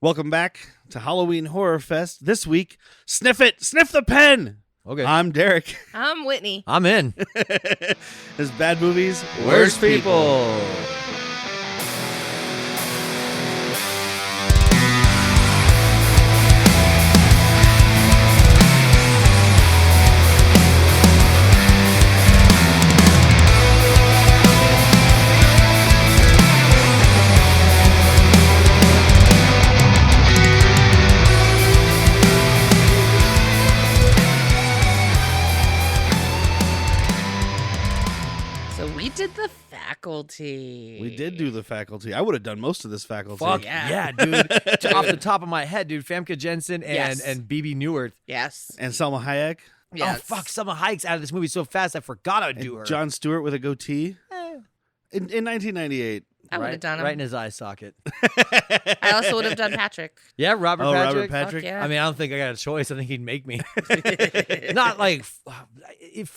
Welcome back to Halloween Horrorfest. This week, sniff the pen. Okay. I'm Derrick. I'm Whitney. I'm in. There's bad movies, Worst people. Faculty. We did do the Faculty. I would have done most of this Faculty. Fuck yeah, dude. Off the top of my head, dude. Famke Janssen and Bebe Neuwirth. Yes. And Selma Hayek. Yes. Oh, fuck. Selma Hayek's out of this movie so fast, I forgot I'd do her. Jon Stewart with a goatee. In 1998. I would have done him. Right in his eye socket. I also would have done Patrick. Yeah, Robert Robert Patrick. Patrick. Yeah. I mean, I don't think I got a choice. I think he'd make me. Not like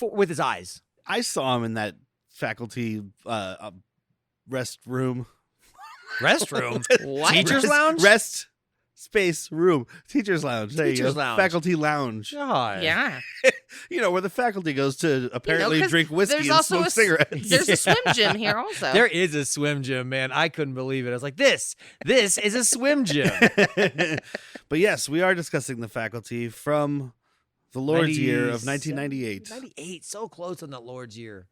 with his eyes. I saw him in that Faculty restroom. Restroom? What? Teacher's lounge? Rest space room. Teacher's lounge. There you Teacher's go. lounge. Faculty lounge. God. Yeah. You know, where the faculty goes to apparently 'cause drink whiskey there's and also smoke cigarettes. There's a swim gym here also. There is a swim gym, man. I couldn't believe it. I was like, this is a swim gym. But yes, we are discussing the Faculty from the Lord's year of 1998. 98, so close on the Lord's year.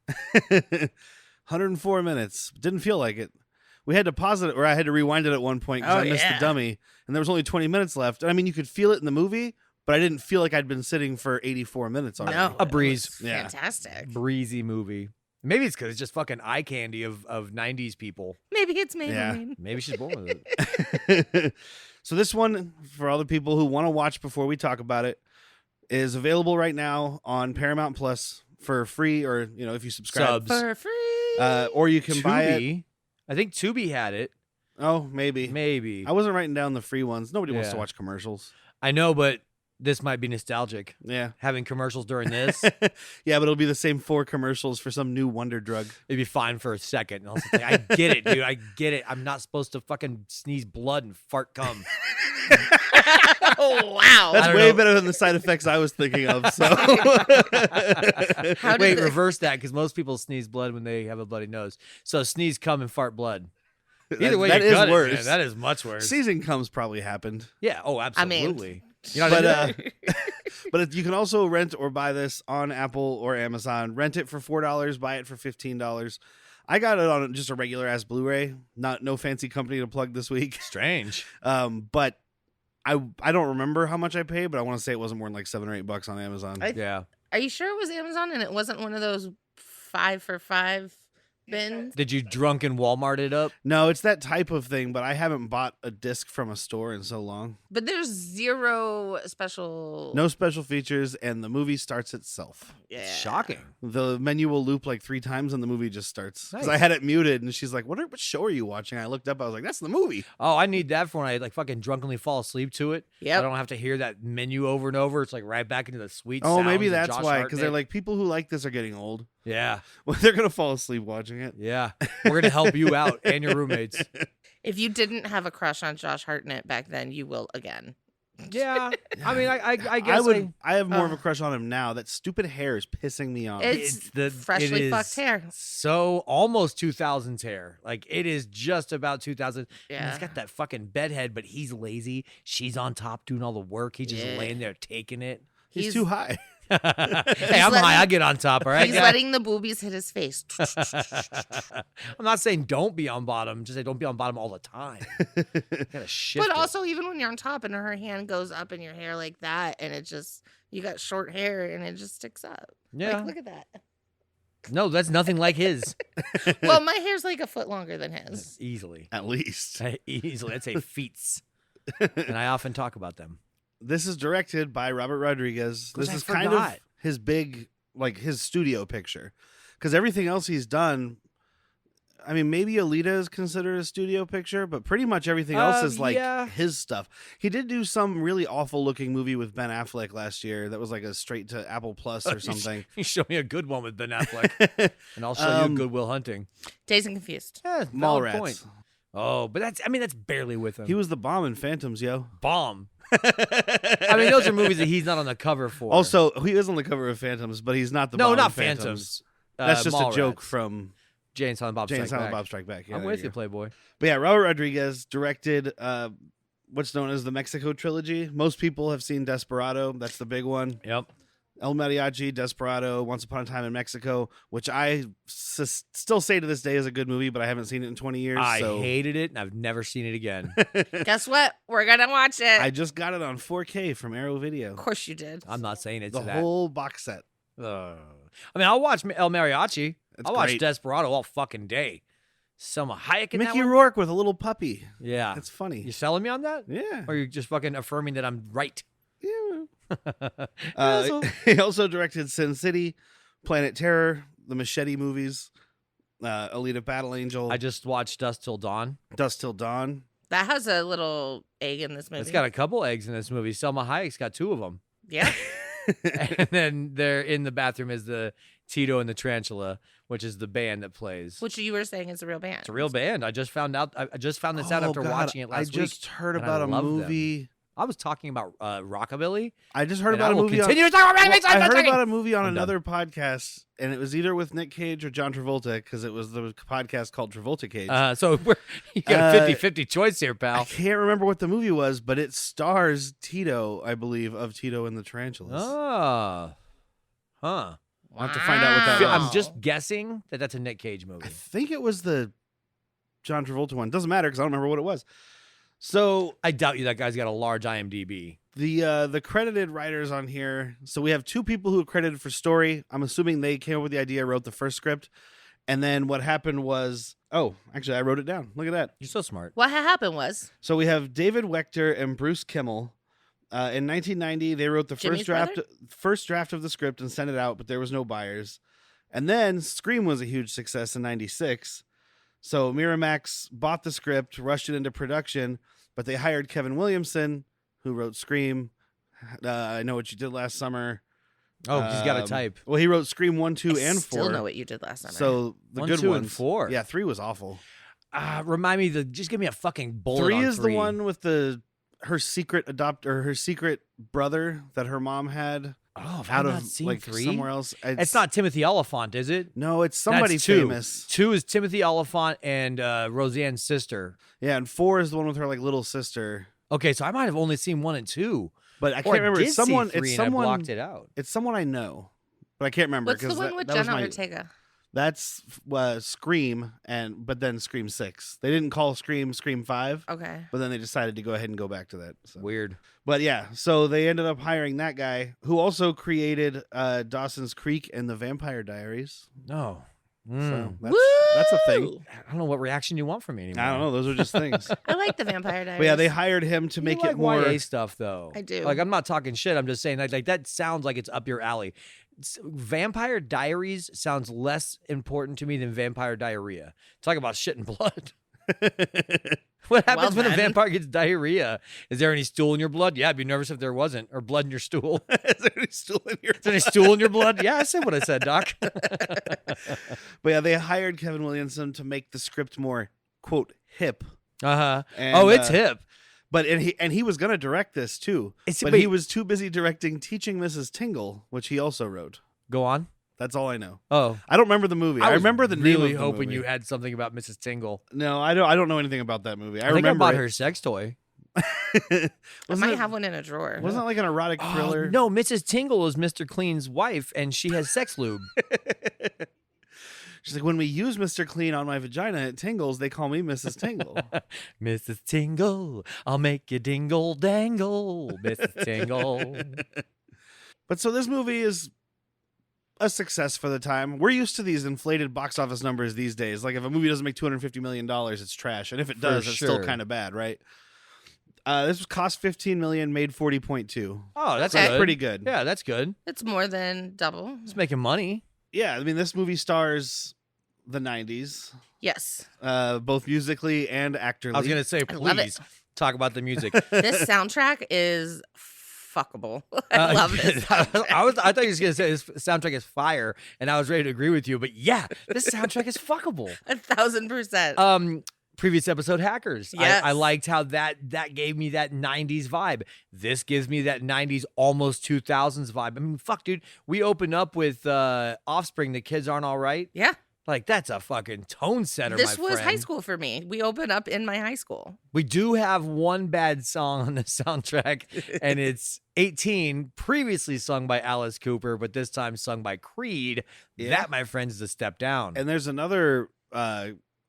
104 minutes. Didn't feel like it. We had to pause it, or I had to rewind it at one point because I missed the dummy, and there was only 20 minutes left. I mean, you could feel it in the movie, but I didn't feel like I'd been sitting for 84 minutes already. No, A breeze. it was Yeah. Fantastic. Breezy movie. Maybe it's because it's just fucking eye candy of 90s people. Maybe it's Maybelline. Maybe she's born with it. So this one, for all the people who want to watch before we talk about it, is available right now on Paramount Plus for free, or if you subscribe. Subs. For free. Or you can buy it. Tubi. I think Tubi had it. Oh, maybe. Maybe. I wasn't writing down the free ones. Nobody wants to Yeah. watch commercials. I know, but this might be nostalgic. Yeah. Having commercials during this, Yeah, but it'll be the same 4 commercials for some new wonder drug. it'd be fine for a second. And I was like, I get it, dude. I get it. I'm not supposed to fucking sneeze blood and fart cum. Oh, wow. That's don't way know. better than the side effects I was thinking of. So, How did Wait, the- reverse that, because most people sneeze blood when they have a bloody nose. So sneeze cum and fart blood. Either way, that you is got it, worse. man. That is much worse. Seizing comes probably happened, Yeah. Oh, I mean- absolutely. You know what I but mean? but you can also rent or buy this on Apple or Amazon. Rent it for $4, buy it for $15. I got it on just a regular ass Blu-ray. No fancy company to plug this week. Strange. But I don't remember how much I paid, but I want to say it wasn't more than like $7 or $8 on Amazon. Yeah. Are you sure it was Amazon and it wasn't one of those 5 for 5 bins? Did you drunken Walmart it up? No, it's that type of thing, but I haven't bought a disc from a store in so long. But there's zero special. No special features, and the movie starts itself. Yeah. Shocking. The menu will loop like 3 times, and the movie just starts. Because I Nice. had it muted, and she's like, what show are you watching? I looked up, I was like, that's the movie. Oh, I need that for when I like fucking drunkenly fall asleep to it. Yep. I don't have to hear that menu over and over. It's like right back into the sweet Oh, sounds maybe of that's Josh why. Because they're Hartnett. like, people who like this are getting old. Yeah. Well, they're going to fall asleep watching it. Yeah. We're going to help you out and your roommates. If you didn't have a crush on Josh Hartnett back then, you will again. Yeah. I mean, I guess I have more of a crush on him now. That stupid hair is pissing me off. It's it freshly is fucked hair. So almost 2000s hair. Like it is just about 2000. Yeah. He's got that fucking bedhead, but he's lazy. She's on top doing all the work. He's just Yeah. laying there taking it. He's too high. Hey, I'm letting- high. I get on top. All right. He's guys? letting the boobies hit his face. I'm not saying don't be on bottom. Just say don't be on bottom all the time. You gotta shift. But it. also, even when you're on top and her hand goes up in your hair like that, and it just, you got short hair and it just sticks up. Yeah. Like, look at that. No, that's nothing like his. Well, my hair's like a foot longer than his. Easily. At least. Easily. I'd say feats. And I often talk about them. This is directed by Robert Rodriguez. Which This I is kind forgot. of his big, like his studio picture. Because everything else he's done, I mean, maybe Alita is considered a studio picture, but pretty much everything else is like yeah. his stuff. He did do some really awful looking movie with Ben Affleck last year that was like a straight to Apple Plus or something. You show me a good one with Ben Affleck, and I'll show you Good Will Hunting. Dazed and Confused. Yeah, Mallrats. valid point. Oh, but that's barely with him. He was the bomb in Phantoms, yo. Bomb. I mean, those are movies that he's not on the cover for. Also, he is on the cover of Phantoms, but he's not the bomb not in Phantoms. Phantoms. That's just a joke Mallrats. from Jay and Silent Bob Jay and Strike Silent Back. Bob Strike Back. Yeah, I'm there with you you, go. Playboy. But yeah, Robert Rodriguez directed what's known as the Mexico trilogy. Most people have seen Desperado. That's the big one. Yep. El Mariachi, Desperado, Once Upon a Time in Mexico, which I still say to this day is a good movie, but I haven't seen it in 20 years. I so. hated it, and I've never seen it again. Guess what? We're gonna watch it. I just got it on 4K from Arrow Video. Of course you did. I'm not saying it's The that. whole box set. I mean, I'll watch El Mariachi. It's I'll watch great. Desperado all fucking day. Selma Hayek in that Mickey one? Rourke with a little puppy. Yeah. It's funny. You selling me on that? Yeah. Or are you just fucking affirming that I'm right? Yeah. He also directed Sin City, Planet Terror, the Machete movies, Alita Battle Angel, I just watched Dusk Till Dawn. Dust Till Dawn. That has a little egg in this movie. It's got a couple eggs in this movie. Selma Hayek's got 2 of them. yeah. And then there in the bathroom is the Tito and the Tarantula, which is the band that plays. Which you were saying is a real band. It's a real band. I just found out. I just found this out after watching it last I just week. heard and I about a love them. movie. I was talking about Rockabilly. I just heard and about I a will movie. continue to talk about Rockabilly. I heard about a movie on I'm done. another podcast, and it was either with Nick Cage or John Travolta because it was the podcast called Travolta Cage. So you got a 50-50 choice here, I pal. can't remember what the movie was, but it stars Tito, I believe, of Tito and the Tarantulas. Oh. Huh. I'll have to find out what that Wow. was. I'm just guessing that that's a Nick Cage movie. I think it was the John Travolta one. Doesn't matter because I don't remember what it was. So I doubt you that guy's got a large IMDb. the credited writers on here. So we have 2 people who are credited for story. I'm assuming they came up with the idea, wrote the first script, and then what happened was, actually I wrote it down. Look at that. You're so smart. What happened was So we have David Wechter and Bruce Kimmel. In 1990, they wrote the Jimmy's first draft of the script and sent it out, but there was no buyers. And then Scream was a huge success in 96. So Miramax bought the script, rushed it into production, but they hired Kevin Williamson, who wrote Scream. I Know What You Did Last Summer. Oh, he's got a type. Well, he wrote Scream 1, 2, I and 4. still know what you did last summer. So the 1, good 2, ones. and 4. Yeah, 3 was awful. Remind me just give me a fucking bullet 3 on is 3. the one with her secret her secret brother that her mom had Oh, have out I not of seen like 3? somewhere else. It's not Timothy Oliphant, is it? No, it's somebody That's 2. famous. 2 is Timothy Oliphant and Roseanne's sister. Yeah, and 4 is the one with her like little sister. Okay, so I might have only seen 1 and 2. But I Or can't remember. did It's someone. see 3 It's and I someone. blocked it out. It's someone I know, but I can't remember. What's the 'cause one with that was Jenna my- Ortega? That's Scream, but then Scream 6. They didn't call Scream 5, Okay. but then they decided to go ahead and go back to that. So. Weird. But yeah, so they ended up hiring that guy who also created Dawson's Creek and the Vampire Diaries. No. So that's a thing. Woo! I don't know what reaction you want from me anymore. I don't know. Those are just things. I like the Vampire Diaries. But yeah, they hired him to make you like it more. YA stuff, though. I do. Like, I'm not talking shit. I'm just saying, like that sounds like it's up your alley. Vampire Diaries sounds less important to me than Vampire Diarrhea. Talk about shit and blood. What happens when a then. vampire gets diarrhea? Is there any stool in your blood? Yeah, I'd be nervous if there wasn't. Or blood in your stool. Is there any stool in your Is there any stool in your blood? Yeah, I said what I said, Doc. But yeah, they hired Kevin Williamson to make the script more, quote, hip. Uh-huh. And, Oh, it's hip. But he was gonna direct this too. But wait. he was too busy directing Teaching Mrs. Tingle, which he also wrote. Go on. That's all I know. Oh. I don't remember the movie. I was remember the name really of the hoping movie. you had something about Mrs. Tingle. No, I don't know anything about that movie. I think I remember bought it. her sex toy. I Wasn't might it, have one in a drawer. wasn't it like an erotic thriller? Oh, no, Mrs. Tingle is Mr. Clean's wife, and she has sex lube. She's like, when we use Mr. Clean on my vagina, it tingles. They call me Mrs. Tingle. Mrs. Tingle, I'll make you dingle dangle, Mrs. Tingle. But so this movie is a success for the time. We're used to these inflated box office numbers these days. Like if a movie doesn't make $250 million, it's trash. And if it does, it's still sure. kind of bad, right? This was cost $15 million, made 40.2. Oh, that's Okay. good. Pretty good. Yeah, that's good. It's more than double. It's making money. Yeah, I mean, this movie stars the 90s, Yes. both musically and actorly. I was gonna say, I love it. please talk about the music. This soundtrack is fuckable. I love this. I thought you were gonna say this soundtrack is fire, and I was ready to agree with you. But yeah, this soundtrack is fuckable. 1,000%. previous episode, Hackers. Yes. I liked how that gave me that 90s vibe. This gives me that 90s, almost 2000s vibe. I mean, fuck, dude. We open up with Offspring, The Kids Aren't All Right. Yeah. Like, that's a fucking tone setter, This my was friend. high school for me. We opened up in my high school. We do have one bad song on the soundtrack, and it's 18, previously sung by Alice Cooper, but this time sung by Creed. Yeah. That, my friends, is a step down. And there's another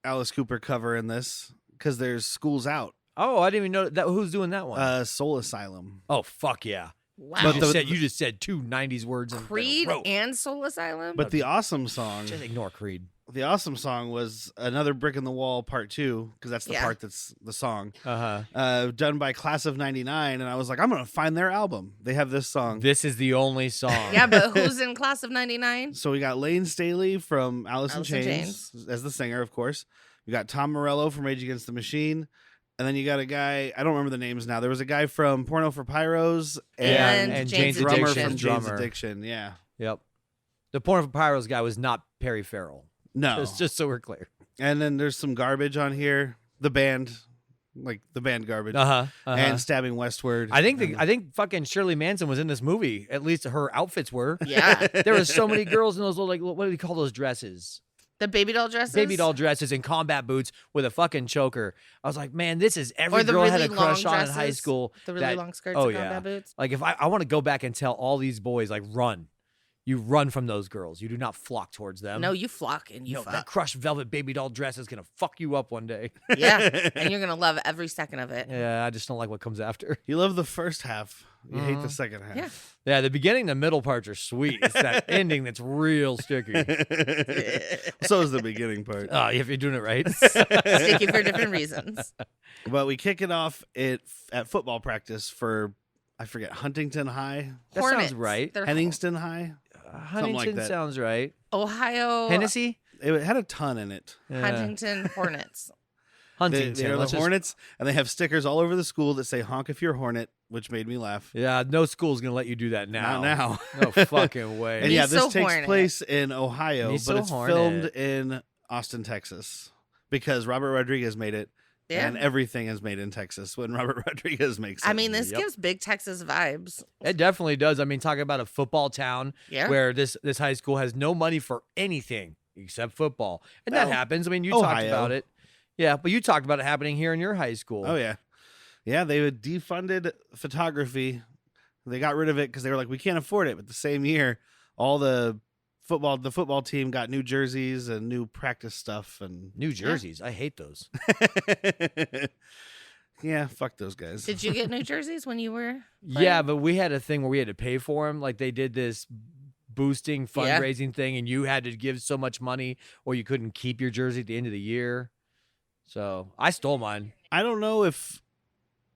Alice Cooper cover in this because there's School's Out, Oh, I didn't even know that. Who's doing that one? Soul Asylum. Oh, fuck yeah. Wow. But You just said two 90s words in Creed a row. and Soul Asylum. But the awesome song, Just ignore Creed. the awesome song was Another Brick in the Wall Part 2, because that's the Yeah. part that's the song, Uh-huh. done by Class of 99. And I was like, I'm going to find their album. They have this song. This is the only song. yeah, but who's in Class of 99? So we got Lane Staley from Alice in Alice in Chains as the singer, of course. We got Tom Morello from Rage Against the Machine. And then you got a guy, I don't remember the names now. There was a guy from Porno for Pyros And Jane's drummer Addiction. from Jane's Addiction. Yeah. Yep. The Porn for Pyros guy was not Perry Farrell. No. Just so we're clear. And then there's some garbage on here. The band, like the band garbage. And Stabbing Westward. I think fucking Shirley Manson was in this movie. At least her outfits were. Yeah. There were so many girls in those little, like, what do you call those dresses? The baby doll dresses? Baby doll dresses and combat boots with a fucking choker. I was like, man, this is every Or the girl had a really crush long on in high dresses, school. The really that- long skirts oh, and yeah. combat boots. Like, if I want to go back and tell all these boys, like, run. You run from those girls. You do not flock towards them. No, you flock and you No, that fuck. crushed velvet baby doll dress is going to fuck you up one day. Yeah. And you're going to love every second of it. Yeah, I just don't like what comes after. You love the first half. You hate the second half. Yeah. Yeah, the beginning and the middle parts are sweet. It's that ending that's real sticky. So is the beginning part. Oh, if you're doing it right. Sticky for different reasons. But we kick it off at football practice for, I forget, Huntington High? That sounds Hornets. right. They're Henningston High? Huntington that. sounds right. Ohio Hennessy? It had a ton in it. Huntington Hornets. Huntington. They are the let's just- Hornets, and they have stickers all over the school that say "honk if you're a Hornet," which made me laugh. Yeah, no school's going to let you do that now. Not now. No fucking way. And yeah, Me this so takes Hornet. place in Ohio, Me but so it's Hornet. filmed in Austin, Texas, because Robert Rodriguez made it, Yeah. and everything is made in Texas when Robert Rodriguez makes it. I mean, this Yep. gives big Texas vibes. It definitely does. I mean, talking about a football town Yeah. where this high school has no money for anything except football. And that Well, happens. I mean, you talked Ohio. about it. Yeah, but you talked about it happening here in your high school. Oh yeah, yeah. They had defunded photography. They got rid of it because they were like, we can't afford it. But the same year, all the football team got new jerseys and new practice stuff and New jerseys. I hate those. yeah, fuck those guys. Did you get New Jerseys when you were? Yeah, but we had a thing where we had to pay for them. Like they did this boosting Yeah. fundraising thing, and you had to give so much money, or you couldn't keep your jersey at the end of the year. So I stole mine. I don't know if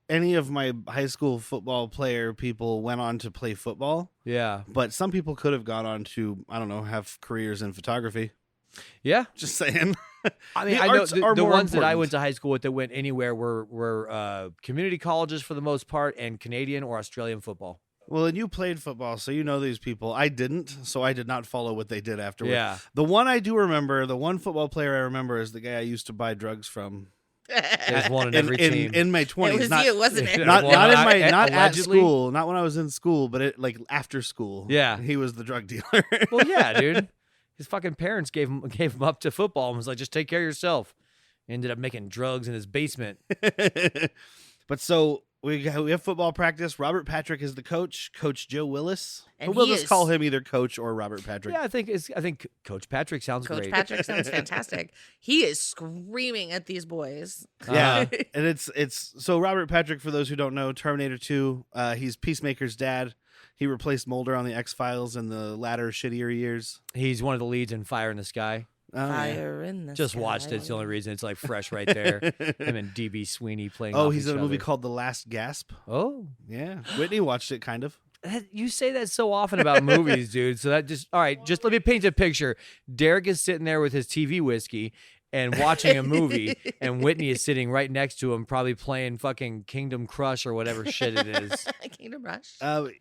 any of my high school football player people went on to play football, Yeah, but some people could have gone on to, I don't know, have careers in photography. yeah. Just saying. I mean, The I know arts the are more ones that I important. went to high school with that went anywhere were community colleges for the most part, and Canadian or Australian football. Well, and you played football, so you know these people. I didn't, so I did not follow what they did afterwards. Yeah. The one I do remember, the one football player I remember is the guy I used to buy drugs from. There's one in every team. In my 20s. It was not, you, wasn't it? not, Well, not in I- my not at allegedly. school, not when I was in school, but it like after school. Yeah. He was the drug dealer. Well, yeah, dude. His fucking parents gave him up to football and was like, just take care of yourself. Ended up making drugs in his basement. But so we have football practice. Robert Patrick is the coach. Coach Joe Willis. And We'll he just is- call him either Coach or Robert Patrick. Yeah, I think Coach Patrick sounds Coach great. Patrick sounds fantastic. He is screaming at these boys. Yeah, Uh-huh. and it's so Robert Patrick. For those who don't know, Terminator 2. He's Peacemaker's dad. He replaced Mulder on the X-Files in the latter shittier years. He's one of the leads in Fire in the Sky. Oh, yeah. Fire in the Just sky. watched it. It's the only reason it's like fresh right there. Him and DB Sweeney playing. Oh, off he's each in a movie other. called The Last Gasp. Oh, Yeah, Whitney watched it, kind of. you say that so often about movies, dude. So that just all right. Just let me paint a picture. Derrick is sitting there with his TV whiskey and watching a movie, and Whitney is sitting right next to him, probably playing fucking Kingdom Crush or whatever shit it is. Kingdom Rush.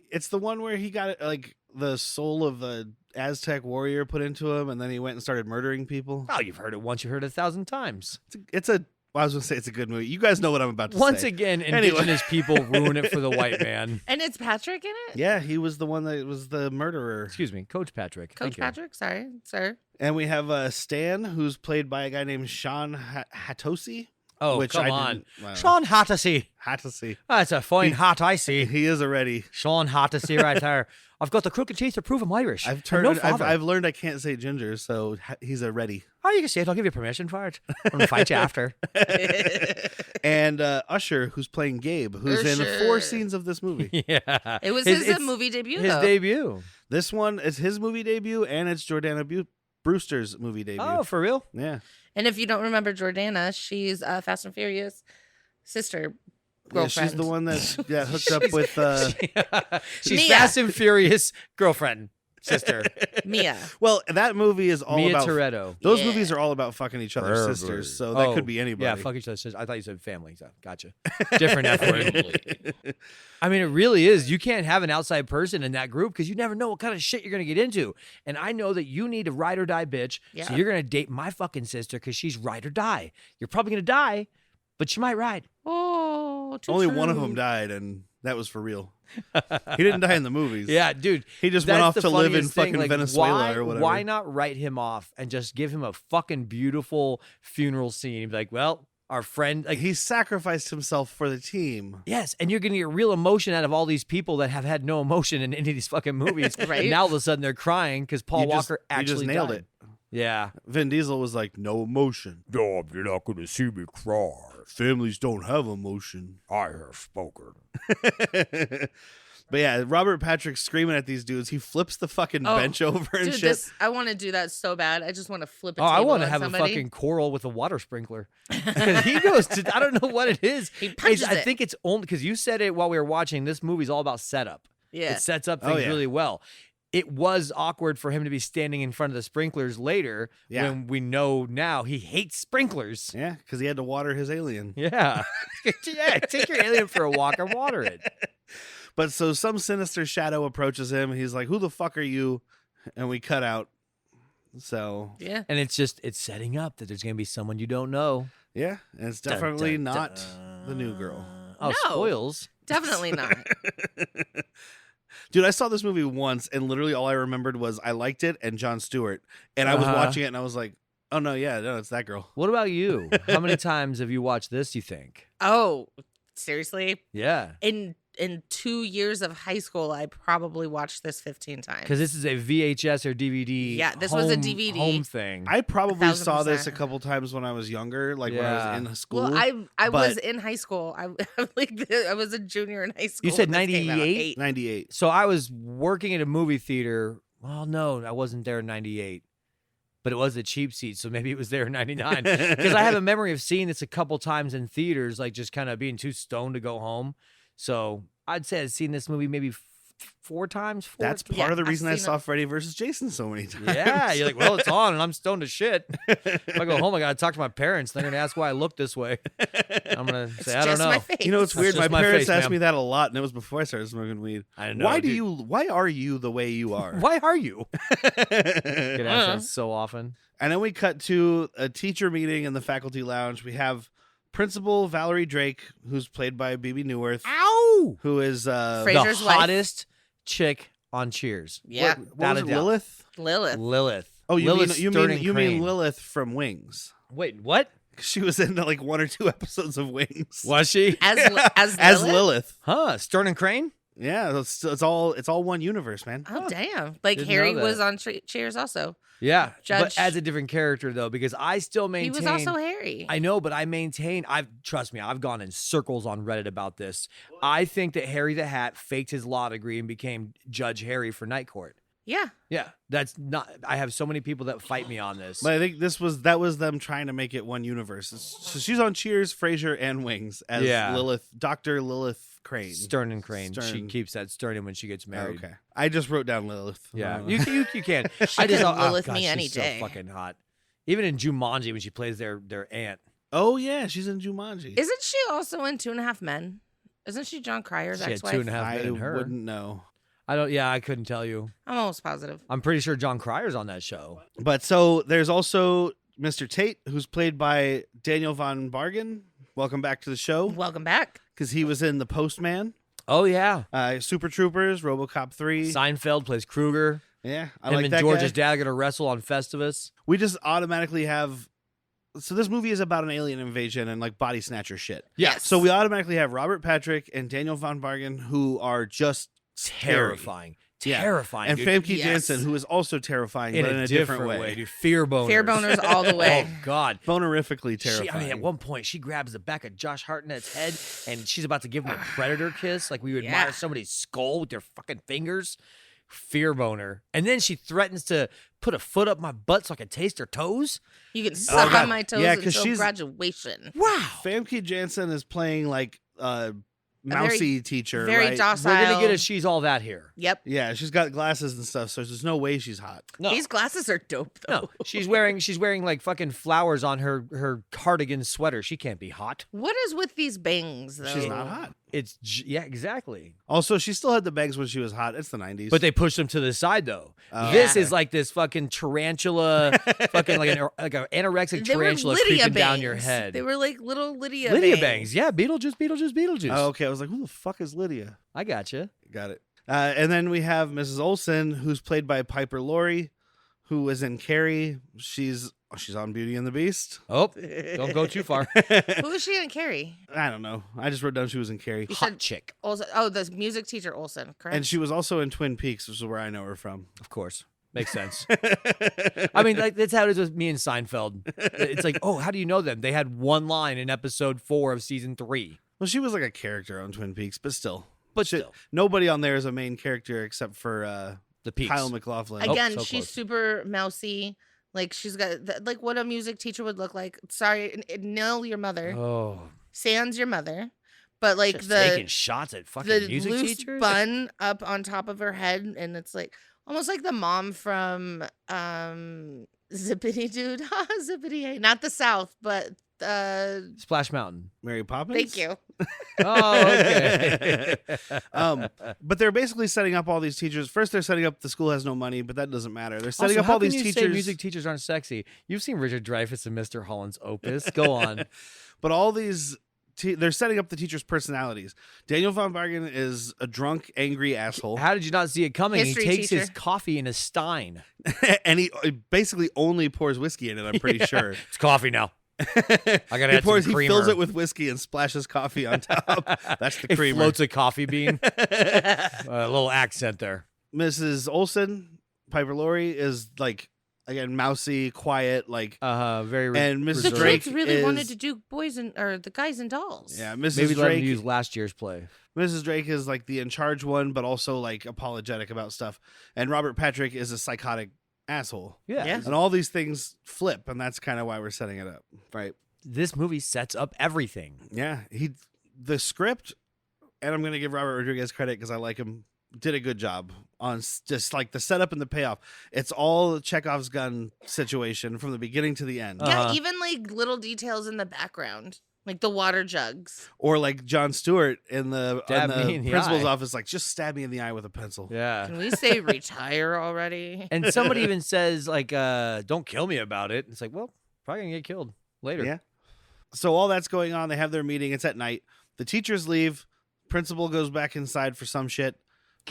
It's the one where he got like the soul of a Aztec warrior put into him, and then he went and started murdering people. Oh, you've heard it once. You heard it 1,000 times. It's a Well, I was gonna say it's a good movie. You guys know what I'm about to Once say. again, Anyway. indigenous people ruin it for the white man. And it's Patrick in it? Yeah, he was the one that was the murderer. Excuse me, Coach Patrick. Coach Thank you. Patrick? Sorry, sir. And we have Stan, who's played by a guy named Sean Hatosy. Oh, which come I on. didn't- well, Sean Hattasy. Hatosy. That's a fine hat I see. He is already. Sean Hattasy right there. I've got the crooked teeth to prove I'm Irish. I've And turned. no I've father. learned I can't say ginger, so he's a ready. Oh, you can say it. I'll give you permission for it. I'm going to fight you after. And Usher, who's playing Gabe, who's in Usher. 4 scenes of this movie. Yeah. It was It's his movie debut, His though. debut. This one is his movie debut, and it's Jordanna Brewster's movie debut. Oh, for real? Yeah. And if you don't remember Jordanna, she's Fast and Furious sister Yeah, girlfriend. she's the one that got hooked up with. She's Mia. Fast and Furious girlfriend, sister. Mia. Well, that movie is all Mia about. Toretto. Those Yeah. movies are all about fucking each other's Forever. sisters, so that Oh, could be anybody. Yeah, fuck each other's sisters. I thought you said family. So, gotcha. Different F word. I mean, it really is. You can't have an outside person in that group because you never know what kind of shit you're going to get into. And I know that you need a ride or die bitch. Yeah. So you're going to date my fucking sister because she's ride or die. You're probably going to die, but she might ride. Oh, too Only one of true. them died, and that was for real. He didn't die in the movies. Yeah, dude. He just That's went off the to live in funniest thing. fucking Like, Venezuela or whatever. Why not write him off and just give him a fucking beautiful funeral scene? Be like, well, our friend, like, He sacrificed himself for the team. yes, and you're gonna get real emotion out of all these people that have had no emotion in any of these fucking movies. Right. And now all of a sudden they're crying because Paul You just- Walker you just actually nailed died. it. Yeah. Vin Diesel was like, no emotion. No, you're not going to see me cry. Families don't have emotion. I have spoken. But yeah, Robert Patrick's screaming at these dudes. He flips the fucking Oh, bench over and Dude, shit. I want to do that so bad. I just want to flip a Oh, table I want to on have somebody. a fucking coral with a water sprinkler. Because he goes to, I don't know what it is. He punches I it. think it's only because you said it while we were watching. This movie's all about setup. Yeah. It sets up Oh, things yeah. really well. It was awkward for him to be standing in front of the sprinklers later Yeah. when we know now he hates sprinklers. Yeah, because he had to water his alien. Yeah. Yeah, take your alien for a walk and water it. But so some sinister shadow approaches him. And he's like, who the fuck are you? And we cut out. So, Yeah. And it's setting up that there's going to be someone you don't know. yeah. And it's Dun, definitely dun, not dun. the new girl. Oh, No. spoils. Definitely not. Dude, I saw this movie once, and literally all I remembered was I liked it and Jon Stewart. And I was Uh-huh. watching it, and I was like, oh, no, it's that girl. What about you? How many times have you watched this, you think? Oh, seriously? Yeah. In 2 years of high school, I probably watched this 15 times. Because this is a VHS or DVD. Yeah, this was a DVD. Home thing. I probably 1000%. saw this a couple times when I was younger, like when I Yeah. was in school. Well, I was but- in high school. I was a junior in high school. You said when this came out. 98? 98. So I was working at a movie theater. Well, no, I wasn't there in 98. But it was a cheap seat, so maybe it was there in 99. Because I have a memory of seeing this a couple times in theaters, like just kind of being too stoned to go home. So I'd say I've seen this movie maybe 4 times. That's Yeah, part of the I've reason I seen saw it. Freddy versus Jason so many times. Yeah, you're like, well, it's on, and I'm stoned as shit. If I go home, I gotta talk to my parents. They're gonna ask why I look this way. I'm gonna It's say, I don't just know. my face. You know, it's That's weird. just My my parents face, asked ma'am. me that a lot, and it was before I started smoking weed. I know. Why dude. why are you the way you are? Why are you? Get asked Uh. that so often. And then we cut to a teacher meeting in the faculty lounge. We have Principal Valerie Drake, who's played by Bebe Neuwirth, Ow! who is Fraser's the wife. hottest chick on Cheers. Yeah. what Without was a it, doubt. Lilith? Lilith. Lilith. Oh, you Lilith mean Sterling Crane. Lilith from Wings? Wait, what? She was in like 1 or 2 episodes of Wings. Was she? As Lilith. Huh? Stern and Crane? Yeah, it's all one universe, man. Oh, damn. Like Didn't Harry know was that. on Cheers also. Yeah. But Judge- as a different character though, because I still He maintain was also Harry. I know, but I maintain trust me, I've gone in circles on Reddit about this. I think that Harry the Hat faked his law degree and became Judge Harry for Night Court. Yeah. Yeah. That's not I have so many people that fight me on this. But I think that was them trying to make it one universe. So she's on Cheers, Frasier, and Wings as Yeah. Lilith, Dr. Lilith Crane. Stern and Crane. She Stern. keeps that Stern in when she gets Oh, married. okay, I just wrote down Lilith. Yeah, Uh, you can. She I just can Lilith God, me she's any so day. fucking hot. Even in Jumanji when she plays their aunt. oh yeah, she's in Jumanji. Isn't she also in 2.5 Men? Isn't she John Cryer's She had ex-wife? 2.5 men I in her. wouldn't know. I don't. Yeah, I couldn't tell you. I'm almost positive. I'm pretty sure John Cryer's on that show. But so there's also Mr. Tate, who's played by Daniel von Bargen. Welcome back to the show. Welcome back. Because he was in The Postman, Oh yeah. Super Troopers, RoboCop 3. Seinfeld plays Kruger. Yeah, I Him like and that George's guy. dad are gonna wrestle on Festivus. We just automatically have. So this movie is about an alien invasion and like body snatcher shit. Yes. So we automatically have Robert Patrick and Daniel von Bargen, who are just scary. Terrifying. Yeah. Terrifying. And dude. Famke Yes. Janssen, who is also terrifying, but in a different way. dude. Fear boners. Fear boners all the way. Oh God. Bonerifically terrifying. At one point, she grabs the back of Josh Hartnett's head and she's about to give him a predator kiss, like we would admire Yeah. somebody's skull with their fucking fingers. Fear boner. And then she threatens to put a foot up my butt so I can taste her toes. You can suck God. on my toes Yeah, 'cause until she's- graduation. Wow. Famke Janssen is playing like mousy teacher, Very right? docile. We're gonna get a she's all that here. Yep. Yeah, she's got glasses and stuff, so there's no way she's hot. No. These glasses are dope, though. No, she's wearing like fucking flowers on her cardigan sweater. She can't be hot. What is with these bangs, though? She's not hot. Yeah, exactly. Also, she still had the bangs when she was hot. It's the 90s. But they pushed them to the side though. Oh, This Yeah. is like this fucking tarantula, fucking like an anorexic They were tarantula Lydia creeping down bangs. your head. They were like little Lydia bangs. Yeah, Beetlejuice. Oh, okay. I was like, who the fuck is Lydia? I gotcha. Got it. And then we have Mrs. Olsen, who's played by Piper Laurie, who was in Carrie. She's on Beauty and the Beast. Oh, don't go too far. Who is she in Carrie? I don't know. I just wrote down she was in Carrie. You Hot said chick, Olsen. Oh, the music teacher Olsen, correct? And she was also in Twin Peaks, which is where I know her from. of course. Makes sense. I mean, like that's how it is with me and Seinfeld. It's like, oh, how do you know them? They had one line in episode 4 of season 3. Well, she was like a character on Twin Peaks, but still. But Shit, still, nobody on there is a main character except for the peaks. Kyle MacLachlan. Again, so she's close. super mousy. Like she's got like what a music teacher would look like. Sorry, Nell, your mother. Oh, Sans, your mother. But like just the taking shots at fucking the music loose teachers. bun up on top of her head, and it's like almost like the mom from Zippity Dude, Zippity Hey, not the South, but Splash Mountain. Mary Poppins? thank you. Oh, okay. But they're basically setting up all these teachers. First, they're setting up the school has no money, but that doesn't matter. They're setting Also, up how all can these you say teachers. music teachers aren't sexy. You've seen Richard Dreyfuss and Mr. Holland's Opus. Go on. But all these, they're setting up the teachers' personalities. Daniel von Bargen is a drunk, angry asshole. How did you not see it coming? History he takes his teacher. coffee in a stein. And he basically only pours whiskey in it, I'm pretty sure. It's coffee now. I gotta He add pours, some he creamer. fills it with whiskey and splashes coffee on top. That's the It creamer. floats a coffee bean. A little accent there. Mrs. Olsen, Piper Laurie, is like, again, mousy, quiet, like, Very. and Mrs. The reserved. Drake kids really is, wanted to do the guys and dolls. Yeah, Mrs. Maybe let him Drake. use last year's play. Mrs. Drake is like the in charge one, but also like apologetic about stuff. And Robert Patrick is a psychotic asshole. Yeah. Yeah. And all these things flip, and that's kind of why we're setting it up, right? This movie sets up everything. Yeah, the script, and I'm gonna give Robert Rodriguez credit because I like him. Did a good job on just like the setup and the payoff. It's all Chekhov's gun situation from the beginning to the end, Yeah, even like little details in the background, like the water jugs. or like Jon Stewart in the Stab me in the principal's eye. office, like just stab me in the eye with a pencil. Yeah. Can we say retire already? And somebody even says like, "Don't kill me about it." It's like, well, probably gonna get killed later. Yeah. So all that's going on. They have their meeting. It's at night. The teachers leave. Principal goes back inside for some shit.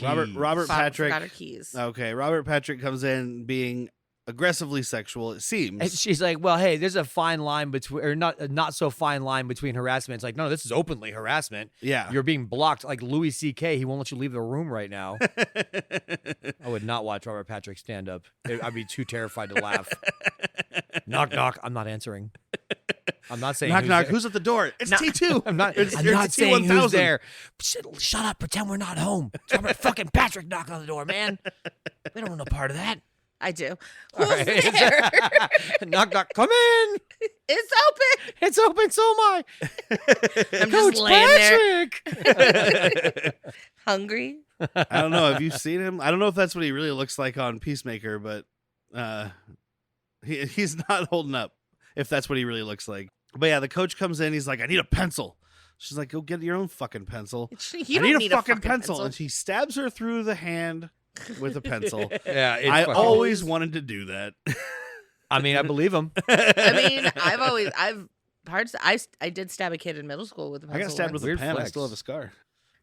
Robert Forgot Patrick. her keys. Okay, Robert Patrick comes in being aggressively sexual. It seems. And she's like, "Well, hey, there's a fine line between, or not so fine line between harassment." It's like, no, this is openly harassment. Yeah. You're being blocked. Like Louis C.K., he won't let you leave the room right now. I would not watch Robert Patrick stand up. I'd be too terrified to laugh. Knock, knock. I'm not answering. I'm not saying knock, who's knock. there. Who's at the door? It's No, T2. I'm not. It's I'm not saying T1000. who's there. Shut up. Pretend we're not home. It's Robert fucking Patrick knocking on the door, man. We don't want no part of that. I do. All Who's right. there? Knock, knock. Come in. It's open. It's open. So am I. I'm Coach just laying Patrick. there, hungry. I don't know. Have you seen him? I don't know if that's what he really looks like on Peacemaker, but he's not holding up if that's what he really looks like. But yeah, the coach comes in. He's like, I need a pencil. She's like, go get your own fucking pencil. You I don't need a fucking pencil. pencil. And she stabs her through the hand with a pencil. Yeah. I always wanted to do that. I mean, I believe him. I mean, I did stab a kid in middle school with a pencil. I got stabbed with once. a Weird pen. I flex. still have a scar.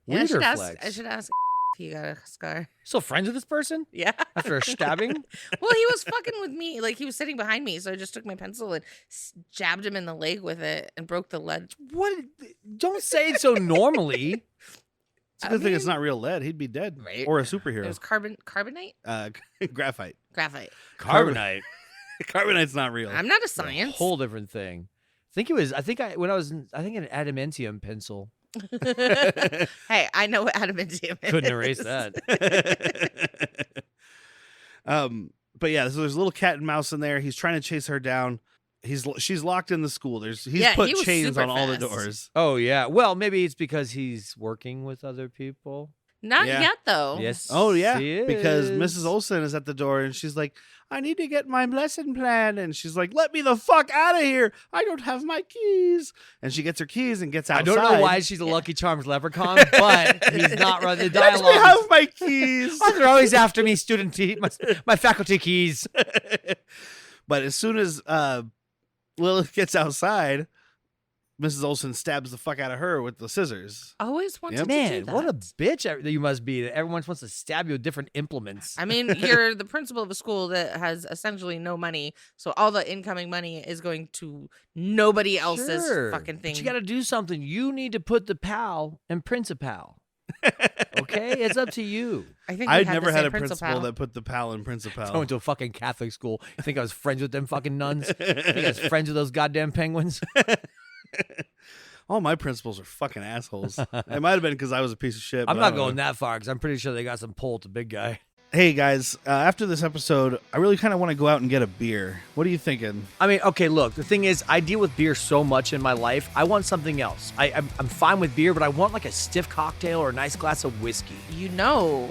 Yeah, I Weirder should flex. ask if he got a scar. Still friends with this person Yeah. after a stabbing? Well, he was fucking with me. Like, he was sitting behind me, so I just took my pencil and jabbed him in the leg with it and broke the lead. What? Don't say it so normally. It's a good thing it's not real lead. He'd be dead. Right. Or a It superhero. was carbonite? Graphite. Graphite. Carbonite. Carbonite's not real. I'm not a It's a science. whole different thing. I think an adamantium pencil. Hey, I know what adamantium is. Couldn't erase that. But yeah, so there's a little cat and mouse in there. He's trying to chase her down. She's locked in the school. He's put he was chains super on all the fast. doors. Oh yeah. Well, maybe it's because he's working with other people. Not Yeah. yet, though. Yes. Oh yeah, he because is. Mrs. Olsen is at the door and she's like, "I need to get my lesson plan," and she's like, "Let me the fuck out of here! I don't have my keys." And she gets her keys and gets outside. I don't know why she's a Lucky Charms leprechaun, but he's not running the Let me dialogue. have my keys. Why they're always after me, my faculty keys. But as soon as Lilith gets outside, Mrs. Olsen stabs the fuck out of her with the scissors. Always wanted Yep. to do Man, that. what a bitch you must be that everyone wants to stab you with different implements. I mean, you're the principal of a school that has essentially no money, so all the incoming money is going to nobody else's Sure, fucking thing. But you got to do something. You need to put the pal in principal. Okay, it's up to you. I think we I'd had never the had same a principal principal. that put the pal in I principal. went to a fucking Catholic school. You think I was friends with them fucking nuns? You think I was friends with those goddamn penguins? All my principals are fucking assholes. It might have been because I was a piece of shit. I'm but I not don't going know. that far because I'm pretty sure they got some pull at the big guy. Hey guys, after this episode, I really kind of want to go out and get a beer. What are you thinking? I mean, okay, look, the thing is, I deal with beer so much in my life. I want something else. I'm fine with beer, but I want like a stiff cocktail or a nice glass of whiskey. You know,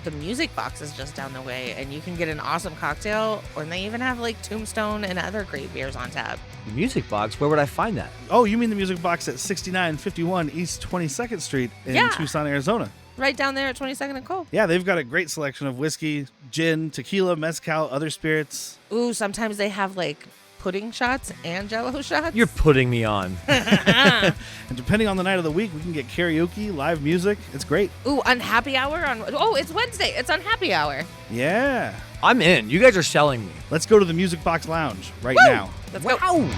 the music box is just down the way, and you can get an awesome cocktail, and they even have like Tombstone and other great beers on tap. The music box, where would I find that? Oh, you mean the music box at 6951 East 22nd Street in Yeah. Tucson, Arizona? Right down there at 22nd and Cole. Yeah, they've got a great selection of whiskey, gin, tequila, mezcal, other spirits. Ooh, sometimes they have like pudding shots and jello shots. You're putting me on. And depending on the night of the week, we can get karaoke, live music. It's great. Ooh, on happy hour it's Wednesday. It's on happy hour. Yeah. I'm in. You guys are selling me. Let's go to the Music Box Lounge right Woo! now. Let's go. Wow.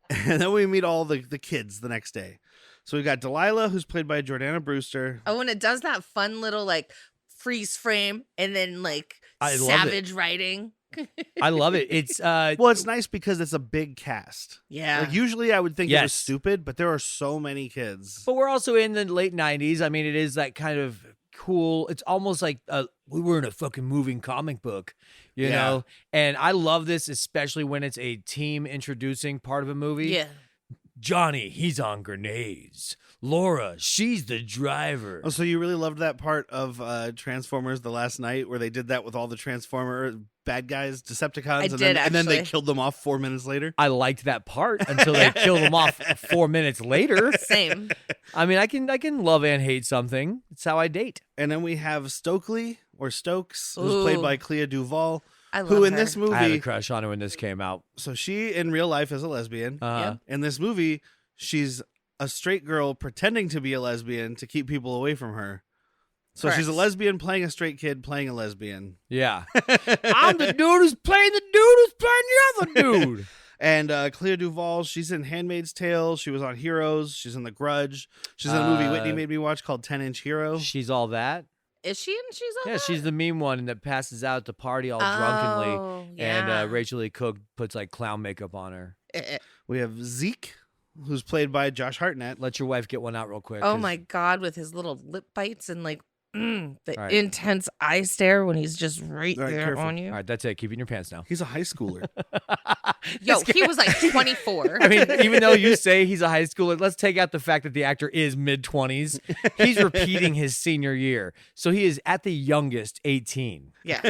And then we meet all the kids the next day. So we got Delilah, who's played by Jordanna Brewster. Oh, and it does that fun little like freeze frame and then like I love it. savage writing. I love it. It's Well, it's nice because it's a big cast. Yeah. Like usually I would think it was Yes. stupid, but there are so many kids. but we're also in the late 90s. I mean, it is that kind of cool. It's almost like we were in a fucking moving comic book, you Yeah. know? And I love this, especially when it's a team introducing part of a movie. Yeah. Johnny, he's on grenades. Laura, she's the driver. Oh, so you really loved that part of Transformers the last night where they did that with all the Transformer bad guys, Decepticons, and then they actually. killed them off 4 minutes later? I liked that part until they killed him off 4 minutes later. Same. I mean, I can love and hate something. It's how I date. And then we have Stokely, or Stokes, who's played Ooh. by Clea DuVall, I love who in her. this I had a movie, crush on her when this came out. so she in real life is a lesbian. Uh, In this movie, she's a straight girl pretending to be a lesbian to keep people away from her. So she's a Correct. lesbian playing a straight kid playing a lesbian. Yeah. I'm the dude who's playing the dude who's playing the other dude. And Clea DuVall, she's in Handmaid's Tale. She was on Heroes. She's in The Grudge. She's in a movie Whitney made me watch called 10-Inch Hero. She's all that. Is she and she's on Yeah, that? she's the mean one that passes out at the party all drunkenly. Oh, yeah. And Rachel Lee Cook puts like clown makeup on her. We have Zeke, who's played by Josh Hartnett. Let your wife get one out real quick. Oh 'cause my God, with his little lip bites and like the All right. intense eye stare when he's just right All right, there careful. on you. All right, that's it. Keep it in your pants now. He's a high schooler. Yo, This he guy- was like 24. I mean, even though you say he's a high schooler, let's take out the fact that the actor is mid-20s. He's repeating his senior year. So he is at the youngest 18. yeah.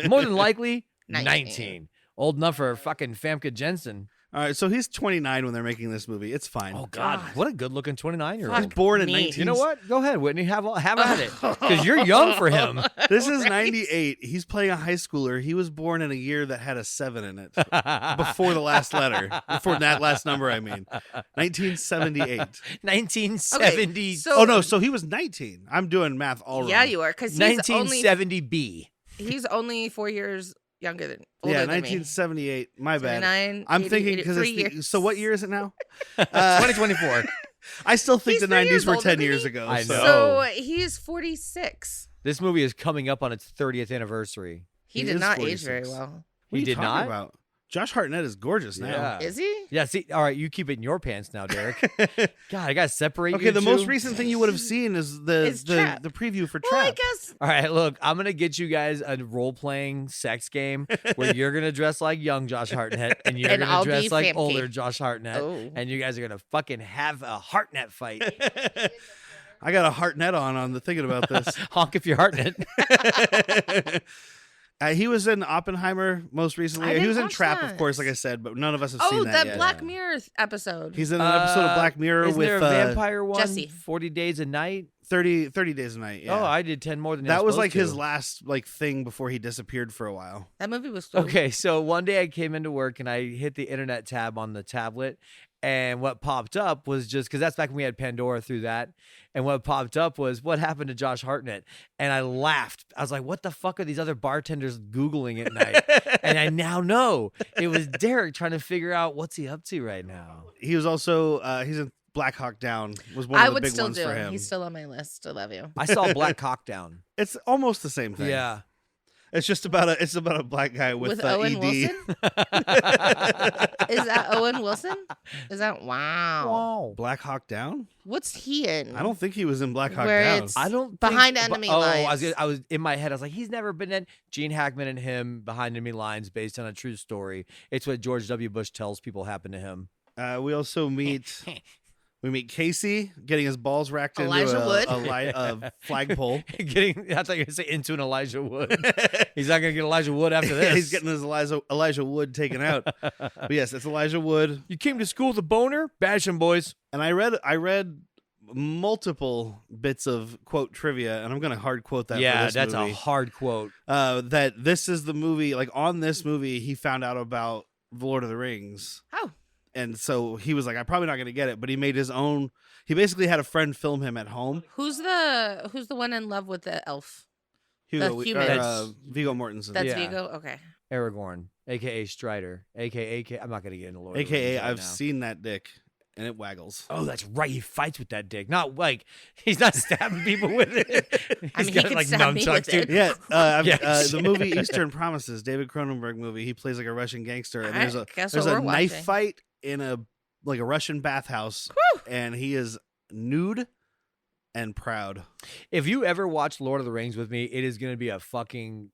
More than likely, 19. 19. Old enough for fucking Famke Janssen. All right, so he's 29 when they're making this movie. It's fine. Oh God, what a good-looking 29-year-old. He was born in me. 19. You know what? Go ahead, Whitney. Have at it, because you're young for him. This is 98. He's playing a high schooler. He was born in a year that had a 7 in it. Before the last letter. Before that last number, I mean. 1978. 1970. So he was 19. I'm doing math all wrong. Yeah, you are, because 1970B. He's only 4 years younger than Yeah, older than me. 1978. My bad. 79, I'm 80, thinking 83 because years. so what year is it now? 2024. I still think He's the 3 years 90s were older 10 than years me? ago. I so- know. So he's 46. This movie is coming up on its 30th anniversage. He He did is not 46. age very well. What are He you did talking not? about? Josh Hartnett is gorgeous now. Yeah. Is he? Yeah, see, all right, you keep it in your pants now, Derrick. God, I gotta separate Okay, you the two. most recent thing you would have seen is Is the Trap. preview for Well, I Trap. guess. All right, look, I'm gonna get you guys a role-playing sex game where you're gonna dress like young Josh Hartnett and you're And gonna I'll dress be like Famke. older Josh Hartnett, Oh. and you guys are gonna fucking have a Hartnett fight. I got a Hartnett on the thinking about this. Honk if you're Hartnett. He was in Oppenheimer most recently. I He didn't was in watch Trap, that. of course, like I said, but none of us have Oh, seen that that yet. Black Mirror episode. He's in an episode of Black Mirror Isn't with there a vampire one? Jesse. 40 Days a Night. 30 Days a Night. Yeah. Oh, I did 10 more than that I was supposed like his to. last like thing before he disappeared for a while. That movie was cool. Okay, so one day I came into work and I hit the internet tab on the tablet, and what popped up was just because that's back when we had Pandora through that, and what popped up was what happened to Josh Hartnett, and I laughed. I was like, "What the fuck are these other bartenders googling at night?" And I now know it was Derrick trying to figure out what's he up to right now. He was also he's in Black Hawk Down was one I of the would big still ones do for it. him. He's still on my list. I love you. I saw Black Hawk Down. It's almost the same thing. Yeah. It's just about a black guy with Owen ED. Wilson? Is that Owen Wilson? Is that wow? Black Hawk Down? What's he in? I don't think he was in Black Hawk Where Down. it's- I don't Behind think, Enemy oh, Lines. I was in my head. I was like, he's never been in Gene Hackman and him Behind Enemy Lines, based on a true story. It's what George W. Bush tells people happened to him. We also meet Casey getting his balls racked Elijah into Wood. a flagpole. I thought you were gonna say into an Elijah Wood. He's not gonna get Elijah Wood after this. He's getting his Elijah Wood taken out. But yes, it's Elijah Wood. You came to school with a boner? Bash him, boys. And I read multiple bits of quote trivia, and I'm gonna hard quote that. Yeah, for this that's movie. a hard quote. That this is the movie. Like on this movie, he found out about the Lord of the Rings. Oh. And so he was like, I'm probably not going to get it, but he made his own. He basically had a friend film him at home. Who's the one in love with the elf? Hugo, human. Viggo Mortensen. That's Yeah. Vigo? Okay. Aragorn, aka Strider, aka I'm not gonna get into Lord. of the AKA, Rings right I've now. seen that dick, and it waggles. Oh, that's right. He fights with that dick. Not like he's not stabbing people with it. I He's mean, he can stab me with it. Yeah, Yeah. the movie Eastern Promises, David Cronenberg movie. He plays like a Russian gangster, and I there's guess a what we're knife watching. fight in a Russian bathhouse, and he is nude and proud. If you ever watch Lord of the Rings with me, it is going to be a fucking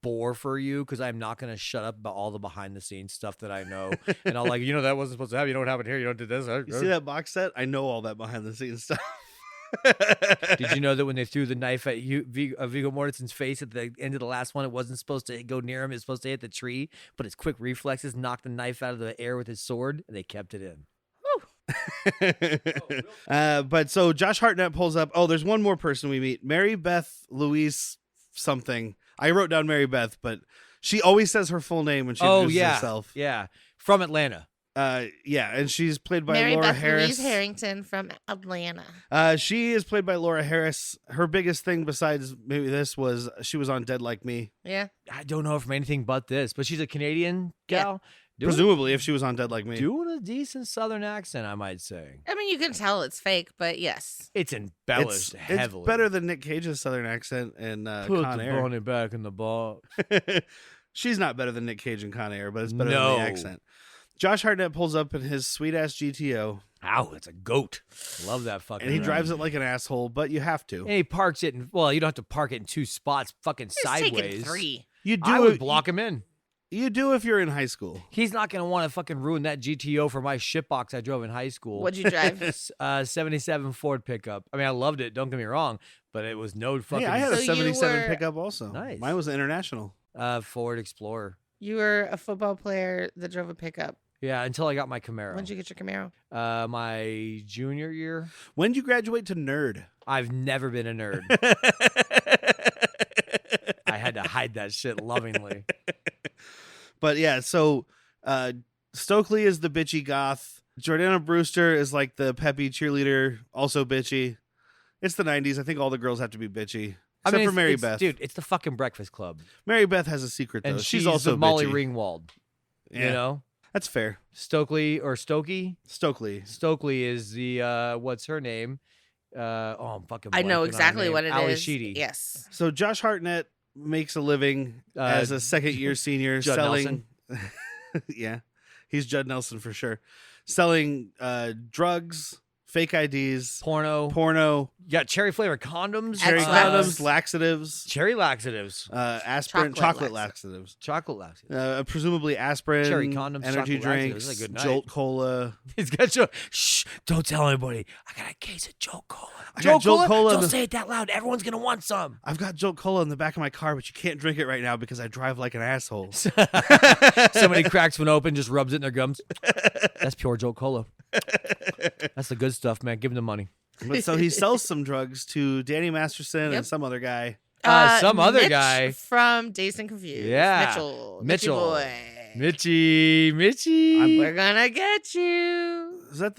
bore for you because I'm not going to shut up about all the behind the scenes stuff that I know. And I'll like, that wasn't supposed to happen. You know what happened here? You don't do this. You see that box set? I know all that behind the scenes stuff. Did you know that when they threw the knife at Viggo Mortensen's face at the end of the last one, it wasn't supposed to go near him. It was supposed to hit the tree, but his quick reflexes knocked the knife out of the air with his sword, and they kept it in. But so Josh Hartnett pulls up. Oh, there's one more person we meet. Mary Beth Louise something. I wrote down Mary Beth, but she always says her full name when she introduces herself. Yeah. From Atlanta. Yeah, and she's played by Mary Laura Beth Harris. Louise Harrington from Atlanta. She is played by Laura Harris. Her biggest thing besides maybe this was she was on Dead Like Me. Yeah. I don't know her from anything but this, but she's a Canadian gal. Presumably, if she was on Dead Like Me. Doing a decent Southern accent, I might say. I mean, you can tell it's fake, but yes. It's embellished heavily. It's better than Nick Cage's Southern accent in Put Con the Air. bunny back in the box. She's not better than Nick Cage in Con Air, but it's better than No. the accent. Josh Hartnett pulls up in his sweet-ass GTO. Ow, it's a goat. Love that fucking And he ride. drives it like an asshole, but you have to. And he parks it in, well, you don't have to park it in two spots fucking He's taking sideways. 3. You do I would it- block him in. You do if you're in high school. He's not going to want to fucking ruin that GTO for my shitbox I drove in high school. What'd you drive? 77 Ford pickup. I mean, I loved it. Don't get me wrong, but it was no fucking Hey, I had a So you 77 were- pickup also. Nice. Mine was an international. Ford Explorer. You were a football player that drove a pickup. Yeah, until I got my Camaro. When'd you get your Camaro? My junior year. When'd you graduate to nerd? I've never been a nerd. I had to hide that shit lovingly. But yeah, so Stokely is the bitchy goth. Jordanna Brewster is like the peppy cheerleader, also bitchy. It's the 90s. I think all the girls have to be bitchy. Except for Mary Beth. Dude, it's the fucking Breakfast Club. Mary Beth has a secret, though. And she's also the Molly bitchy. Ringwald. Yeah. You know? That's fair. Stokely or Stokey? Stokely. Stokely is the, what's her name? I'm fucking I know blanking on her exactly name. what it Ali is. Sheedy. Yes. So Josh Hartnett makes a living as a second-year senior Judd selling... Yeah, he's Judd Nelson for sure. Selling drugs, fake IDs, porno, You got cherry flavored condoms. cherry Excellent. condoms, laxatives, Cherry laxatives. aspirin, chocolate laxatives. Chocolate laxatives. Presumably aspirin, Cherry condoms, energy chocolate drinks, laxatives. This is a good night. Jolt Cola. He's got shh, don't tell anybody. I got a case of Jolt Cola. I got Jolt Cola in Don't the- say it that loud. Everyone's going to want some. I've got Jolt Cola in the back of my car, but you can't drink it right now because I drive like an asshole. Somebody cracks one open, just rubs it in their gums. That's pure Jolt Cola. That's the good stuff, man. Give him the money. But so he sells some drugs to Danny Masterson and some other guy. Some other Mitch guy. from Dazed and Confused. Yeah. Mitchell. Mitchell. Boy. Mitchie. We're gonna get you. Is that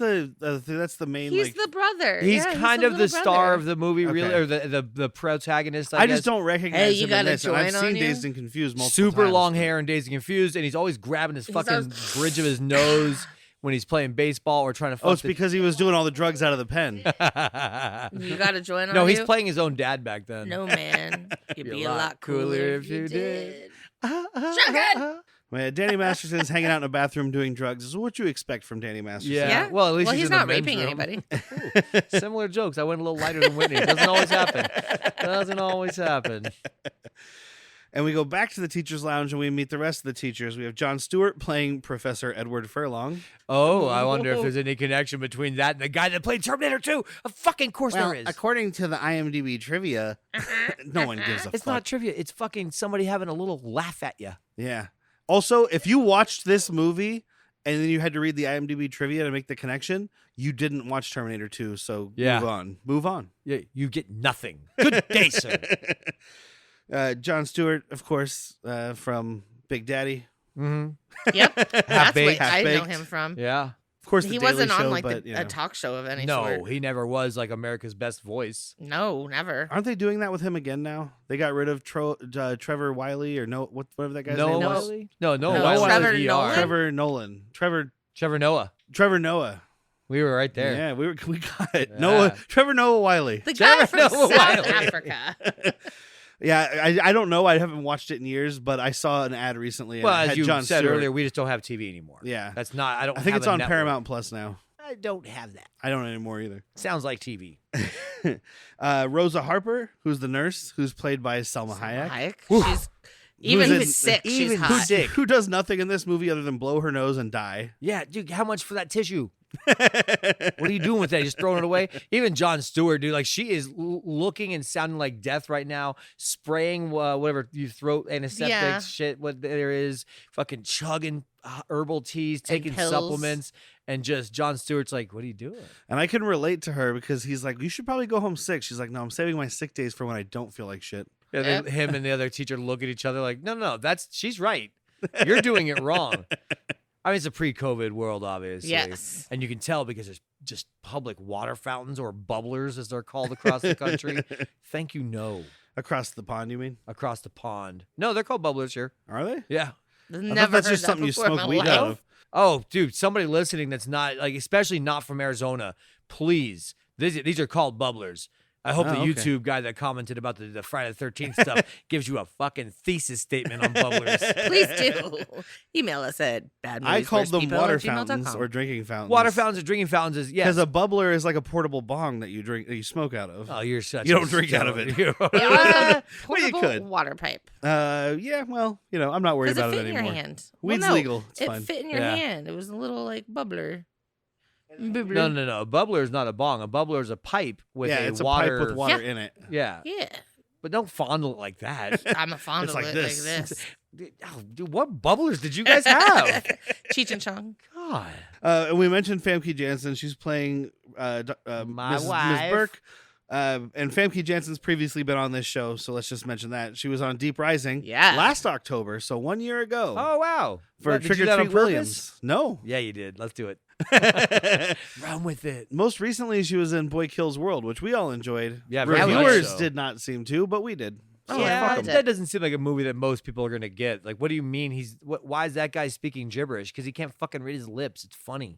that's the main? He's like, the brother. He's Yeah, kind the of the little star brother. of the movie, really, Okay. or the protagonist. I guess. just don't recognize Hey, you him got in a this. And I've joint on seen you? Dazed and Confused multiple super times. long hair and Dazed and Confused, and he's always grabbing his fucking always- bridge of his nose when he's playing baseball or trying to. Oh, it's because he was doing all the drugs out of the pen. You got a joint on No, you? he's playing his own dad back then. No, man. You'd be a lot cooler if you did. Man, Danny Masterson's hanging out in a bathroom doing drugs. Is what you expect from Danny Masterson. Yeah. Well, at least he's he's in the not men's raping room. anybody. Ooh, similar jokes. I went a little lighter than Whitney. It doesn't always happen. Doesn't always happen. And we go back to the teacher's lounge and we meet the rest of the teachers. We have Jon Stewart playing Professor Edward Furlong. Oh, I wonder if there's any connection between that and the guy that played Terminator 2. Of fucking course Well, there is. according to the IMDb trivia, no one gives a It's fuck. not trivia. It's fucking somebody having a little laugh at you. Yeah. Also, if you watched this movie and then you had to read the IMDb trivia to make the connection, you didn't watch Terminator 2, so Yeah. move on. Move on. Yeah, you get nothing. Good day, sir. Jon Stewart, of course, from Big Daddy. Mm-hmm. Yep. That's what Half-baked. I know Half-baked. him from. Yeah. Of course, the He Daily wasn't Show, on like but, you know. a talk show of any No, sort. he never was like America's best voice. No, never. Aren't they doing that with him again now? They got rid of Trevor Wiley or no, whatever that guy's Noah name was. Wiley? No, No, Wiley. Trevor was ER. Nolan? Trevor Nolan. Trevor Noah. Trevor Noah. We were right there. Yeah, we got it. Yeah. Trevor Noah Wiley. The guy Trevor from Noah South Wiley. Africa. Yeah, I don't know. I haven't watched it in years, but I saw an ad recently. And Well, it as had you Jon said Stewart. earlier, we just don't have TV anymore. Yeah. That's not. I don't. I think have it's a on network. Paramount Plus now. I don't have that. I don't anymore either. Sounds like TV. Rosa Harper, who's the nurse, who's played by Selma Hayek. Hayek. She's even in- sick. She's even hot. sick. Who does nothing in this movie other than blow her nose and die. Yeah, dude. How much for that tissue? What are you doing with that? Just throwing it away? Even Jon Stewart, dude. Like she is looking and sounding like death right now. Spraying whatever you throat antiseptic Yeah. shit. What there is, fucking chugging herbal teas, taking pills. supplements, and just Jon Stewart's like, "What are you doing?" And I can relate to her because he's like, you should probably go home sick. She's like, no, I'm saving my sick days for when I don't feel like shit. And then him and the other teacher look at each other like, no, she's right. You're doing it wrong. I mean, it's a pre-COVID world, obviously. Yes. And you can tell because there's just public water fountains or bubblers, as they're called across the country. Thank you, no. Across the pond, you mean? Across the pond. No, they're called bubblers here. Are they? Yeah. I Never thought that's heard just that something you before in smoke my weed life. out of. Oh, dude, somebody listening that's not, like, especially not from Arizona, please. These are called bubblers. I hope Oh, the okay. YouTube guy that commented about the Friday the 13th stuff gives you a fucking thesis statement on bubblers. Please do. Email us at I called them water badmoviesworstpeople@gmail.com. fountains or drinking fountains. Water fountains and drinking fountains is, yes. Because a bubbler is like a portable bong that you drink, that you smoke out of. Oh, you're such You a don't drink out of it. You- It was a Well, you portable could. water pipe. Yeah, well, I'm not worried Because it about fit it in your anymore. hand. Weed's well, no, legal. It's it fine. fit in your Yeah. hand. It was a little like bubbler. No. A bubbler is not a bong. A bubbler is a pipe with Yeah, a it's water. a pipe with water in it. Yeah. Yeah. But don't fondle it like that. I'm a fondle like it this. like this. Oh, dude, what bubblers did you guys have? Cheech and Chong. God. And we mentioned Famke Janssen. She's playing My Ms. wife. Burke. And Famke Janssen's previously been on this show, so let's just mention that. She was on Deep Rising last October, so 1 year ago. Oh, wow. For What, did you Trick do or that on Treat purpose? Williams. No. Yeah, you did. Let's do it. Run with it. Most recently, she was in Boy Kills World, which we all enjoyed. Yeah, very much Reviewers so. did not seem to, but we did. Oh, yeah, I loved that it. doesn't seem like a movie that most people are going to get. Like, what do you mean why is that guy speaking gibberish? Because he can't fucking read his lips. It's funny.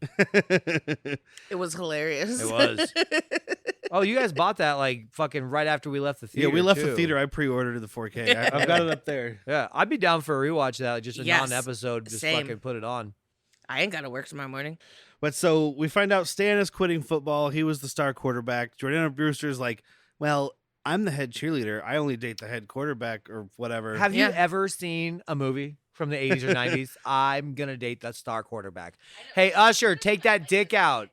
It was hilarious. It was. Oh, you guys bought that like fucking right after we left the theater. Yeah, we left the too. theater. I pre-ordered the 4K. I've got it up there. Yeah, I'd be down for a rewatch of that, like just a Yes, non-episode. Just same. fucking put it on. I ain't got to work tomorrow morning. But so we find out Stan is quitting football. He was the star quarterback. Jordanna Brewster's like, well, I'm the head cheerleader. I only date the head quarterback or whatever. Have you Yeah. ever seen a movie from the 80s or 90s? I'm gonna date that star quarterback. Hey, Usher, take that dick out.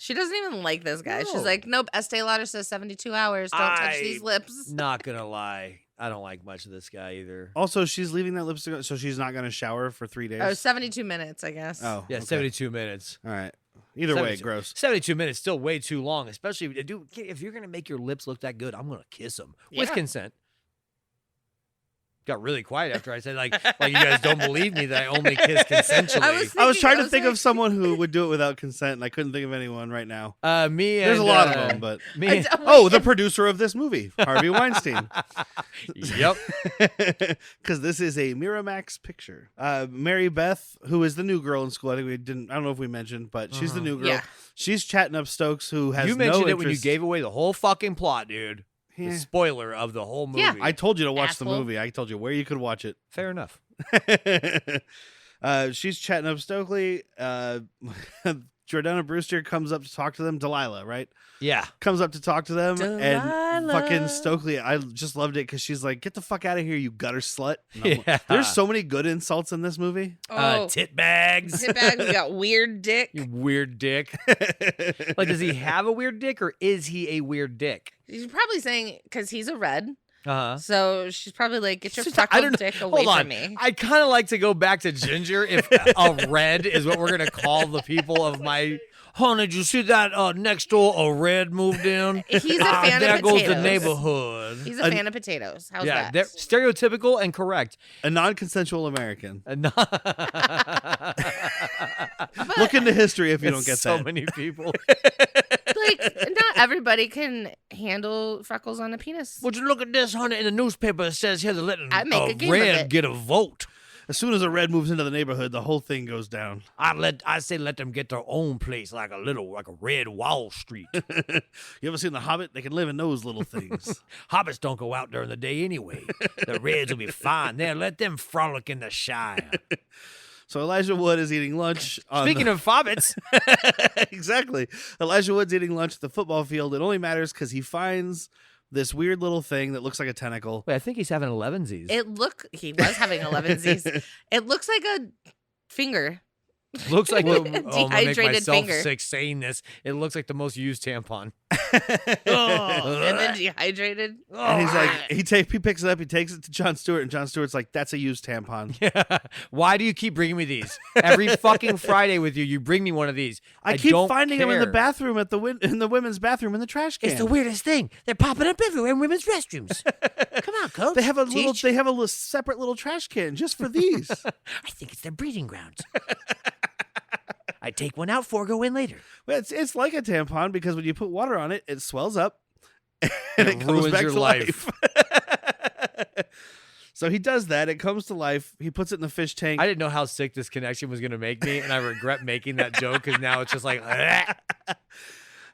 She doesn't even like this guy. No. She's like, nope, Estee Lauder says 72 hours. Don't touch these lips. Not gonna lie, I don't like much of this guy either. Also, she's leaving that lipstick, so she's not going to shower for 3 days. Oh, 72 minutes, I guess. Oh, Yeah, okay. 72 minutes. All right. Either way, 72 gross. 72 minutes, still way too long. Especially, dude, if you're gonna make your lips look that good, I'm gonna kiss them with Yeah. consent. Got really quiet after I said like you guys don't believe me that I only kiss consensually. I was trying to think of someone who would do it without consent, and I couldn't think of anyone right now. Me and There's a lot of them, but me. the producer of this movie, Harvey Weinstein. Yep. Because this is a Miramax picture. Mary Beth, who is the new girl in school, I don't know if we mentioned, but she's the new girl. Yeah. She's chatting up Stokes, who has You mentioned no it when you interest. gave away the whole fucking plot, dude. Yeah. The spoiler of the whole movie. Yeah. I told you to watch Asshole. the movie. I told you where you could watch it. Fair enough. She's chatting up Stokely. Jordana Brewster comes up to talk to them. Delilah, right? Yeah. Comes up to talk to them, and Delilah. fucking Stokely. I just loved it because she's like, "Get the fuck out of here, you gutter slut!" And I'm like, Yeah. There's so many good insults in this movie. Oh, Tit bags. hit bag. We got weird dick. You weird dick. Like, does he have a weird dick or is he a weird dick? She's probably saying, because he's a red. Uh-huh. So she's probably like, get your I don't freckled know. dick away Hold on. from me. I'd kind of like to go back to Ginger if a red is what we're going to call the people of my... Honey, did you see that next door a red moved in? He's a fan there of goes potatoes. the neighborhood. He's a fan of potatoes. How's Yeah, that? they're stereotypical and correct. A non-consensual American. And not- Look into history if you don't It's get so that. many people. Like, not everybody can handle freckles on a penis. Would you look at this, honey? In the newspaper, it says here they're letting I make a game of red it. get a vote. As soon as a red moves into the neighborhood, the whole thing goes down. I say let them get their own place, like a red Wall Street. You ever seen The Hobbit? They can live in those little things. Hobbits don't go out during the day anyway. The Reds will be fine there. Let them frolic in the Shire. So Elijah Wood is eating lunch. Speaking of Hobbits, Exactly. Elijah Wood's eating lunch at the football field. It only matters because he finds this weird little thing that looks like a tentacle. wait, I think he's having 11sies. He was having 11Zs. It looks like a finger. Looks like I'm gonna make Dehydrated myself finger. sick saying this. It looks like the most used tampon. And then dehydrated. And he's like, he picks it up, he takes it to Jon Stewart, and Jon Stewart's like, "That's a used tampon." Why do you keep bringing me these every fucking Friday with you? You bring me one of these. I keep don't finding them in the care. bathroom in the women's bathroom in the trash can. It's the weirdest thing. They're popping up everywhere in women's restrooms. Come on, coach. They have a Teach. little separate little trash can just for these. I think it's their breeding grounds. I take one out, 4 go in later. Well, it's like a tampon because when you put water on it, it swells up and it comes ruins back your to life. So he does that. It comes to life. He puts it in the fish tank. I didn't know how sick this connection was going to make me, and I regret making that joke because now it's just like,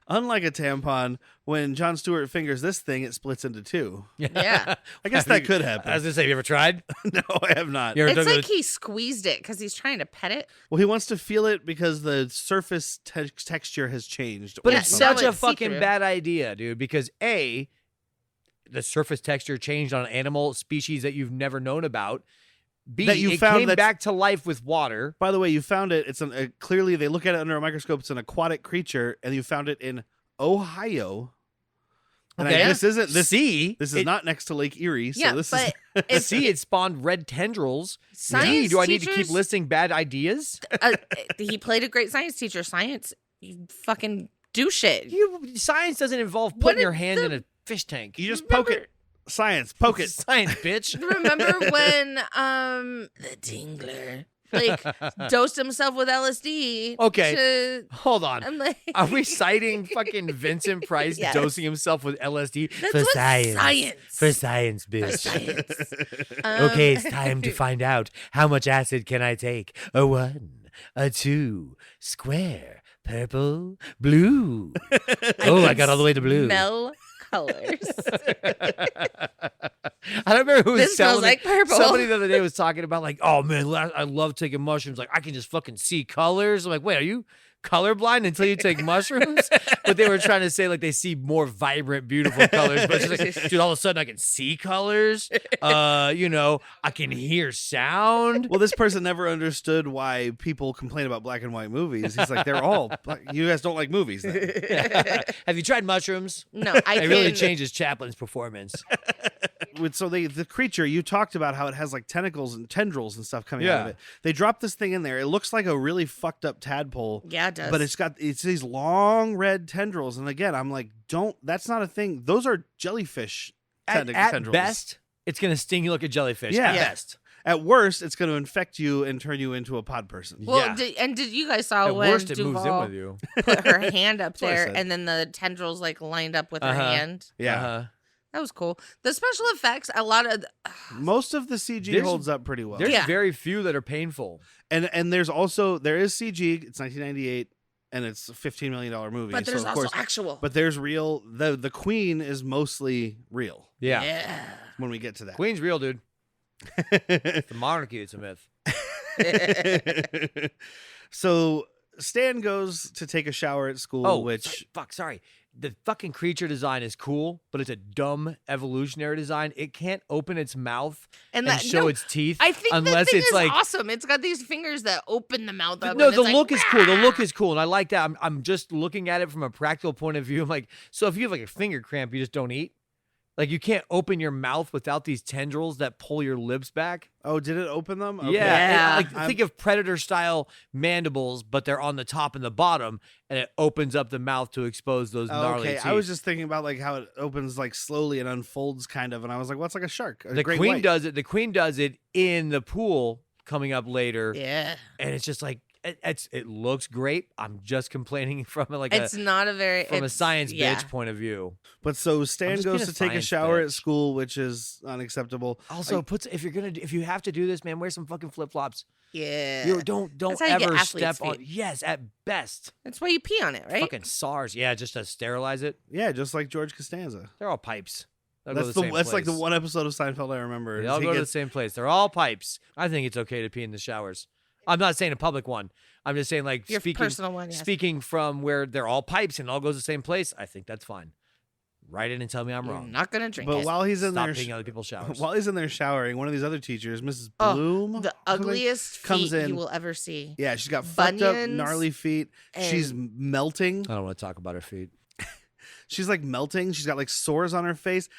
Unlike a tampon, when Jon Stewart fingers this thing, it splits into two. Yeah. I guess that could happen. I was going to say, have you ever tried? No, I have not. You ever It's done like the- he squeezed it because he's trying to pet it. Well, he wants to feel it because the surface texture has changed. But or it's something. now such a it's fucking see-through. bad idea, dude, because A, the surface texture changed on an animal species that you've never known about. B, That you it found came that's- back to life with water. By the way, you found it. It's clearly they look at it under a microscope. It's an aquatic creature, and you found it in Ohio. And Okay. this isn't this. C. This is not next to Lake Erie, so Yeah, this but is. C. It spawned red tendrils. Science D. Do I need to keep teachers- listing bad ideas? He played a great science teacher. Science, you fucking do shit. Science doesn't involve What putting did your hand the- in a fish tank. You just poke it. Science, poke it. Science, bitch. Remember when the Dingler dosed himself with LSD? Okay. Hold on. I'm like, Are we citing fucking Vincent Price Yes. dosing himself with LSD That's for what science? For science, For bitch. science. Okay, it's time to find out how much acid can I take. A 1, a 2, square, purple, blue. Oh, I got all the way to blue. Smell colors. I don't remember who was This smells telling me. like purple. Somebody the other day was talking about like, oh man, I love taking mushrooms. Like I can just fucking see colors. I'm like, wait, are you colorblind until you take mushrooms? But they were trying to say like they see more vibrant, beautiful colors. But it's just like, dude, all of a sudden I can see colors. I can hear sound. Well, this person never understood why people complain about black and white movies. He's like, they're all. You guys don't like movies. Then. Have you tried mushrooms? No, I It can. really changes Chaplin's performance. So the creature, you talked about how it has like tentacles and tendrils and stuff coming out of Yeah. it. They dropped this thing in there. It looks like a really fucked up tadpole. Yeah, it does. But it's these long red tendrils. And again, I'm like, that's not a thing. Those are jellyfish At tendrils. best, it's gonna sting you like a jellyfish. Yeah. At Yeah. best. At worst, it's going to infect you and turn you into a pod person. Well, Yeah. did you guys saw At when worst, it moves in DuVall with you. put her hand up what I there said. and then the tendrils like lined up with her Uh-huh. hand? Yeah. Uh-huh. That was cool. The special effects, a lot of Most of the CG There's- holds up pretty well. There's Yeah. very few that are painful. And there is CG. It's 1998 and it's a $15 million movie. but there's so of also course, actual. but there's real. The Queen is mostly real Yeah. when we get to that. Queen's real, dude. The monarchy, it's a myth. So Stan goes to take a shower at school, Oh, which sorry. The fucking creature design is cool, but it's a dumb evolutionary design. It can't open its mouth and that- show no, its teeth I think unless that thing it's is like awesome. It's got these fingers that open the mouth up. no, and the it's look like, is cool. The look "Rah!" is cool, and I like that. I'm just looking at it from a practical point of view. I'm like, so if you have like a finger cramp, you just don't eat. Like you can't open your mouth without these tendrils that pull your lips back. oh, did it open them? Okay. Yeah, Yeah. think of predator style mandibles, but they're on the top and the bottom, and it opens up the mouth to expose those Oh, gnarly okay. teeth. I was just thinking about like how it opens like slowly and unfolds kind of, and I was like, what's like a shark? A the great queen white. does it. The queen does it in the pool coming up later, Yeah. and it's just like it looks great. I'm just complaining from like It's not a very from a it's- science yeah. bitch point of view. But so Stan just being goes a to take a science shower at bitch. school, which is unacceptable. Also, if you have to do this, man, wear some fucking flip flops. Yeah. You don't That's how you get ever athlete's step on. feet. Yes, at best, That's why you pee on it, right? fucking SARS. Yeah, just to sterilize it. Yeah, just like George Costanza. They're all pipes. They'll go to That's the same that's like the place. one episode of Seinfeld I remember. They is all he go to the gets- same place. They're all pipes. I think it's okay to pee in the showers. I'm not saying a public one. I'm just saying like Your speaking personal one, yes. speaking from where they're all pipes and it all goes to the same place. I think that's fine. Write in and tell me I'm You're wrong. not gonna drink But it. while he's in Stop there, peeing in other people's showers. while he's in there showering, one of these other teachers, Mrs. Oh, Bloom, the or something, ugliest comes feet in. you will ever see. Yeah, she's got fucked up, Bunions gnarly feet. She's and- melting. I don't want to talk about her feet. She's like melting. She's got like sores on her face.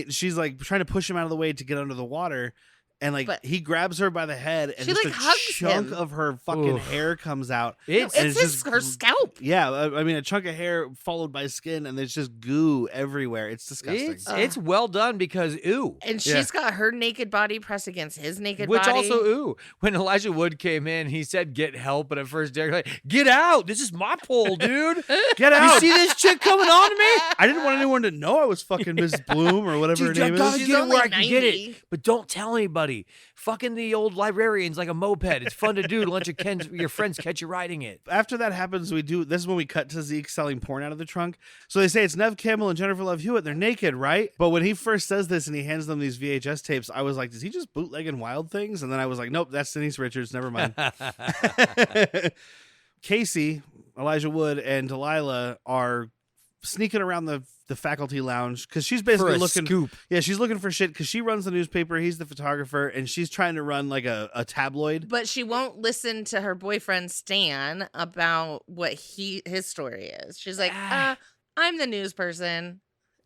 She's like trying to push him out of the way to get under the water. And like But- he grabs her by the head, and She, just like, a hugs chunk him. of her fucking Oof. hair comes out. It's and It's it's his, just her scalp. Yeah, I mean a chunk of hair followed by skin, and there's just goo everywhere. It's disgusting. it's well done because ooh. And Yeah. she's got her naked body pressed against his naked Which body. also, ooh, when Elijah Wood came in, he said, "Get help," but at first Derrick like, "Get out! This is my pole, dude. Get You out! see this chick coming on to me? I didn't want anyone to know I was fucking Mrs. Bloom or whatever her Dude, I name gotta is. She's get it only where I can get 90. it, but don't tell anybody. Fucking the old librarian's like a moped. It's fun to do to let your friends catch you riding it." After that happens, this is when we cut to Zeke selling porn out of the trunk. So they say it's Nev Campbell and Jennifer Love Hewitt. They're naked, right? But when he first says this and he hands them these VHS tapes, I was like, is he just bootlegging Wild Things? And then I was like, nope, that's Denise Richards. Never mind. Casey, Elijah Wood, and Delilah are sneaking around the faculty lounge because she's basically For a looking. scoop. Yeah, she's looking for shit because she runs the newspaper. He's the photographer, and she's trying to run like a tabloid. But she won't listen to her boyfriend Stan about what his story is. She's like, I'm the news person.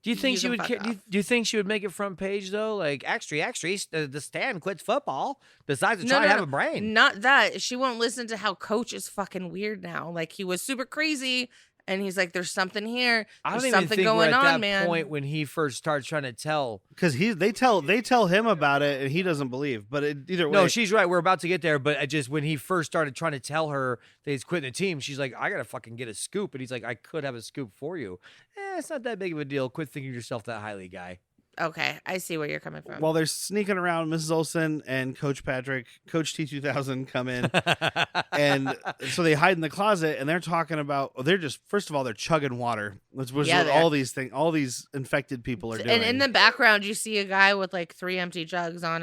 Do you think You she can would? fuck off. Do you think she would make it front page though? Like, extra, the stand quits football. Decides to No, try to no, have no. a brain. Not that. She won't listen to how Coach is fucking weird now. Like, he was super crazy, and he's like, there's something here. I don't There's even something think we're going at on, that man. point when he first started trying to tell. Because they tell him about it and he doesn't believe. But either way, No, she's right. We're about to get there, but when he first started trying to tell her that he's quitting the team, she's like, I gotta fucking get a scoop, and he's like, I could have a scoop for you. It's not that big of a deal. Quit thinking of yourself that highly, guy. Okay, I see where you're coming from. while they're sneaking around, Mrs. Olsen and Coach Patrick, Coach T2000 come in, and so they hide in the closet, and they're talking about. They're just first of all, they're chugging water, which was Yeah, what they all are. these things, all these infected people are doing. And in the background, you see a guy with like 3 empty jugs on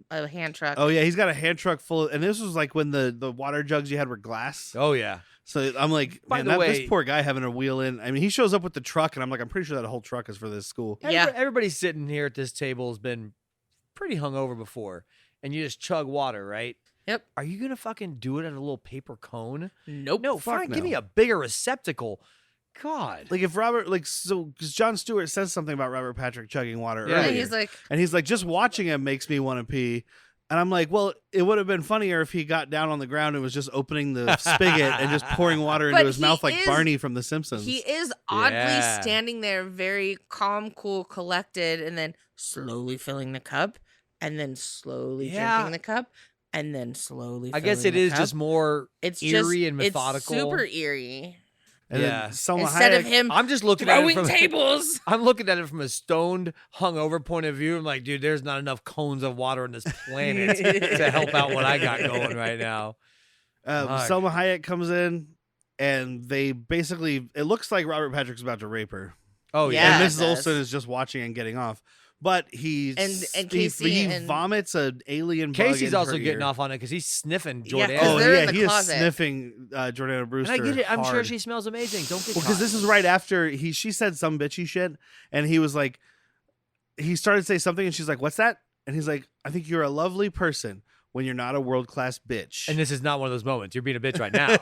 a hand truck. Oh yeah, he's got a hand truck full of, and this was like when the water jugs you had were glass. Oh yeah. So I'm like, By man, the way- this poor guy having to wheel in. I mean, he shows up with the truck, and I'm like, I'm pretty sure that whole truck is for this school. Yeah. Everybody sitting here at this table has been pretty hungover before, and you just chug water, right? Yep. Are you gonna fucking do it at a little paper cone? Nope. No, Fuck fine. Give no. me a bigger receptacle. God. Like if Robert, because Jon Stewart says something about Robert Patrick chugging water Yeah, And earlier, he's like, and he's like, just watching him makes me want to pee. And I'm like, well, it would have been funnier if he got down on the ground and was just opening the spigot and just pouring water into But his he mouth like is- Barney from The Simpsons. he is oddly Yeah. standing there, very calm, cool, collected, and then slowly filling the cup, and then slowly Yeah. drinking the cup, and then slowly. I guess filling it the is cup. just more It's eerie just, and methodical. It's super eerie. And Yeah. then Selma Instead of Hayek- him I'm just looking at it throwing from tables. I'm looking at it from a stoned, hungover point of view. I'm like, dude, there's not enough cones of water on this planet to help out what I got going right now. Fuck. Selma Hayek comes in, and they basically, it looks like Robert Patrick's about to rape her. Oh Yeah, and it Mrs. does. Olsen is just watching and getting off. But And Casey he and- vomits an alien bug Casey's into also her getting ear. off on it because he's sniffing Yeah, Jordan. 'cause Oh they're in yeah, the he closet. is sniffing Jordanna Brewster. And I get it. I'm sure hard. she smells amazing. Don't get Well, caught. because this is right after she said some bitchy shit, and he was like, he started to say something, and she's like, "What's that?" And he's like, "I think you're a lovely person when you're not a world class bitch." And this is not one of those moments. You're being a bitch right now.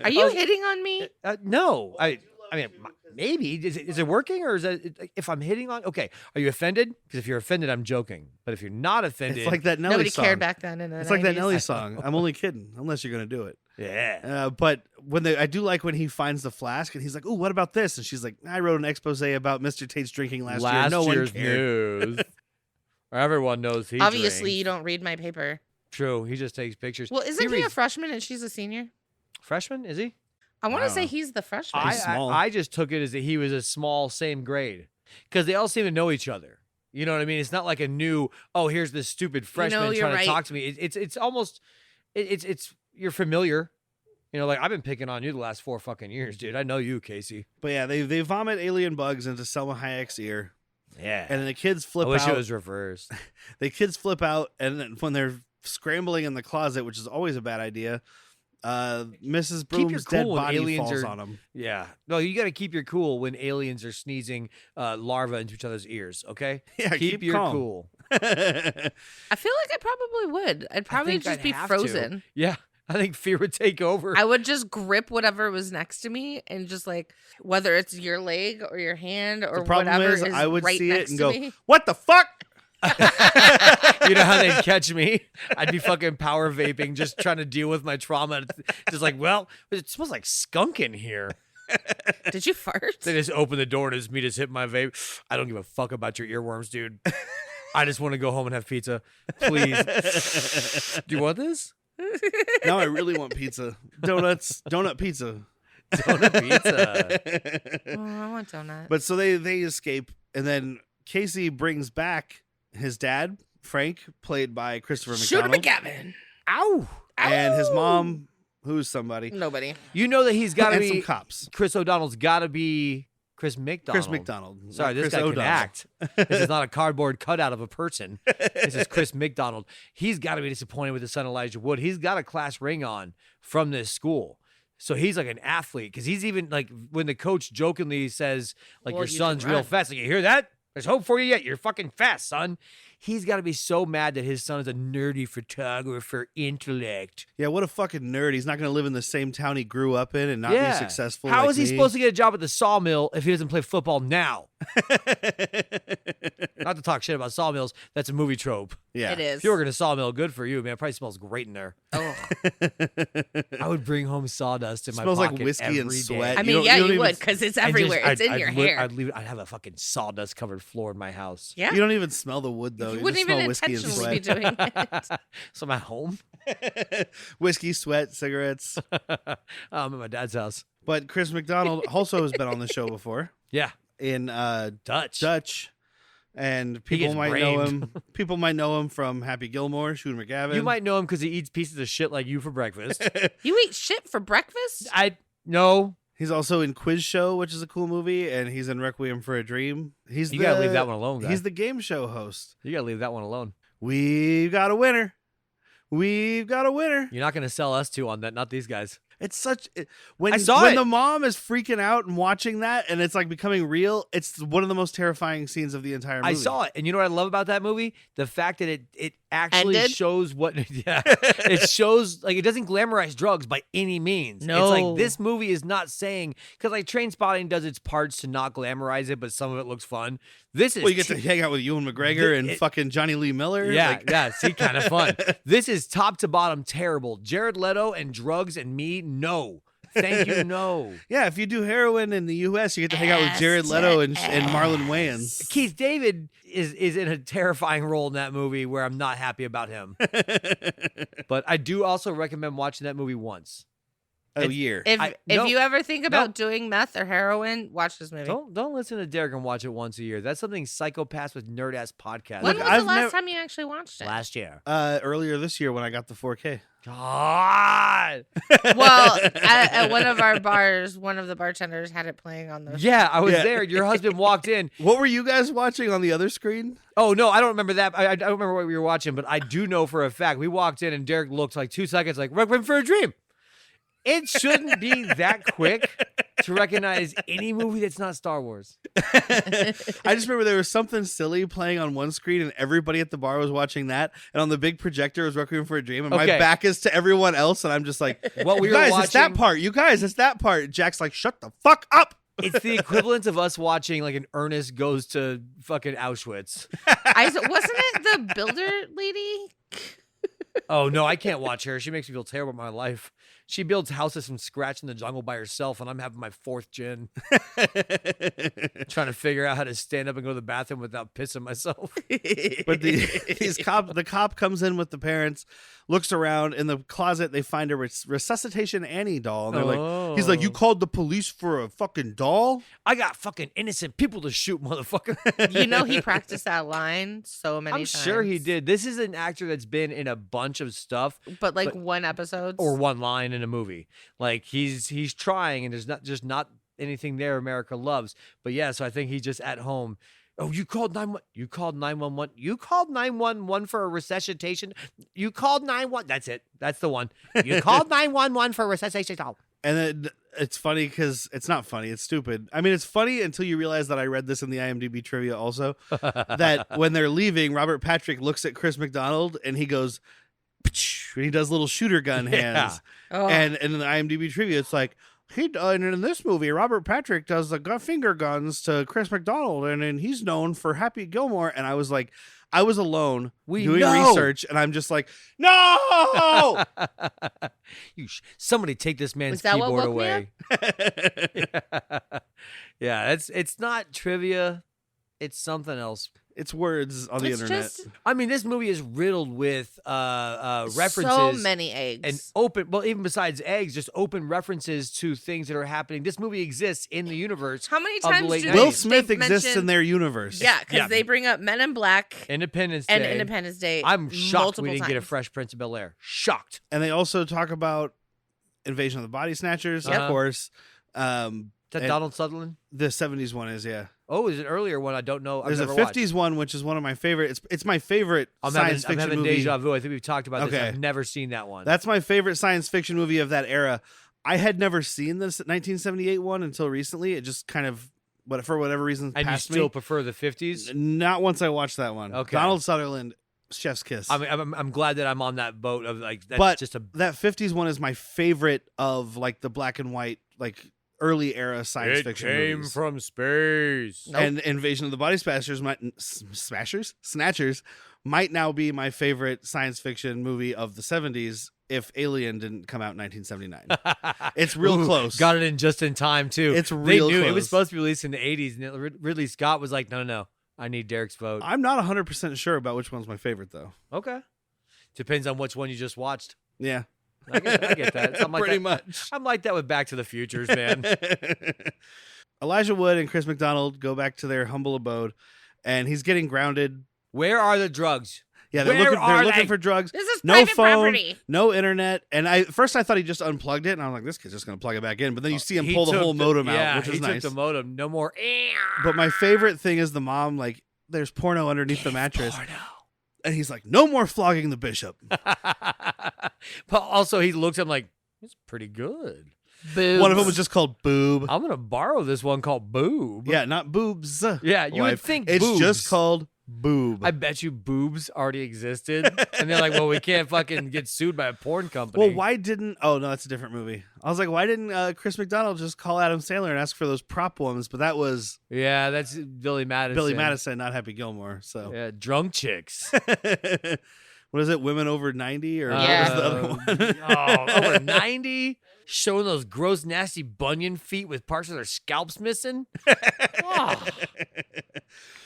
Are you hitting on me? No. I mean, maybe. Is it working or is it? If I'm hitting on, okay. Are you offended? Because if you're offended, I'm joking. But if you're not offended, It's like that Nelly Nobody song. cared back then. In the It's like that 90s. Nelly song. I'm only kidding, unless you're gonna do it. yeah. But I do like when he finds the flask and he's like, "Oh, what about this?" And she's like, "I wrote an expose about Mr. Tate's drinking last year. No one year's cared." news. Everyone knows he Obviously, drinks. you don't read my paper. True. He just takes pictures. Well, isn't he a reads- freshman and she's a senior? freshman? Is he? I want I to don't say know. he's the freshman. I, He's small. I just took it as that he was a small same grade because they all seem to know each other. You know what I mean? It's not like a new, oh, here's this stupid freshman you're trying right. to talk to me. It's almost it's you're familiar. You know, like I've been picking on you the last 4 fucking years, dude. I know you, Casey. But yeah, they vomit alien bugs into Selma Hayek's ear, Yeah. and then the kids I flip wish out. it was reversed. The kids flip out, and then when they're scrambling in the closet, which is always a bad idea, Mrs. Keep your Broom's dead cool when body aliens falls are- on them. Yeah. No, you got to keep your cool when aliens are sneezing larvae into each other's ears. Okay. Yeah, Keep your calm. cool. I feel like I probably would. I'd probably think just I'd be have to. frozen. Yeah. I think fear would take over. I would just grip whatever was next to me and just like whether it's your leg or your hand or The problem whatever is, is I would right see it next and to go, me. "What the fuck?" You know how they'd catch me? I'd be fucking power vaping, just trying to deal with my trauma. Just like, well, it smells like skunk in here. Did you fart? They just open the door and it's me just hitting my vape. I don't give a fuck about your earworms, dude. I just want to go home and have pizza. Please. Do you want this? Now I really want pizza. Donut pizza. Donut pizza. Oh, I want donut. But so they escape, and then Casey brings back his dad, Frank, played by Christopher Shoot McDonald, McGavin. Ow. and his Ow! mom, who's somebody, Nobody. You know that he's got to and some be, cops. Chris O'Donnell's got to be Chris McDonald. Chris McDonald. Sorry, not this Chris guy can O'Donnell. act. This is not a cardboard cutout of a person. This is Chris McDonald. He's got to be disappointed with his son Elijah Wood. He's got a class ring on from this school. So he's like an athlete because he's even like when the coach jokingly says like Well, your you son's can real run. fast. Like you hear that? There's hope for you yet. You're fucking fast, son. He's got to be so mad that his son is a nerdy photographer intellect. Yeah, what a fucking nerd. He's not going to live in the same town he grew up in and not be successful. How like is he me. supposed to get a job at the sawmill if he doesn't play football now? Not to talk shit about sawmills. That's a movie trope. Yeah. It is. If you work in a sawmill, good for you, man. It probably smells great in there. Oh. I would bring home sawdust in my Smells pocket like whiskey and every day. sweat. I You mean, don't- yeah, you don't you even- would, because it's And everywhere. just- It's in your hair. I'd have a fucking sawdust covered floor in my house. Yeah. You don't even smell the wood, though. You You wouldn't just even smell whiskey and intentionally be sweat. doing it. So I'm at home. Whiskey, sweat, cigarettes. I'm at my dad's house. But Chris McDonald also has been on the show before Yeah. in Dutch. And He people gets might know brained. him. People might know him from Happy Gilmore, Shooter McGavin. You might know him because he eats pieces of shit like you for breakfast. You eat shit for breakfast? No. He's also in Quiz Show, which is a cool movie, and he's in Requiem for a Dream. You gotta leave that one alone, guy. He's the game show host. You gotta leave that one alone. We've got a winner. We've got a winner. You're not gonna sell us two on that, not these guys. It's such when I saw when it. the mom is freaking out and watching that, and it's like becoming real. It's one of the most terrifying scenes of the entire movie. I saw it, and you know what I love about that movie? The fact that it actually Ended? shows what. Yeah, it shows like it doesn't glamorize drugs by any means. No. It's like this movie is not saying because like Trainspotting does its parts to not glamorize it, but some of it looks fun. This is Well, you get to hang out with Ewan McGregor and fucking Johnny Lee Miller. Yeah, Like- yeah. See, kind of fun. This is top to bottom terrible. Jared Leto and drugs and me, no. Thank you, no. Yeah, if you do heroin in the U.S., you get to hang out with Jared Leto and Marlon Wayans. Keith David is in a terrifying role in that movie where I'm not happy about him. But I do also recommend watching that movie once. A year. If no, you ever think about no. doing meth or heroin, watch this movie. Don't listen to Derrick and watch it once a year. That's something Psychopaths with Nerd Ass podcast. When Look, was I've the last never- time you actually watched it? Last year. Earlier this year when I got the 4K. God. Well, at one of our bars, one of the bartenders had it playing on the. Yeah, I was Yeah. there. Your husband walked in. What were you guys watching on the other screen? Oh, no, I don't remember that. I don't remember what we were watching, but I do know for a fact. We walked in and Derrick looked like 2 seconds like, Requiem for a Dream. It shouldn't be that quick to recognize any movie that's not Star Wars. I just remember there was something silly playing on one screen and everybody at the bar was watching that. And on the big projector was Requiem for a Dream. And my Okay. back is to everyone else. And I'm just like, What we you were guys, watching, it's that part. You guys, it's that part. Jack's like, shut the fuck up. it's the equivalent of us watching like an Ernest Goes to fucking Auschwitz. Wasn't it the builder lady? Oh, no, I can't watch her. She makes me feel terrible about my life. She builds houses from scratch in the jungle by herself, and I'm having my 4th gin. Trying to figure out how to stand up and go to the bathroom without pissing myself. But the cop comes in with the parents, looks around in the closet. They find a resuscitation Annie doll, and they're like, he's like, you called the police for a fucking doll? I got fucking innocent people to shoot, motherfucker. You know he practiced that line so many I'm times. sure he did. This is an actor that's been in a bunch of stuff But like one episode. or one line in a movie. Like he's trying, and there's not anything there America loves. But yeah, so I think he's just at home. Oh, you called 911. You called 911. You called 911 for a resuscitation. You called 911. That's it. That's the one. You called 911 for a resuscitation. And then it's funny because it's not funny. It's stupid. I mean, it's funny until you realize that I read this in the IMDb trivia also. That when they're leaving, Robert Patrick looks at Chris McDonald and he goes, and he does little shooter gun hands. Oh. And in the IMDb trivia, it's like, and in this movie, Robert Patrick does the finger guns to Chris McDonald, and then he's known for Happy Gilmore. And I was like, I was alone doing know. research, and I'm just like, no! Somebody take this man's Was that what keyboard woke me away. Yeah, it's not trivia. It's something else. It's words on the It's internet. just I mean, this movie is riddled with references. so many eggs. And open, well, even besides eggs, just open references to things that are happening. This movie exists in the universe. How many of the times late do 90s. Will they- Smith they've exists in mentioned- their universe. Yeah, because Yeah. they bring up Men in Black Independence Day. and Independence Day. I'm shocked multiple we didn't get a times. Fresh Prince of Bel-Air. Shocked. And they also talk about Invasion of the Body Snatchers, Yep. of course. Is that And Donald Sutherland? the 70s one is, yeah. Oh, is an earlier one I don't know. There's a I've 50s one, which is one of my favorite. It's my favorite I'm science having fiction movie. deja vu. I think we've talked about this. Okay. I've never seen that one. That's my favorite science fiction movie of that era. I had never seen this 1978 one until recently. It just kind of but for whatever reason, And you passed still me. prefer the 50s? Not once I watched that one. Okay. Donald Sutherland, Chef's Kiss. I mean, I'm glad that I'm on that boat of like that's But just a that 50s one is my favorite of like the black and white, like early era science fiction movies. from space. Nope. And Invasion of the Body Snatchers might now be my favorite science fiction movie of the 70s if Alien didn't come out in 1979. It's real close. Got it in just in time too. It's They real knew close. it was supposed to be released in the 80s, and Ridley Scott was like, no, I need Derrick's vote. I'm not 100% sure about which one's my favorite, though. Okay, depends on which one you just watched. Yeah. I get that. I'm like Pretty that. much. I'm like that with Back to the Futures, man. Elijah Wood and Chris McDonald go back to their humble abode, and he's getting grounded. Where are the drugs? Yeah, they're Where looking, are they're looking they? for drugs. This is No private phone, property. no internet. And I thought he just unplugged it, and I was like, this kid's just going to plug it back in. But then you see him He pull the took whole modem yeah, out, which is he nice. took the modem. No more. But my favorite thing is the mom, like, there's porno underneath the mattress. Porno. And he's like, no more flogging the bishop. But also, he looks at him like, it's pretty good. Boobs. One of them was just called Boob. I'm gonna borrow this one called Boob. Yeah, not boobs. Yeah, you would wife. think it's boobs. just called Boob. I bet you boobs already existed, and they're like, "Well, we can't fucking get sued by a porn company." Well, why didn't? Oh no, that's a different movie. I was like, why didn't Chris McDonald just call Adam Sandler and ask for those prop ones? But that was Yeah, that's Billy Madison. Billy Madison, not Happy Gilmore. So Yeah, drunk chicks. what is it? Women over 90 or Yeah. what was the other one? Over 90, showing those gross, nasty bunion feet with parts of their scalps missing. Oh.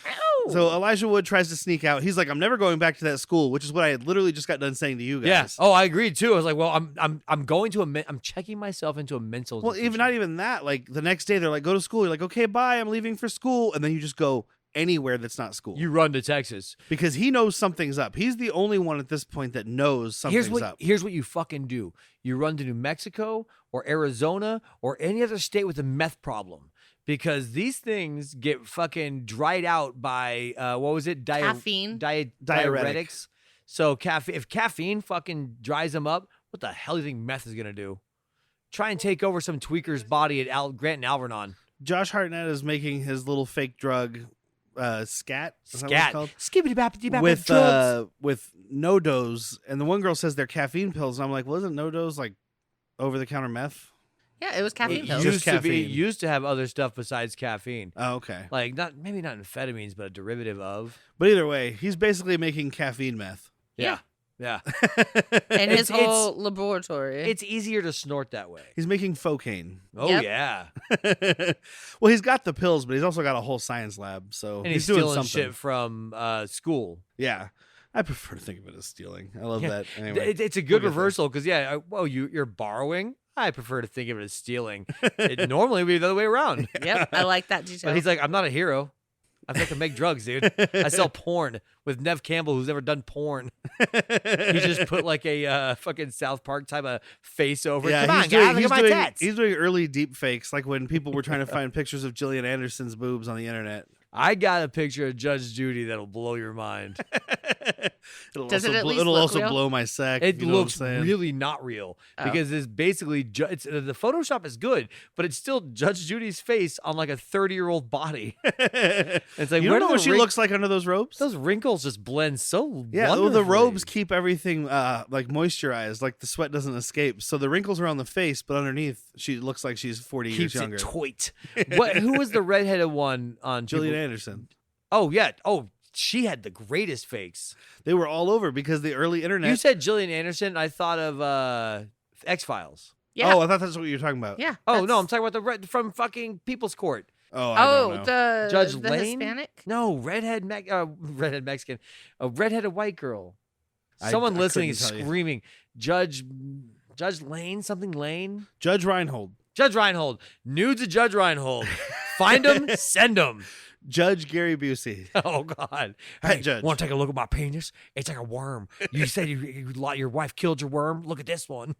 Ow. So Elijah Wood tries to sneak out. He's like, I'm never going back to that school, which is what I had literally just got done saying to you guys. Yeah. Oh, I agreed too. I was like, well, I'm going to I'm checking myself into a mental. Well, even not even that. Like the next day, they're like, go to school. You're like, okay, bye. I'm leaving for school, and then you just go anywhere that's not school. You run to Texas because he knows something's up. He's the only one at this point that knows something's up. Here's what you fucking do. You run to New Mexico or Arizona or any other state with a meth problem. Because these things get fucking dried out by what was it? Caffeine. Diuretics. So if caffeine fucking dries them up, what the hell do you think meth is gonna do? Try and take over some tweaker's body at Grant and Alvernon. Josh Hartnett is making his little fake drug, scat. Is that what it's Scat. called? Skibbity bappity bap With no dose, and the one girl says they're caffeine pills, and I'm like, wasn't no dose like over the counter meth? Yeah, it was caffeine It pills. Just caffeine. used to have other stuff besides caffeine. Oh, okay. Like maybe not amphetamines, but a derivative of. But either way, he's basically making caffeine meth. Yeah. In his It's- whole laboratory. It's easier to snort that way. He's making cocaine. Oh Yep. yeah. Well, he's got the pills, but he's also got a whole science lab, so And he's doing stealing something. shit from school. Yeah, I prefer to think of it as stealing. I love Yeah. that. Anyway, It's a we'll good get there. reversal because you're borrowing. I prefer to think of it as stealing. It normally would be the other way around. Yep, I like that detail. But he's like, I'm not a hero. I fucking make drugs, dude. I sell porn with Nev Campbell, who's never done porn. He just put like a fucking South Park type of face over it. Yeah, Come on, he's doing, guys, look he's at my doing, tats. he's doing early deep fakes, like when people were trying to find pictures of Gillian Anderson's boobs on the internet. I got a picture of Judge Judy that'll blow your mind. Does it at least it'll look also real? blow my sack. It you know what I'm looks saying? really not real Oh. because it's basically the Photoshop is good, but it's still Judge Judy's face on like a 30-year-old body. It's like you where don't know do what the she looks like under those robes? Those wrinkles just blend so Yeah, well, the wonderfully. robes keep everything like moisturized, like the sweat doesn't escape. So the wrinkles are on the face, but underneath, she looks like she's 40 keeps years younger. it tight. Who was the redheaded one on Gillian People- Anderson. Oh yeah. Oh, she had the greatest fakes. They were all over because the early internet. You said Gillian Anderson. I thought of X-Files. yeah. Oh, I thought that's what you were talking about. Yeah. Oh no, that's- I'm talking about the from fucking People's Court. Oh, I don't know. the Judge the Lane? Hispanic. No, redhead Mexican, a redheaded white girl. I Someone listening couldn't is tell you. screaming, Judge Lane, something Lane. Judge Reinhold. Judge Reinhold, nudes of Judge Reinhold. Find them, send them. Judge Gary Busey. Oh God! Pet Hey, judge. want to take a look at my penis? It's like a worm. You said your wife killed your worm. Look at this one.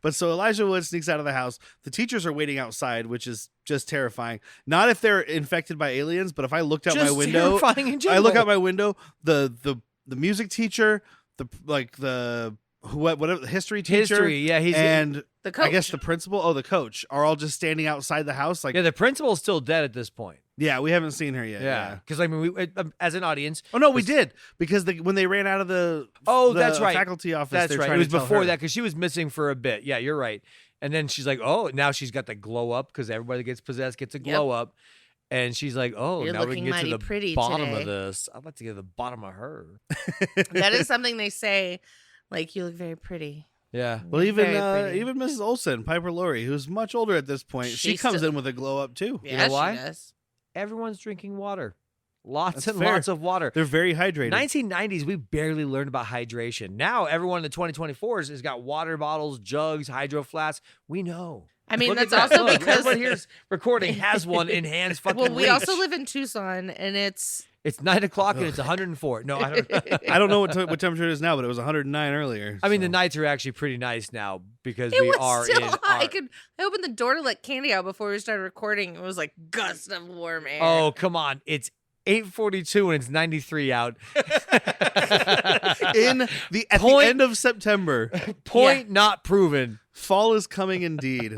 But so Elijah Wood sneaks out of the house. The teachers are waiting outside, which is just terrifying. Not if they're infected by aliens, but if I looked out my Just window, terrifying in I general. look out my window, the music teacher, the whatever the history teacher, history. Yeah, he's and The The coach. I guess the principal, the coach, are all just standing outside the house. Like, Yeah, the principal's still dead at this point. yeah, we haven't seen her yet. Yeah, because I mean, we as an audience. Oh no, we did, because when they ran out of the That's right. faculty office. That's they're right. trying It was to tell before her. that because she was missing for a bit. Yeah, you're right. And then she's like, oh, now she's got the glow up because everybody that gets possessed gets a glow up. And she's like, oh, You're now we can looking get to mighty the pretty bottom today. of this. I'd like to get to the bottom of her. That is something they say. Like, you look very pretty. Yeah. Well, You're very even pretty. even Mrs. Olsen, Piper Laurie, who's much older at this point, she She's comes still- in with a glow up too. Yeah, know why? she does. Everyone's drinking water. Lots That's and fair. lots of water. They're very hydrated. 1990s, we barely learned about hydration. Now, everyone in the 2024s has got water bottles, jugs, hydro flasks. We know. I mean, Look at that's that. also Look, because. everyone here's recording has one in hands fucking Well, we reach. also live in Tucson, and it's. It's 9 o'clock and it's 104. No, I don't. I don't know what temperature it is now, but it was 109 earlier. I mean, the so. nights are actually pretty nice now because It we was are still in. hot. our- I opened the door to let Candy out before we started recording. It was like gusts of warm air. Oh, come on. It's 8:42 and it's 93 out. at the Point- end of September, Point not proven. fall is coming indeed.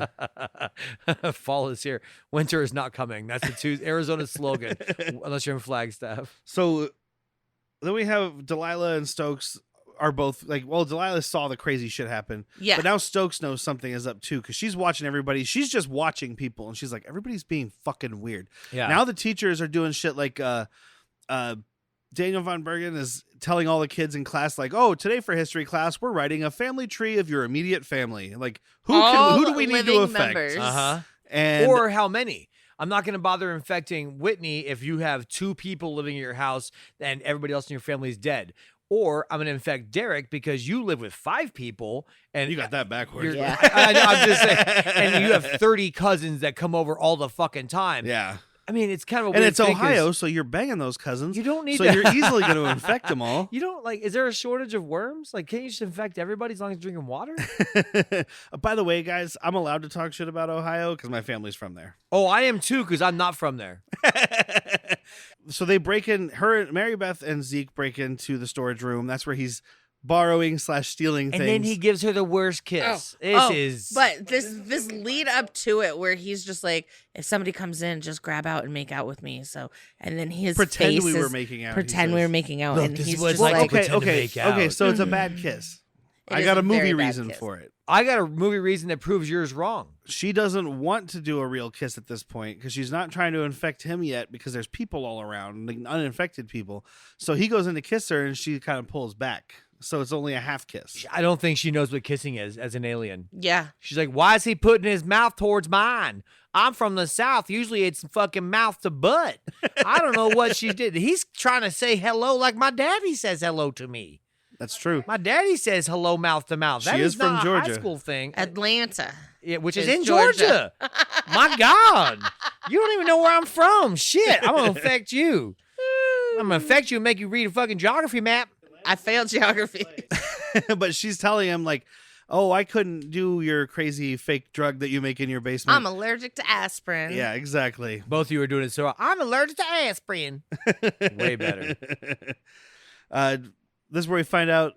Fall is here. Winter is not coming. That's the Arizona slogan, unless you're in Flagstaff. So then we have Delilah and Stokes are both like, well, Delilah saw the crazy shit happen. Yeah. But now Stokes knows something is up too, because she's watching everybody. She's just watching people, and she's like, everybody's being fucking weird. Yeah. Now the teachers are doing shit like Daniel von Bergen is telling all the kids in class, like, oh, today for history class, we're writing a family tree of your immediate family. Like, who do we need to living affect? members. And Or how many? I'm not going to bother infecting Whitney if you have 2 people living in your house and everybody else in your family is dead. Or I'm going to infect Derrick because you live with 5 people and you got that backwards. you're- Yeah. I know, I'm just saying. And you have 30 cousins that come over all the fucking time. Yeah. I mean, it's kind of a And weird it's thing 'cause Ohio, so you're banging those cousins. You don't need so to- you're easily going to infect them all. You don't like, is there a shortage of worms? Like, can't you just infect everybody as long as you're drinking water? By the way, guys, I'm allowed to talk shit about Ohio because my family's from there. Oh, I am too, because I'm not from there. So they break in, Mary Beth and Zeke break into the storage room. That's where he's borrowing / stealing And things. then he gives her the worst kiss. But this lead up to it, where he's just like, if somebody comes in, just grab out and make out with me. So, and then his pretend face we were is- making out. Pretend he we were says. making out, Look, and this he's is what just it's like like, to pretend to okay, make out. okay. So it's a bad kiss. It I is got a very movie bad reason kiss. for it. I got a movie reason that proves yours wrong. She doesn't want to do a real kiss at this point because she's not trying to infect him yet because there's people all around, like uninfected people. So he goes in to kiss her and she kind of pulls back. So it's only a half kiss. I don't think she knows what kissing is as an alien. Yeah. She's like, why is he putting his mouth towards mine? I'm from the South. Usually it's fucking mouth to butt. I don't know what she did. He's trying to say hello like my daddy says hello to me. That's true. My daddy says hello mouth to mouth. That She is from not a Georgia. high school thing. Atlanta. Yeah, which is It's in Georgia. My God. You don't even know where I'm from. Shit. I'm going to infect you. I'm going to infect you and make you read a fucking geography map. I failed geography. But she's telling him, like, oh, I couldn't do your crazy fake drug that you make in your basement. I'm allergic to aspirin. Yeah, exactly. Both of you are doing it so I'm allergic to aspirin. Way better. This is where we find out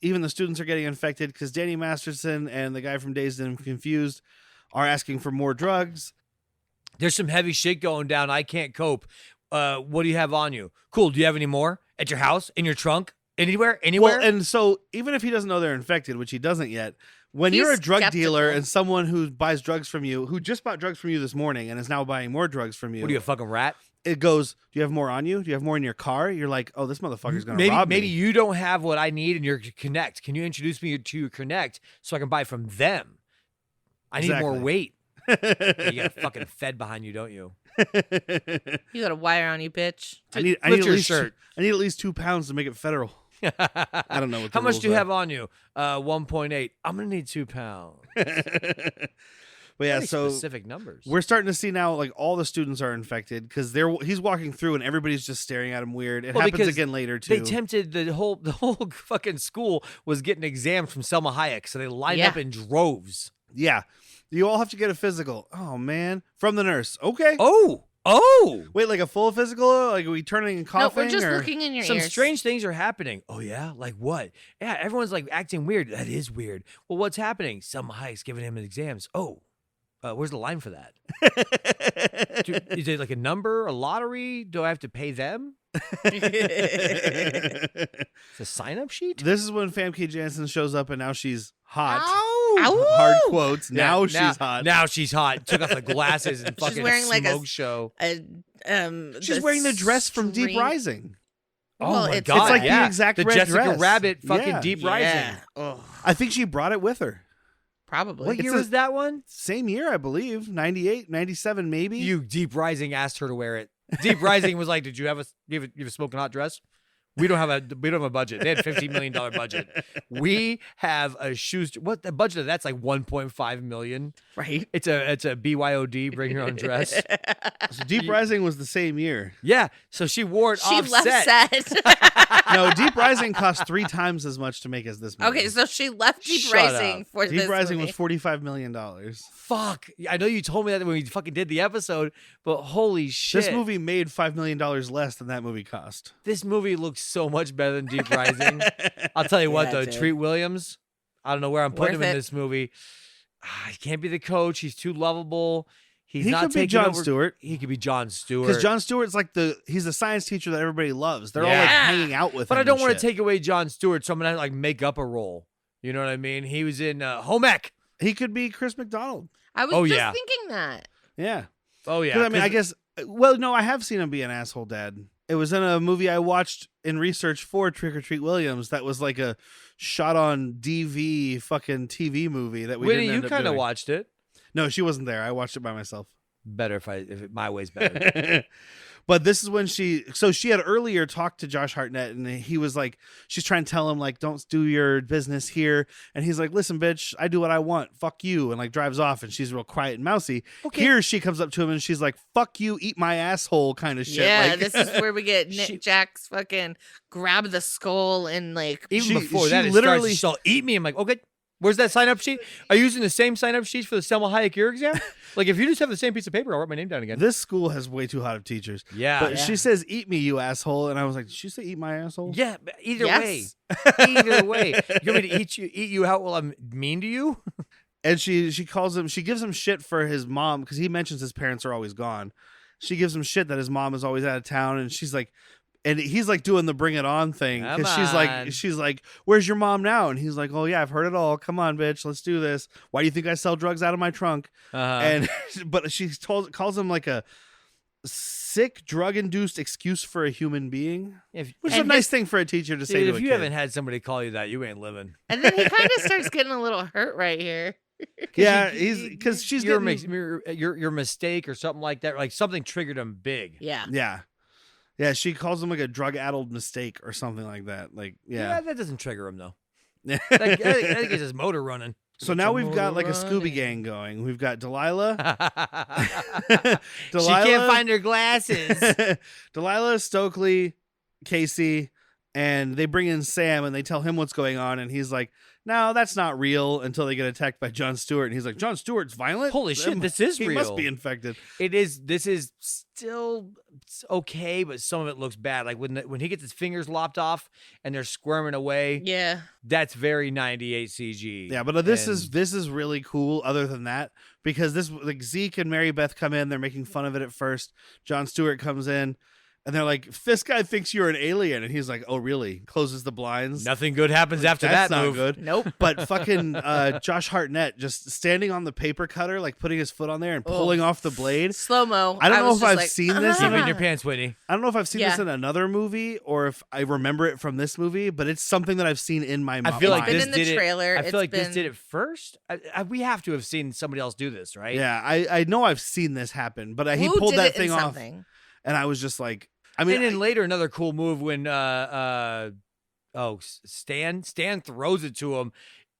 even the students are getting infected because Danny Masterson and the guy from Dazed and Confused are asking for more drugs. There's some heavy shit going down. I can't cope. What do you have on you? Cool. Do you have any more at your house, in your trunk, anywhere? Well, and so even if he doesn't know they're infected, which he doesn't yet, when He's you're a drug dealer skeptical. and someone who buys drugs from you, who just bought drugs from you this morning and is now buying more drugs from you, what are you, a fucking rat? it goes, do you have more on you? Do you have more in your car? You're like, oh, this motherfucker's going to Maybe rob me. maybe you don't have what I need in your Connect. Can you introduce me to your Connect so I can buy from them? I need more Exactly. weight. You got a fucking Fed behind you, don't you? You got a wire on you, bitch. I need Lift at your least shirt. I need at least 2 pounds to make it federal. I don't know what. How the much rules do you are. have on you? 1.8. I'm gonna need 2 pounds. But yeah, Very so specific numbers. we're starting to see now, like all the students are infected because he's walking through and everybody's just staring at him weird. It Well, happens because again later too. They tempted the whole fucking school was getting exams from Selma Hayek, so they lined Yeah. up in droves. Yeah, you all have to get a physical. Oh man, from the nurse. Okay. Oh, Oh, Wait, like a full physical? Like are we turning and No, coughing? we're just or? looking in your some ears. strange things are happening. Oh yeah, like what? Yeah, everyone's like acting weird. That is weird. Well, what's happening? Selma Hayek's giving him exams. Oh, where's the line for that? Is it like a number, a lottery? Do I have to pay them? It's a sign-up sheet. This is when Famke Janssen shows up, and now she's hot. Ow. Hard quotes. Yeah, Now she's hot. Now she's hot. Took off the glasses and fucking wearing like a smoke show. She's wearing the dress from Deep string- Rising. Oh Well, my it's god! like the yeah. exact the red Jessica dress. Rabbit fucking Yeah. Deep Yeah. Rising. Oh, I think she brought it with her. probably. What year a- was that one? Same year, I believe. 98, 97 maybe. You Deep Rising asked her to wear it. Deep Rising was like, "Did you have you have a smoking hot dress?" We don't have a budget. They had $15 million budget. We have a what the budget of that's like 1.5 million. Right. It's a BYOD, bring your own dress. So Deep Rising was the same year. Yeah, so she wore it She off left set. set. No, Deep Rising cost 3 times as much to make as this movie. Okay, so she left Deep Shut Rising up. for Deep this Rising movie. was $45 million. Fuck. I know you told me that when we fucking did the episode, but holy shit. This movie made $5 million less than that movie cost. This movie looks so much better than Deep Rising. I'll tell you what, Yeah, though, dude. Treat Williams, I don't know where I'm putting him Worth in it. this movie. He can't be the coach. He's too lovable. He's He not could be taking Jon over. Stewart. He could be Jon Stewart. Because Jon Stewart's like he's the science teacher that everybody loves. They're all like Yeah. hanging out with But him. I don't and want shit. to take away Jon Stewart, so I'm gonna like make up a role. You know what I mean? He was in Home Ec. He could be Chris McDonald. I was Oh, just yeah. thinking that. Yeah. Oh yeah. 'Cause, I mean, I guess. Well, no, I have seen him be an asshole dad. It was in a movie I watched in research for Trick or Treat Williams. That was like a shot on DV fucking TV movie that we Winnie, didn't you end up kind of doing. watched it. No, she wasn't there. I watched it by myself. Better if my way's better. But this is when she had earlier talked to Josh Hartnett, and he was like, she's trying to tell him like, don't do your business here, and he's like, listen, bitch, I do what I want, fuck you, and like drives off, and she's real quiet and mousy. Okay. Here she comes up to him and she's like, fuck you, eat my asshole kind of shit. Yeah, like, this is where we get Nick She- Jack's fucking grab the skull and like. Even She- before she that, it literally- starts, she'll eat me. I'm like, okay, where's that sign-up sheet? Are you using the same sign-up sheets for the Selma Hayek ear exam? Like, if you just have the same piece of paper, I'll write my name down again. this school has way too hot of teachers. Yeah. But she says, eat me, you asshole. And I was like, did she say eat my asshole? Yeah, but either Yes. way. Either way. You want me to eat you out while I'm mean to you? And she calls him, she gives him shit for his mom because he mentions his parents are always gone. She gives him shit that his mom is always out of town, and she's like, and he's like doing the bring it on thing because Come she's like, where's your mom now? And he's like, oh yeah, I've heard it all. Come on, bitch, let's do this. Why do you think I sell drugs out of my trunk? And but she calls him like a sick, drug induced excuse for a human being, if, which is a And nice thing for a teacher to say dude, to if a you kid. haven't had somebody call you that, you ain't living. And then he kind of starts getting a little hurt right here. Yeah, he's because she's your, getting, your mistake or something like that. Like something triggered him big. Yeah. yeah, she calls him like a drug-addled mistake or something like that. Like, yeah. That doesn't trigger him though. I think it's his motor running. So now we've got like a Scooby gang going. We've got Delilah. She can't find her glasses. Delilah, Stokely, Casey, and they bring in Sam and they tell him what's going on, and he's like, no, that's not real, until they get attacked by Jon Stewart, and he's like, Jon Stewart's violent? Holy shit, this is he real. must be infected. This is still okay, but some of it looks bad. Like when he gets his fingers lopped off and they're squirming away. Yeah. That's very 98 CG. Yeah, but this is really cool other than that, because this, like, Zeke and Mary Beth come in, they're making fun of it at first. Jon Stewart comes in and they're like, this guy thinks you're an alien, and he's like, oh really? Closes the blinds. Nothing good happens after That's that not move. good. Nope. But fucking Josh Hartnett just standing on the paper cutter, like putting his foot on there and Oh. pulling off the blade. Slow mo. I don't know if I've seen this Keep in it in your pants, Whitney. I don't know if I've seen this Yeah. in another movie or if I remember it from this movie, but it's something that I've seen in my I feel like mind. this in the did trailer. it. I It's feel like this been- did it first. We have to have seen somebody else do this, right? Yeah, I know I've seen this happen, but he Who pulled did that it in thing off, something? and I was just like, I mean, and then later another cool move when Stan throws it to him.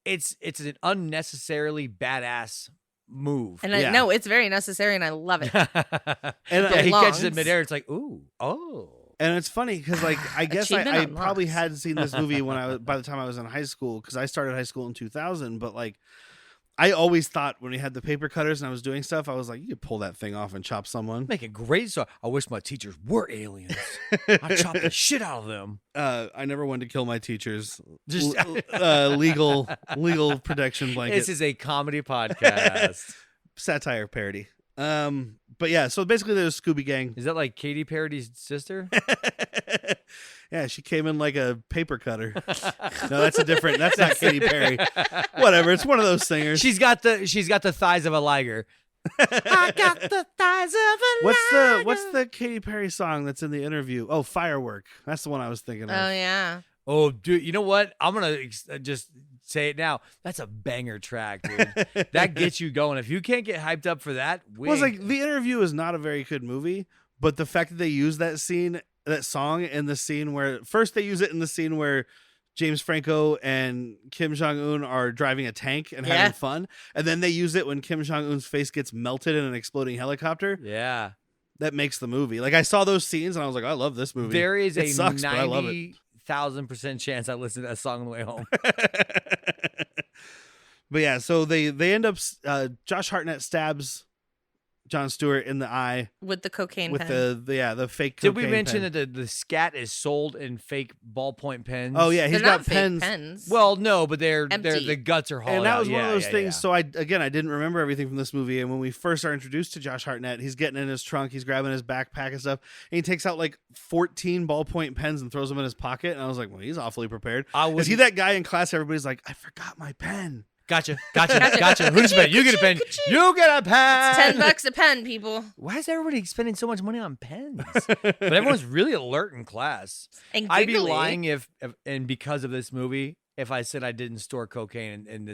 It's an unnecessarily badass move. And Yeah. I know it's very necessary, and I love it. and yeah, he catches it belongs. midair. It's like, ooh, oh. And it's funny because, like, I guess Achievement I unlocked. probably had seen this movie by the time I was in high school, because I started high school in 2000. But like, I always thought when we had the paper cutters and I was doing stuff, I was like, you could pull that thing off and chop someone. Make a great song. I wish my teachers were aliens. I chop the shit out of them. I never wanted to kill my teachers. Just legal protection blanket. This is a comedy podcast. Satire parody. But yeah, so basically there's a Scooby Gang. Is that like Katy Perry's sister? Yeah, she came in like a paper cutter. No, that's not Katy Perry. Whatever, it's one of those singers. She's got the thighs of a liger. I got the thighs of a liger. What's the Katy Perry song that's in the interview? Oh, Firework. That's the one I was thinking of. Oh yeah. Oh, dude, you know what? I'm gonna just say it now. That's a banger track, dude. That gets you going. If you can't get hyped up for that, Well, it's like the interview is not a very good movie, but the fact that they use that song in the scene where first they use it in the scene where James Franco and Kim Jong-un are driving a tank and having fun, and then they use it when Kim Jong-un's face gets melted in an exploding helicopter. Yeah, that makes the movie. Like I saw those scenes and I was like, I love this movie. There is it a sucks, but I love it. 90,000% chance I listen to that song on the way home. But yeah, so they end up. Josh Hartnett stabs Jon Stewart in the eye with the cocaine with pen. the fake Did cocaine we mention pen. that the scat is sold in fake ballpoint pens? Oh yeah, They're got not fake pens. pens. Well, no, but they're Empty. the guts are hauled And that out. was one of Yeah, those yeah, things. yeah. So I didn't remember everything from this movie. And when we first are introduced to Josh Hartnett, he's getting in his trunk, he's grabbing his backpack and stuff, and he takes out like 14 ballpoint pens and throws them in his pocket. And I was like, well, he's awfully prepared. Is he that guy in class? Everybody's like, I forgot my pen. Gotcha. Who's spending? You get a pen. You get a pen. $10 a pen, people. Why is everybody spending so much money on pens? But everyone's really alert in class. And I'd be giggly. lying if and because of this movie, if I said I didn't store cocaine in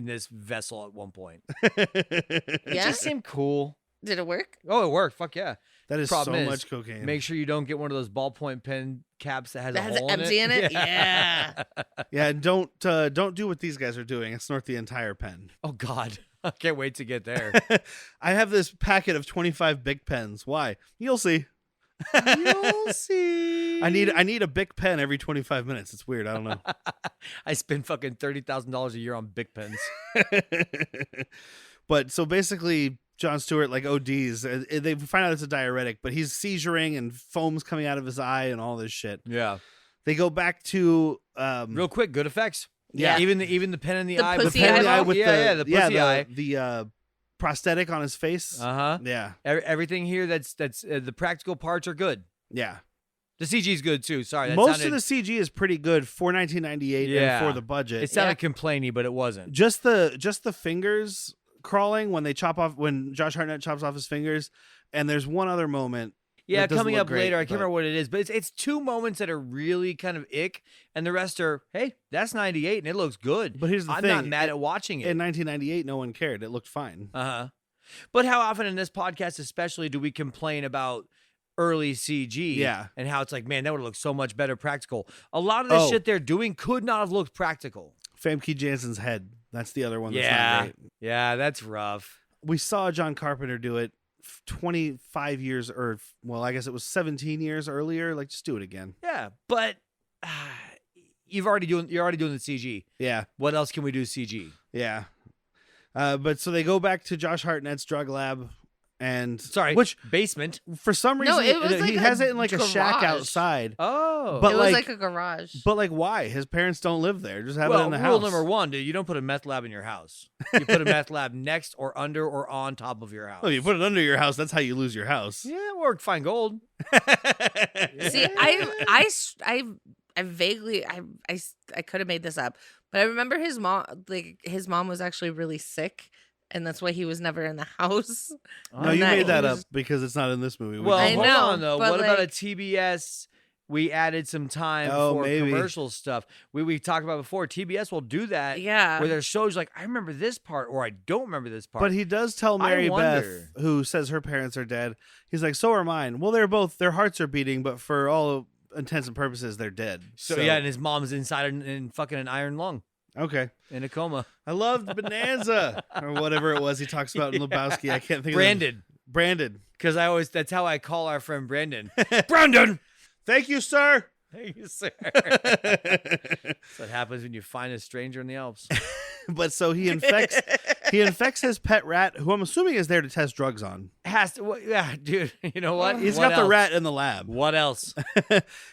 this vessel at one point. It Yeah? just seemed cool. Did it work? Oh, it worked. Fuck yeah. That is Problem so is, much cocaine. Make sure you don't get one of those ballpoint pen caps that has That a has hole empty in it? Yeah. Yeah, and don't do what these guys are doing and snort the entire pen. Oh God. I can't wait to get there. I have this packet of 25 Bic pens. Why? You'll see. You'll see. I need a Bic pen every 25 minutes. It's weird. I don't know. I spend fucking $30,000 a year on Bic pens. But so basically, Jon Stewart like ODs. They find out it's a diuretic, but he's seizuring and foam's coming out of his eye and all this shit. Yeah. They go back to Real quick, good effects. Yeah. Even the pen in the, The eye. pussy the pen in the eye eyeball? with the pussy eye. the prosthetic on his face. Uh-huh. Yeah, Everything here that's the practical parts are good. yeah. The CG's good too. Sorry, that Most sounded, of the CG is pretty good for 1998 Yeah. and for the budget. it sounded complainy, but it wasn't. Just the fingers crawling when Josh Hartnett chops off his fingers, and there's one other moment. Yeah, that doesn't coming look up great, later, I can't but- remember what it is, but it's two moments that are really kind of ick, and the rest are, hey, that's 98 and it looks good. But here's the I'm thing: not mad at watching it. in 1998, no one cared. It looked fine. Uh-huh. But how often in this podcast, especially, do we complain about early CG? Yeah. And how it's like, man, that would look so much better practical. A lot of the shit they're doing could not have looked practical. Famke Janssen's head. That's the other one. That's Yeah. not great. Yeah, that's rough. We saw John Carpenter do it 25 years, or well, I guess it was 17 years earlier. Like, just do it again. Yeah, but you're already doing the CG. Yeah, What else can we do CG? yeah. But so they go back to Josh Hartnett's drug lab, and which basement. for some reason No, it was he like has a it in like a shack garage. outside. Oh, But It was like- like a garage. But like, why? His parents don't live there. Just have it well, in the rule house. number one, dude, you don't put a meth lab in your house. You put a meth lab next or under or on top of your house. Oh, you put it under your house. That's how you lose your house. Yeah, or find gold. See, I vaguely I could have made this up, but I remember his mom was actually really sick, and that's why he was never in the house. No, you that made that he up was- because it's not in this movie. We Well, just I hold watched know, on though. but What about a like- TBS? We added some time Oh, for maybe. commercial stuff. We talked about before. TBS will do that. Yeah. Where there's shows like I remember this part or I don't remember this part. But he does tell I Mary Beth, wonder. who says her parents are dead. He's like, so are mine. Well, their hearts are beating, but for all intents and purposes, they're dead. so yeah, and his mom's inside in fucking an iron lung Okay. in a coma. I loved Bonanza or whatever it was he talks about in Lebowski. I can't think Brandon. of Brandon. Because that's how I call our friend Brandon. Brandon. Thank you, sir. Thank you, sir. That's what happens when you find a stranger in the Alps. But so he infects He infects his pet rat, who I'm assuming is there to test drugs on. Has to, yeah, dude. You know what? He's What got the else? rat in the lab. What else?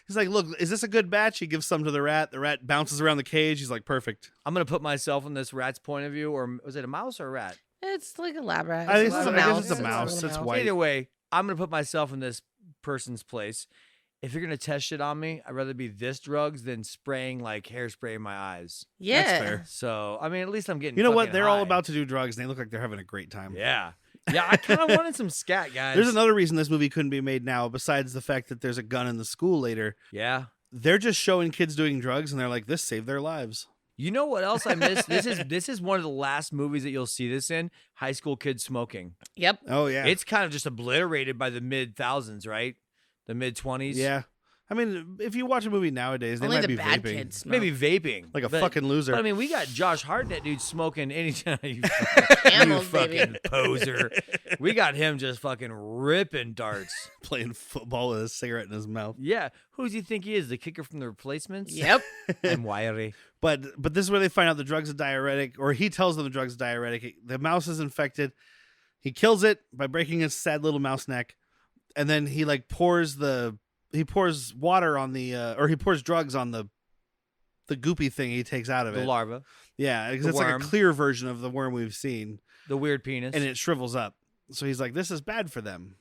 He's like, look, is this a good batch? He gives some to the rat. The rat bounces around the cage. He's like, perfect. I'm gonna put myself in this rat's point of view, or was it a mouse or a rat? It's like a lab rat. I think It's a I guess mouse. it's a mouse. little It's mouse. white. Either way, I'm gonna put myself in this person's place. If you're gonna test shit on me, I'd rather be this drugs than spraying like hairspray in my eyes. Yeah. That's fair. So I mean, at least I'm getting. You know what? fucking They're all high. about to do drugs, and they look like they're having a great time. Yeah, yeah. I kind of wanted some scat, guys. There's another reason this movie couldn't be made now, besides the fact that there's a gun in the school later. Yeah. They're just showing kids doing drugs, and they're like, this saved their lives. You know what else I missed? This is one of the last movies that you'll see this in. High school kids smoking. Yep. Oh, yeah. It's kind of just obliterated by the mid-2000s, right? The mid-20s. Yeah. I mean, if you watch a movie nowadays, they Only might the be bad vaping. kids smoke. Maybe vaping. Like a but- fucking loser. But I mean, we got Josh Hartnett, dude, smoking anytime. You Camels, baby. fucking poser. We got him just fucking ripping darts. Playing football with a cigarette in his mouth. Yeah. Who does he think he is? The kicker from the Replacements? Yep. I'm wiry. But this is where they find out the drug's a diuretic, or he tells them the drug's a diuretic. The mouse is infected. He kills it by breaking its sad little mouse neck, and then he like pours water on or he pours drugs on the goopy thing he takes out of The it. larva. Yeah, because the it's like worm. a clear version of the worm we've seen, The weird penis. and it shrivels up. So he's like, "This is bad for them."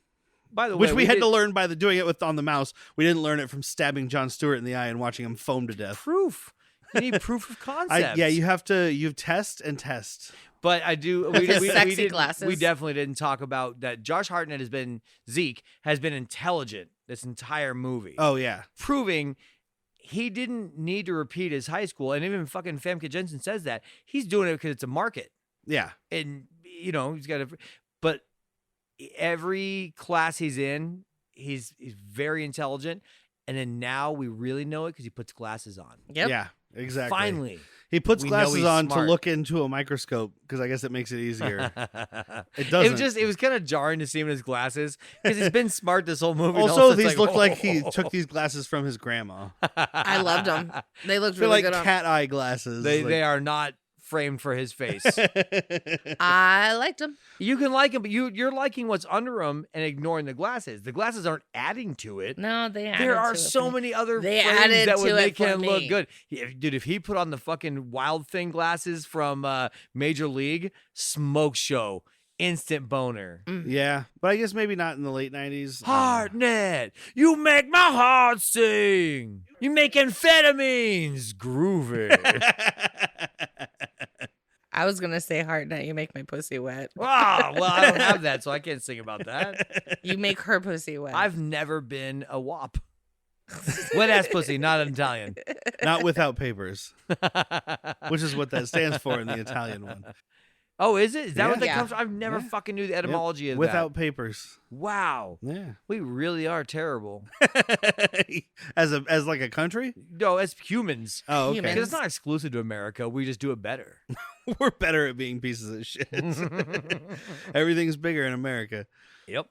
By the way, Which we had did to learn by doing it on the mouse. We didn't learn it from stabbing Jon Stewart in the eye and watching him foam to death. proof. You need proof of concept. You test and test. But I do. With his sexy didn't- glasses. We definitely didn't talk about that. Josh Hartnett Zeke has been intelligent this entire movie, Oh yeah, proving he didn't need to repeat his high school. And even fucking Famke Janssen says that he's doing it because it's a market, yeah. and you know he's got to. But every class he's in, he's very intelligent, and then now we really know it because he puts glasses on. Yep. Yeah, exactly. Finally, He puts we know glasses he's on smart. to look into a microscope because I guess it makes it easier. It doesn't. It was kind of jarring to see him in his glasses because he's been smart this whole movie. and all Also, of a sudden these it's look like oh. he took these glasses from his grandma. I loved them. They looked They're really like good on. cat eye glasses. They are not framed for his face. I liked them. You can like him, but you're liking what's under him and ignoring the glasses. The glasses aren't adding to it. No, they added There are to it so for me. many other They frames added that would to it make for him look me. good. Dude, if he put on the fucking Wild Thing glasses from Major League, smoke show, instant boner. Yeah, but I guess maybe not in the late 90s. Hartnett, you make my heart sing. You make amphetamines groovy. I was gonna say Hartnett, you make my pussy wet. Ah, well, I don't have that, so I can't sing about that. You make her pussy wet. I've never been a wop. Wet ass pussy, not an Italian. Not without papers, which is what that stands for in the Italian one. Oh, is it? Is that what that Yeah. comes from? I've never Yeah. fucking knew the etymology of Without that. papers. Wow. Yeah. We really are terrible. as like a country? No, as humans. Oh, okay. Because it's not exclusive to America. We just do it better. We're better at being pieces of shit. Everything's bigger in America. Yep.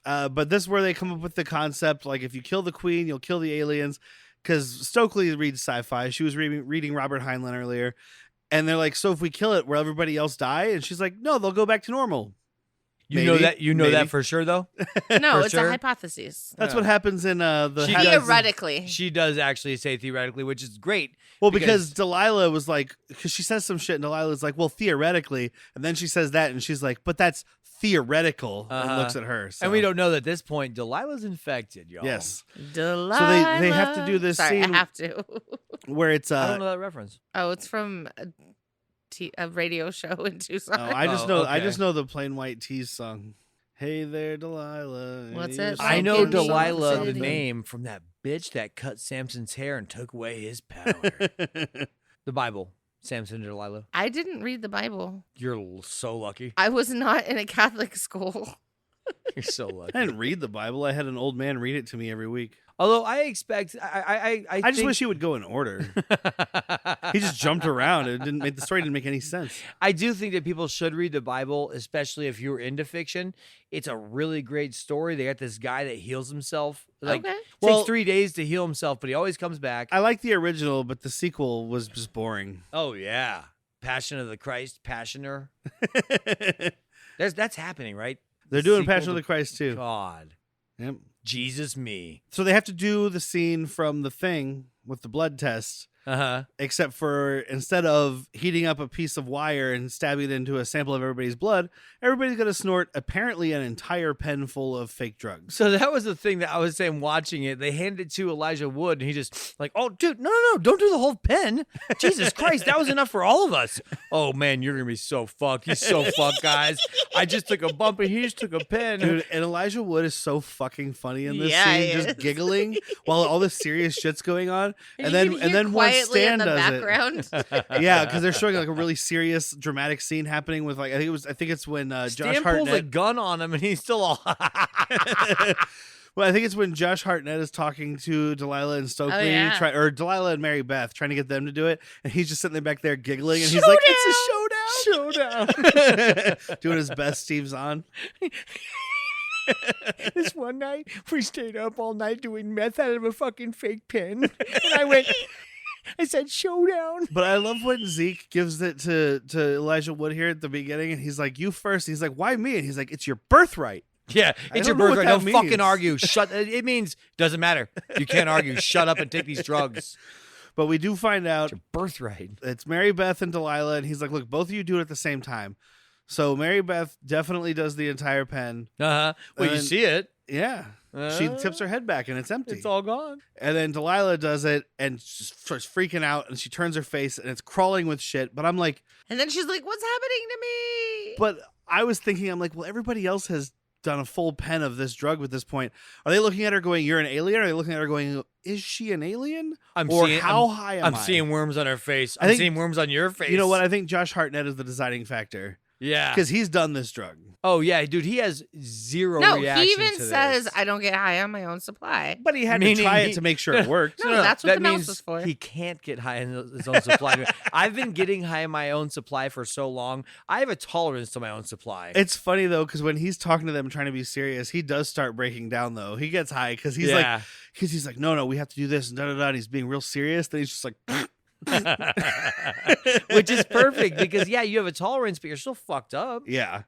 But this is where they come up with the concept, like if you kill the queen, you'll kill the aliens. Because Stokely reads sci-fi. She was reading Robert Heinlein earlier. And they're like, so if we kill it, will everybody else die? And she's like, no, they'll go back to normal. You know that Maybe. that for sure though? no, for it's sure. a hypothesis. That's Yeah. what happens in the She Halloween- Theoretically. She does actually say theoretically, which is great. Well, because Delilah was like, because she says some shit, and Delilah's like, well, theoretically. And then she says that, and she's like, but that's theoretical, and Uh-huh. looks at her. So. And we don't know that at this point Delilah's infected, y'all. Yes. Delilah. they have to do this Sorry, scene- I have to. Where it's, I don't know that reference. Oh, it's from a radio show in Tucson. oh, I just Oh, know, I okay. just know the Plain White Tees song. Hey there, Delilah. What's You're it? so I know Give me pretty. Delilah, the something. name from that bitch that cut Samson's hair and took away his power. The Bible, Samson and Delilah. I didn't read the Bible. You're so lucky. I was not in a Catholic school. You're so lucky. I didn't read the Bible. I had an old man read it to me every week. Although I expect, I I just wish he would go in order. He just jumped around. The story didn't make any sense. I do think that people should read the Bible, especially if you're into fiction. It's a really great story. They got this guy that heals himself. Like, Okay. Well- takes 3 days to heal himself, but he always comes back. I like the original, but the sequel was just boring. Oh yeah, Passion of the Christ, Passioner. That's happening, right? They're doing Sequel Passion of to- the Christ too. God, Yep. Jesus me. So they have to do the scene from The Thing with the blood test, except for instead of heating up a piece of wire and stabbing it into a sample of everybody's blood, everybody's going to snort apparently an entire pen full of fake drugs. So that was the thing that I was saying watching it. They handed it to Elijah Wood, and he just like, oh, dude, no, don't do the whole pen. Jesus Christ, that was enough for all of us. Oh, man, you're going to be so fucked. He's so fucked, guys. I just took a bump, and he just took a pen. Dude, and Elijah Wood is so fucking funny in this Yeah, scene, he just is. giggling while all this serious shit's going on. And And you then can and hear then once quietly Stan in the does background. it. Yeah, because they're showing like a really serious, dramatic scene happening with like I think it's when Josh Stan pulls a Hartnett. gun on him, and he's still all. Well, I think it's when Josh Hartnett is talking to Delilah and Stokely, Oh, yeah. or Delilah and Mary Beth, trying to get them to do it, and he's just sitting there back there giggling, and he's like, "It's a showdown!" Doing his best Steve Zahn. This one night, we stayed up all night doing meth out of a fucking fake pen. And I said, showdown. But I love when Zeke gives it to Elijah Wood here at the beginning, and he's like, "You first." He's like, "Why me?" And he's like, "It's your birthright." Yeah, I it's your don't know what birthright. that Don't fucking means. argue. Shut. It means, doesn't matter. You can't argue. Shut up and take these drugs. But we do find out It's your birthright. it's Mary Beth and Delilah, and he's like, "Look, both of you do it at the same time." So Mary Beth definitely does the entire pen. Well, you And- see it. Yeah. She tips her head back and it's empty. It's all gone. And then Delilah does it and just starts freaking out and she turns her face and it's crawling with shit. But I'm like, And then she's like, "What's happening to me?" but I was thinking, I'm like, well, everybody else has done a full pen of this drug at this point. Are they looking at her going, "You're an alien"? Or are they looking at her going, "Is she an alien?" Or how high am I? I'm seeing worms on her face. I I'm think- seeing worms on your face. You know what? I think Josh Hartnett is the deciding factor Yeah. because he's done this drug. Oh yeah, dude. He has zero No, reaction he even to says, this. "I don't get high on my own supply." But he had Meaning to try he- it to make sure it worked. No, that's what that the mouse means is for. He can't get high in his own supply. I've been getting high in my own supply for so long. I have a tolerance to my own supply. It's funny though, because when he's talking to them trying to be serious, he does start breaking down though. He gets high because he's like, no, we have to do this and da da da. And he's being real serious. Then he's just like, Which is perfect because yeah, you have a tolerance, but you're still fucked up. yeah.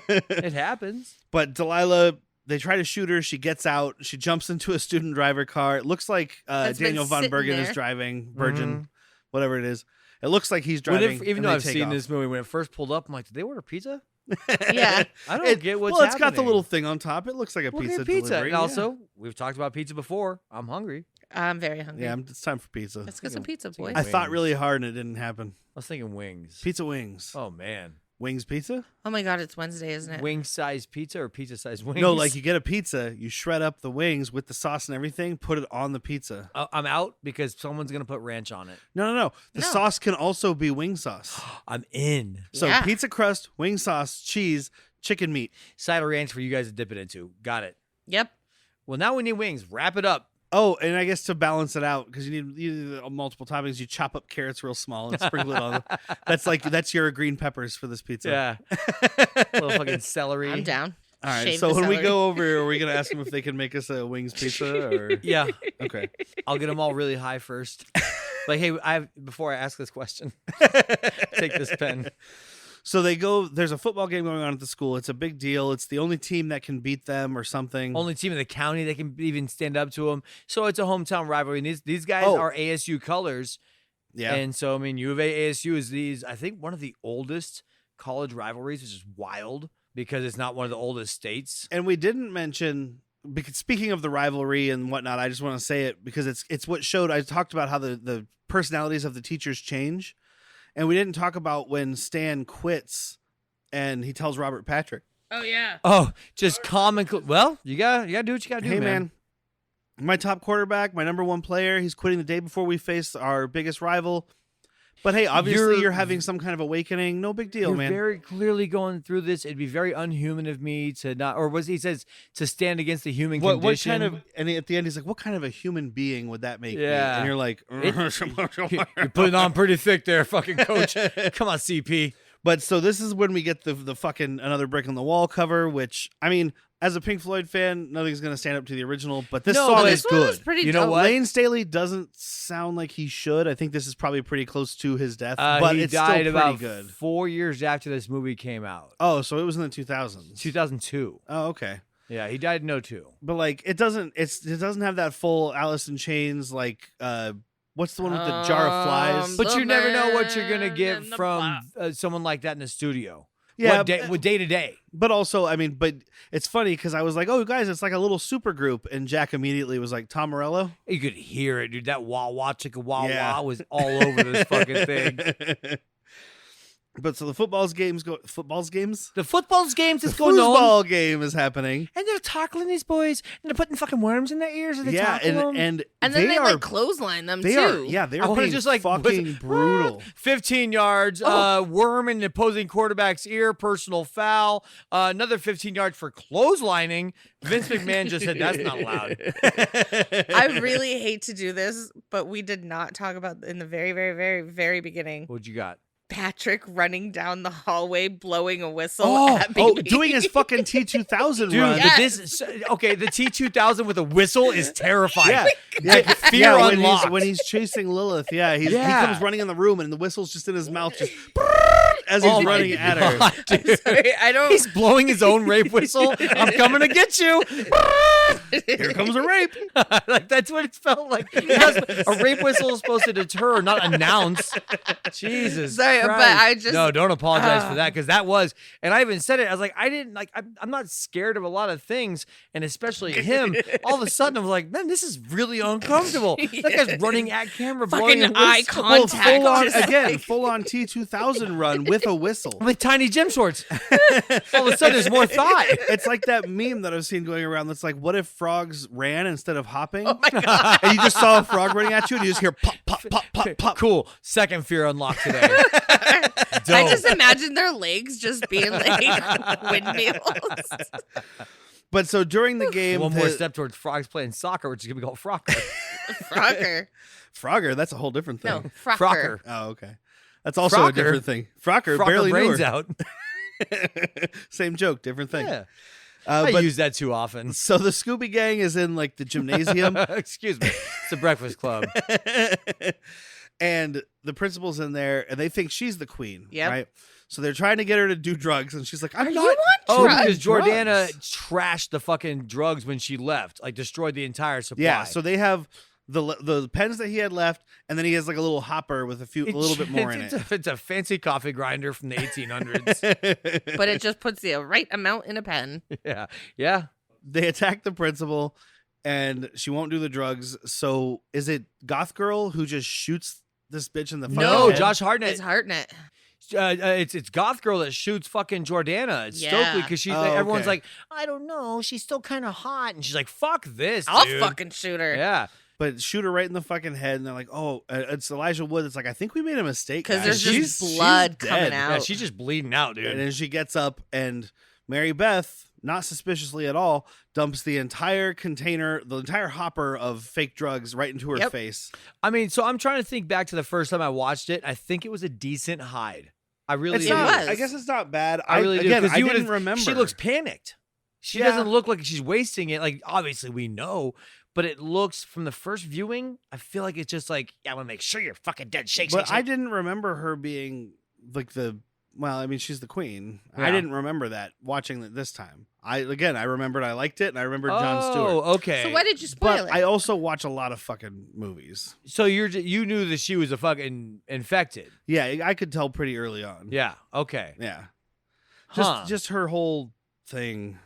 It happens. But Delilah, they try to shoot her. She gets out. She jumps into a student driver car. It looks like That's been Daniel von sitting Bergen is there. driving, Virgin, whatever it is. It looks like he's driving. Even and though they I've take seen off. this movie, when it first pulled up, I'm like, did they order pizza? Yeah. I don't get what's well, it's got the happening. little thing on top. It looks like a Look pizza at pizza. delivery. And also, we've talked about pizza before. I'm hungry. I'm very hungry. yeah, it's time for pizza. Let's get some pizza, boys. I thought Wings. really hard and it didn't happen. I was thinking wings. Pizza wings. Oh man, Wings pizza? Oh my God, it's Wednesday, isn't it? wing size pizza or pizza size wings? No, like you get a pizza, you shred up the wings with the sauce and everything, put it on the pizza. I'm out because someone's gonna put ranch on it. No. The No. sauce can also be wing sauce. I'm in. So Yeah. pizza crust, wing sauce, cheese, chicken meat. Side of ranch for you guys to dip it into. Got it. Yep. Well, now we need wings. Wrap it up. Oh, and I guess to balance it out, because you need multiple toppings, you chop up carrots real small and sprinkle it on. That's your green peppers for this pizza. Yeah. Little fucking celery. I'm down. All right. Shave So the when we celery. go over, are we gonna ask them if they can make us a wings pizza? Or Yeah. okay. I'll get them all really high first. Like, hey, before I ask this question, take this pen. So they go. There's a football game going on at the school. It's a big deal. It's the only team that can beat them or something. Only team in the county that can even stand up to them. So it's a hometown rivalry. And these guys Oh. are ASU colors. Yeah. And so, I mean, U of A, ASU is I think, one of the oldest college rivalries, which is wild because it's not one of the oldest states. And we didn't mention, because speaking of the rivalry and whatnot, I just want to say it because it's what showed. I talked about how the personalities of the teachers change, and we didn't talk about when Stan quits and he tells Robert Patrick, Oh yeah. Oh, just common. Well, you gotta do what you gotta do, "Hey man. my top quarterback, my number one player, he's quitting the day before we face our biggest rival. But hey, obviously you're having some kind of awakening. No big deal, You're man." very clearly going through this. It'd be very unhuman of me to not, or he says to stand against the human What condition. kind of? And at the end, he's like, "What kind of a human being would that make me?" Yeah. And you're like, You're putting on pretty thick there, fucking coach. Come on, CP. But so this is when we get the fucking Another Brick in the Wall cover, which, I mean, as a Pink Floyd fan, nothing's going to stand up to the original, but this No, song but is This one was good. pretty You know dope. what? Lane Staley doesn't sound like he should. I think this is probably pretty close to his death, but he it's died still about pretty good. 4 years after this movie came out. Oh, so it was in the 2000s. 2002. Oh, okay. Yeah, he died in 02. But like it doesn't have that full Alice in Chains like what's the one with the jar of flies? But The you never know what you're gonna man get in the from someone like that in the studio. Yeah, with day to day. but also, I mean, but it's funny because I was like, "Oh, guys, it's like a little super group," and Jack immediately was like, "Tom Morello." You could hear it, dude. That wah wah chicka wah Yeah. wah was all over this fucking thing. But so the football's games. The football's games The is going on, football game is happening. and they're tackling these boys, and they're putting fucking worms in their ears, and they Yeah, tackle them. and And then they are like clothesline them they too. are yeah they're I wanna being just, like, fucking brutal. 15 yards, worm in the opposing quarterback's ear, personal foul. Another 15 yards for clotheslining. Vince McMahon just said that's not allowed. I really hate to do this, but we did not talk about in the very, very, very, very beginning. What you got? Patrick running down the hallway, blowing a whistle at Bebe. doing his fucking T2000 Dude, run. Yes. The T2000 with a whistle is terrifying. Yeah, yeah, Fear yeah, unlocked. when he's chasing Lilith. Yeah, he Yeah. comes running in the room and the whistle's just in his mouth, just as he's Oh my running at her. God, I'm dude. sorry, I don't. He's blowing his own rape whistle. I'm coming to get you. Here comes a rape. Like that's what it felt like. Because a rape whistle is supposed to deter, not announce. Jesus. Sorry, but Christ. I just- no, don't apologize for that because that was, and I even said it. I was like, I didn't like. I'm not scared of a lot of things, and especially him. All of a sudden, I was like, man, this is really uncomfortable. That guy's running at camera, blowing Fucking a eye whistle. contact. Full on just again, like- full on T2000 run with a whistle. with tiny gym shorts. All of a sudden, there's more thought. It's like that meme that I've seen going around that's like, what if frogs ran instead of hopping? Oh my god! And you just saw a frog running at you and you just hear pop, pop, pop, pop, pop. Cool. Second fear unlocked today. I Dope. just imagine their legs just being like windmills. But so during the game, One more step towards frogs playing soccer, which is gonna be called Frocker. Frocker. Frogger, that's a whole different thing. No, Frocker. Frocker. Oh, okay. That's also Frocker. a different thing. Frocker, Frocker barely brains knew her. out. Same joke, different thing. Yeah. I But use that too often. so the Scooby Gang is in like the gymnasium, Excuse me. It's the Breakfast Club. and the principal's in there, and they think she's the queen. Yep. Right. So they're trying to get her to do drugs, and she's like, "I'm Are not." you on Oh, drugs? because Jordanna Drugs. trashed the fucking drugs when she left, like destroyed the entire supply. Yeah. So they have the pens that he had left, and then he has like a little hopper with a little bit more in it. It's a fancy coffee grinder from the 1800s. But it just puts the right amount in a pen. Yeah. Yeah. They attack the principal, and she won't do the drugs. So is it Goth Girl who just shoots this bitch in the fucking No, head? Josh Hartnett. It's Hartnett. It's Goth Girl that shoots fucking Jordanna. It's Yeah. Stokely because she's Oh, everyone's okay. like, I don't know, she's still kind of hot, and she's like, fuck this, I'll dude. fucking shoot her. Yeah. But shoot her right in the fucking head, and they're like, "Oh, it's Elijah Wood." It's like, I think we made a mistake Because guys. there's just She's blood dead. coming out. Yeah, she's just bleeding out, dude. And then she gets up, and Mary Beth, not suspiciously at all, dumps the entire container, the entire hopper of fake drugs right into her Yep. face. I mean, so I'm trying to think back to the first time I watched it. I think it was a decent hide. I really It's do. not, was. I guess it's not bad. I really do. Again, 'cause I you didn't would've- remember. She looks panicked. She Yeah. doesn't look like she's wasting it. Like, obviously, we know. But it looks, from the first viewing, I feel like it's just like, yeah, I want to make sure you're fucking dead. Shake, But shake, I shake. didn't remember her being like well, I mean, she's the queen. I Yeah. didn't remember that watching it this time. I remembered I liked it, and I remembered Jon Oh, Stewart. okay. So why did you spoil But it? I also watch a lot of fucking movies. So you knew that she was a fucking infected. Yeah, I could tell pretty early on. Yeah. Okay. Yeah. Huh. Just her whole thing.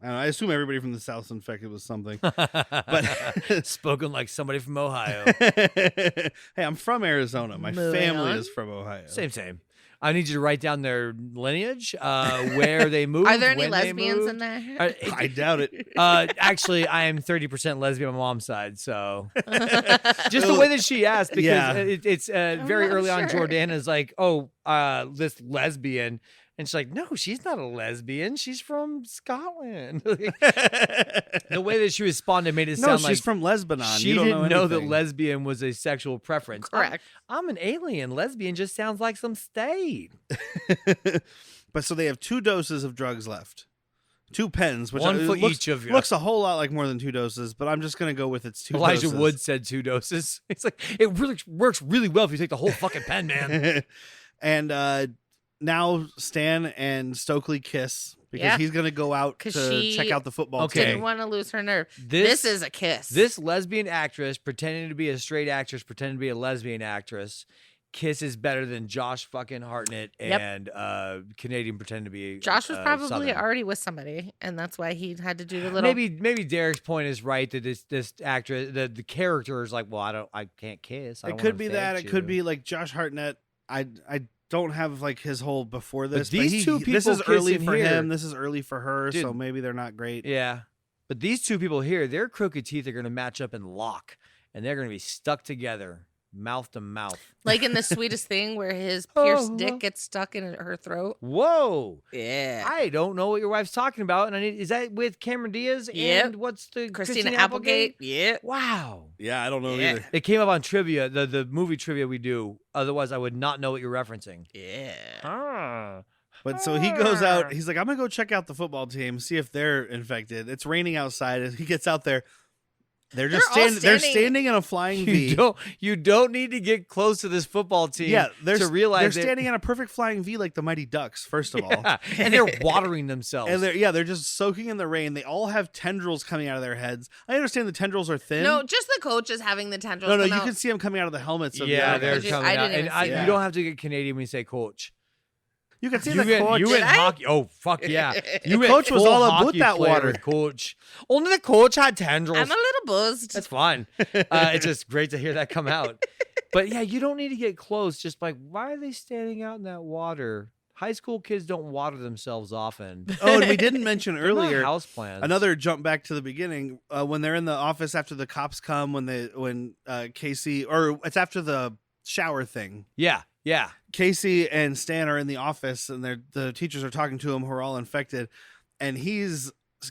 I don't know, I assume everybody from the South's infected with something. But Spoken like somebody from Ohio. hey, I'm from Arizona. My Moving family on. is from Ohio. Same. I need you to write down their lineage, where they moved. Are there any when they lesbians moved. in there? I doubt it. Actually, I am 30% lesbian on my mom's side, so just the way that she asked, because Yeah. it's very not early on. sure. Jordanna's like, "Oh, this lesbian," And she's like, no, she's not a lesbian. She's from Scotland. The way that she responded made it sound like she's from Lebanon. she You don't didn't know that anything. lesbian was a sexual preference. Correct. I'm an alien. Lesbian just sounds like some state. But so they have 2 doses of drugs left. 2 pens, which One for looks, each of you. looks a whole lot like more than 2 doses, but I'm just going to go with it's 2 Elijah doses. Wood said 2 doses. It's like, it really works really well if you take the whole fucking pen, man. And now Stan and Stokely kiss because Yeah. he's going to go out 'Cause to she check out the football Okay. team. Didn't want to lose her nerve. This is a kiss. This lesbian actress pretending to be a straight actress, pretending to be a lesbian actress, kisses better than Josh fucking Hartnett Yep. and Canadian pretending to be. Josh was probably Southern. already with somebody, and that's why he had to do the little. Maybe Derrick's point is right that this actress, the character is like, well, I can't kiss. I It don't could wanna be that. affect It could you. be like Josh Hartnett. I don't have like his whole before this. these he- two this people is early kissing for here- him. This is early for her. Dude. So maybe they're not great. Yeah. But these 2 people here, their crooked teeth are going to match up and lock, and they're going to be stuck together, mouth to mouth. like in the sweetest thing where his pierced dick gets stuck in her throat. Whoa. Yeah. I don't know what your wife's talking about. And is that with Cameron Diaz? Yep. And what's the Christina Applegate. Yeah. Wow. Yeah, I don't know Yeah. either. It came up on trivia, the movie trivia we do. Otherwise, I would not know what you're referencing. Yeah. Ah. But so he goes out. He's like, I'm gonna go check out the football team, see if they're infected. It's raining outside. As he gets out there, they're just They're all They're standing- standing in a flying V. You don't need to get close to this football team Yeah, to realize they're standing in a perfect flying V like the Mighty Ducks. First of all, Yeah, and they're watering themselves. and they're just soaking in the rain. They all have tendrils coming out of their heads. I understand the tendrils are thin. No, just the coach is having the tendrils. no, come you out. can see them coming out of the helmets. Of yeah, the they're other guys. coming I out. didn't And even see you that. don't have to get Canadian when you say coach. You can see You the went, coach. you went Did I? hockey. Oh, fuck yeah. You The went coach was full all about hockey that player water. with Coach. Only the coach had tendrils. I'm a little buzzed. That's fine. It's just great to hear that come out. But yeah, you don't need to get close. Just like, why are they standing out in that water? High school kids don't water themselves often. Oh, and we didn't mention earlier. House plans. Another jump back to the beginning when they're in the office after the cops come. When Casey, or it's after the shower thing. Yeah. Yeah. Casey and Stan are in the office, and the teachers are talking to him who are all infected, and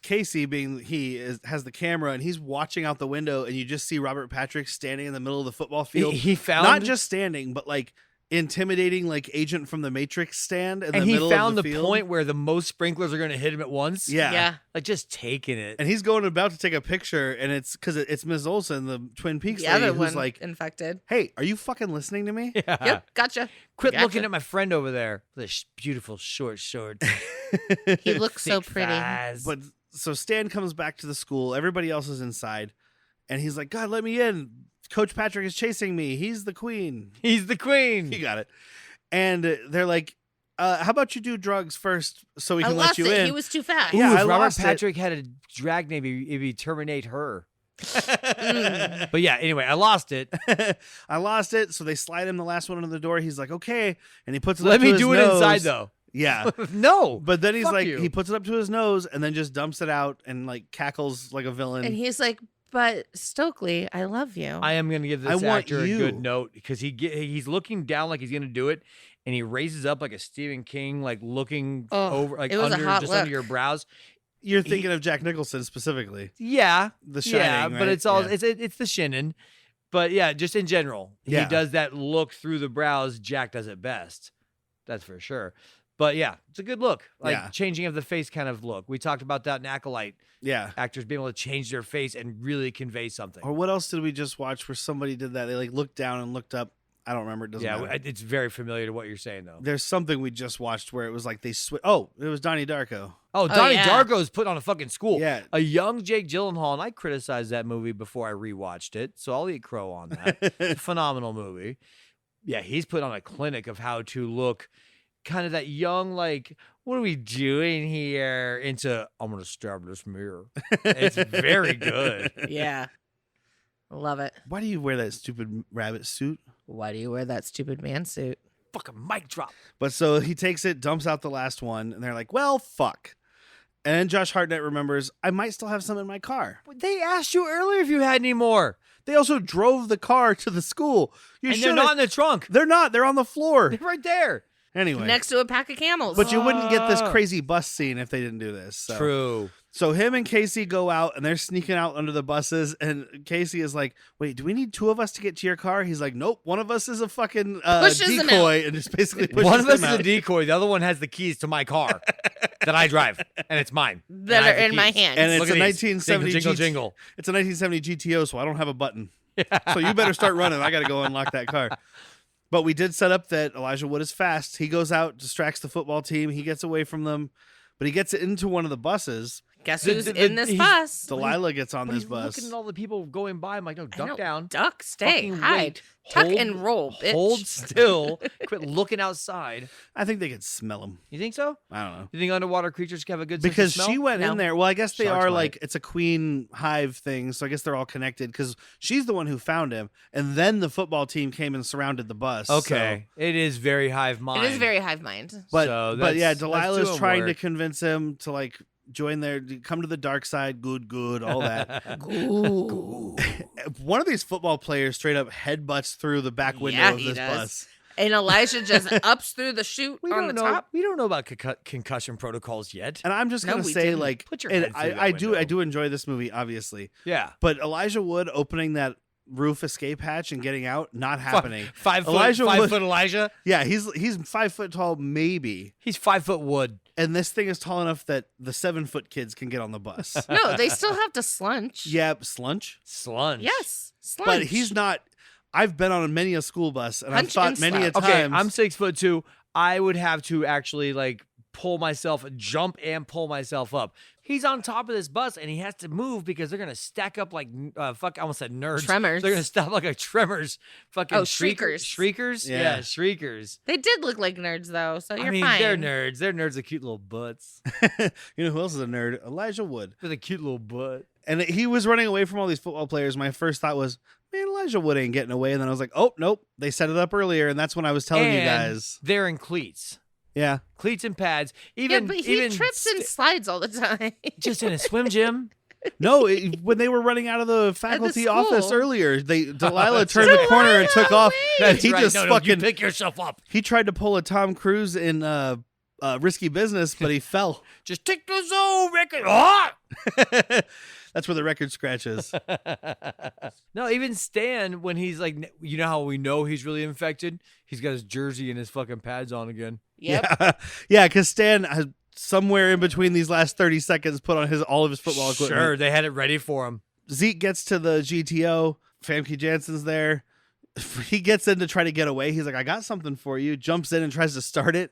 Casey being has the camera, and he's watching out the window, and you just see Robert Patrick standing in the middle of the football field. He found not just standing, but like intimidating, like Agent from the Matrix stand in and the he middle found of the the field. point where the most sprinklers are going to hit him at once. Yeah. Yeah. Like just taking it. And he's about to take a picture, and it's because it's Ms. Olsen, the Twin Peaks The lady, other who's one like, infected. "Hey, are you fucking listening to me?" Yeah. Yep. Gotcha. Quit Gotcha. looking at my friend over there with his beautiful short shorts. He looks so thick pretty. thighs. But so Stan comes back to the school. Everybody else is inside, and he's like, "God, let me in. Coach Patrick is chasing me. He's the queen." he's the queen. You got it. And they're like, "How about you do drugs first, so we I can let lost you it. in?" He was too fast. Yeah, Ooh, I if Robert lost it. Patrick had a drag name, he'd terminate her. But yeah, anyway, I lost it. I lost it. So they slide him the last one under the door. He's like, "Okay," and he puts it. Let up to me his do it nose. inside though. Yeah. No. But then he's Fuck like, you. he puts it up to his nose and then just dumps it out and like cackles like a villain. And he's like, but Stokely, I love you. I am going to give I this want actor a you. good note because he's looking down like he's going to do it, and he raises up like a Stephen King, like looking Oh, over, like it was a under hot just look. under your brows. You're thinking of Jack Nicholson specifically. Yeah, The Shining, yeah, but right? it's all Yeah. it's the Shinnin. But yeah, just in general, Yeah. he does that look through the brows. Jack does it best, that's for sure. But yeah, it's a good look, like Yeah. changing of the face kind of look. We talked about that in Acolyte. Yeah. Actors being able to change their face and really convey something. Or what else did we just watch where somebody did that? They like looked down and looked up. I don't remember. It doesn't Yeah, matter. it's very familiar to what you're saying though. There's something we just watched where it was like they switch. Oh, it was Donnie Darko. Oh, Donnie yeah. Darko's put on a fucking school. Yeah. A young Jake Gyllenhaal, and I criticized that movie before I rewatched it, so I'll eat crow on that. It's a phenomenal movie. Yeah, he's put on a clinic of how to look kind of that young, like, what are we doing here? Into, I'm going to stab this mirror. It's very good. yeah. Love it. Why do you wear that stupid rabbit suit? Why do you wear that stupid man suit? Fucking mic drop. But so he takes it, dumps out the last one, and they're like, "Well, fuck." And then Josh Hartnett remembers, I might still have some in my car. They asked you earlier if you had any more. They also drove the car to the school. You And they're should've- not in the trunk. They're not. They're on the floor. They're right there. Anyway. Next to a pack of camels. But you wouldn't get this crazy bus scene if they didn't do this. So. True. So him and Casey go out and they're sneaking out under the buses. And Casey is like, wait, do we need 2 of us to get to your car? He's like, nope. One of us is a fucking decoy and just basically pushes One of us them is out. a decoy. The other one has the keys to my car that I drive, and it's mine. that And I are have the in my keys. hands. And it's Look a at these. 1970 Jingle, jingle. It's a 1970 GTO, so I don't have a button. So you better start running. I got to go unlock that car. But we did set up that Elijah Wood is fast. He goes out, distracts the football team. He gets away from them, but he gets into one of the buses. Guess who's in this he's- bus? Delilah gets on But this he's bus. looking at all the people going by. I'm like, no, I duck know. down. Duck, stay, Fucking hide, wait. tuck Hold- and roll, bitch. Hold still. Quit looking outside. I think they could smell him. You think so? I don't know. You think underwater creatures can have a good Because sense of she smell? went No. in there. Well, I guess they Sharks are might. like, it's a queen hive thing. So I guess they're all connected because she's the one who found him. And then the football team came and surrounded the bus. Okay. It is very hive mind. It is very hive mind. But, So but yeah, that's Delilah's doing trying to work. convince him to like join their, come to the dark side. Good, all that. One of these football players straight up headbutts through the back window Yeah, of he this does. bus. And Elijah just ups through the chute we on don't the know. top. We don't know about concussion protocols yet. And I'm just No, gonna we say, didn't. like, Put your and head through that I window. do enjoy this movie, obviously, Yeah. but Elijah Wood opening that roof escape hatch and getting out, not happening. 5 foot. Elijah 5 Wood- foot Elijah. Yeah, he's 5 foot tall, maybe, He's 5 foot wood. and this thing is tall enough that the 7 foot kids can get on the bus. No, they still have to slunch. Yeah, slunch, Slunch. Yes, slunch. but he's not. I've been on many a school bus, and I've Punch thought and many a slap. times. Okay, I'm 6'2". I would have to actually like pull myself, jump and pull myself up. He's on top of this bus and he has to move because they're gonna stack up like fuck. I almost said nerds. Tremors. They're gonna stack like a tremors. Fucking Oh, shriekers. shriekers. Shriekers. Yeah. Yeah, shriekers. They did look like nerds though, so you're I mean, fine. they're nerds. They're nerds with cute little butts. You know who else is a nerd? Elijah Wood. With a cute little butt. And he was running away from all these football players. My first thought was, man, Elijah Wood ain't getting away. And then I was like, oh, nope. They set it up earlier. And that's when I was telling you And guys. they're in cleats. Yeah. Cleats and pads. Yeah, Even but he trips and slides all the time. just in a swim gym. No, when they were running out of the faculty school. office earlier, Delilah That's turned the right. corner and took off. That's he right. just No, you fucking, pick yourself up. he tried to pull a Tom Cruise in Risky Business, but he fell. Just take the zone record. Ah! That's where the record scratch is. No, even Stan, when he's like, you know how we know he's really infected? He's got his jersey and his fucking pads on again. Yep. Yeah, because Stan has somewhere in between these last 30 seconds put on all of his football equipment. Sure, they had it ready for him. Zeke gets to the GTO. Famke Janssen's there. He gets in to try to get away. He's like, I got something for you. Jumps in and tries to start it.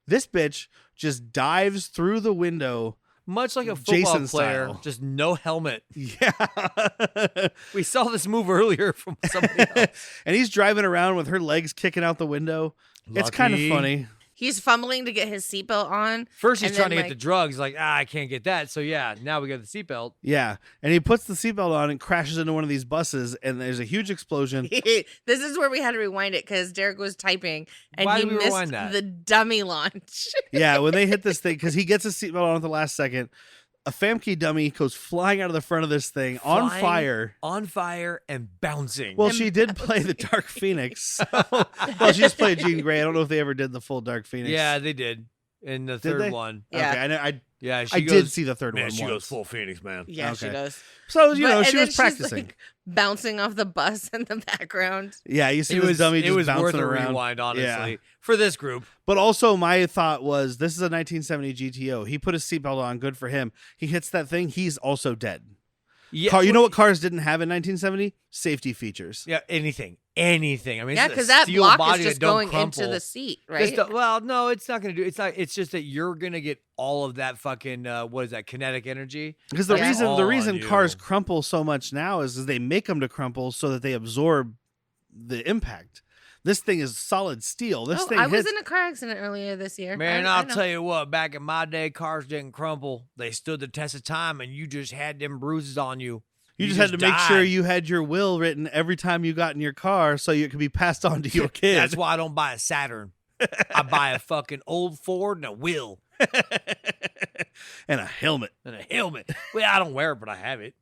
This bitch just dives through the window. Much like a football Jason player, style. just no helmet. Yeah. We saw this move earlier from somebody else. And he's driving around with her legs kicking out the window. It's kind of Lucky. funny. He's fumbling to get his seatbelt on. First, he's And trying then, to get the like- drugs. Like, I can't get that. So, yeah, now we got the seatbelt. Yeah. And he puts the seatbelt on and crashes into one of these buses. And there's a huge explosion. This is where we had to rewind it because Derrick was typing and Why he did we missed rewind that? the dummy launch. Yeah. When they hit this thing, because he gets his seatbelt on at the last second, a Famke dummy goes flying out of the front of this thing on Flying, fire. On fire and bouncing. Well, she did play the Dark Phoenix. So, well, she just played Jean Grey. I don't know if they ever did the full Dark Phoenix. yeah, they did. In the Did third they? one. Yeah. Okay, I Yeah, she I goes, did see the third man, one she once. goes full Phoenix, man. Yeah, she Okay. does. So, you But- know, and she then was she's, practicing. like, bouncing off the bus in the background. Yeah, you see It this was, dummy it just was worth bouncing a around. rewind, honestly, Yeah. for this group. But also, my thought was, this is a 1970 GTO. He put his seatbelt on. Good for him. He hits that thing. He's also dead. Yeah, You know what cars didn't have in 1970? Safety features. Yeah, anything. I mean, Yeah, it's a because that steel block body is that just don't going crumple. into the seat, This right? do- well, no, it's not going to do. It's not. It's just that you're going to get all of that fucking what is that kinetic energy? Because the Yeah. reason All the on reason you. cars crumple so much now is they make them to crumple so that they absorb the impact. This thing is solid steel. This thing I was hits. in a car accident earlier this year. Man, I I'll know. tell you what. Back in my day, cars didn't crumple. They stood the test of time, and you just had them bruises on you. You just had to make sure died. you had your will written every time you got in your car so it could be passed on to your kid. That's why I don't buy a Saturn. I buy a fucking old Ford and a will. And a helmet. Well, I don't wear it, but I have it.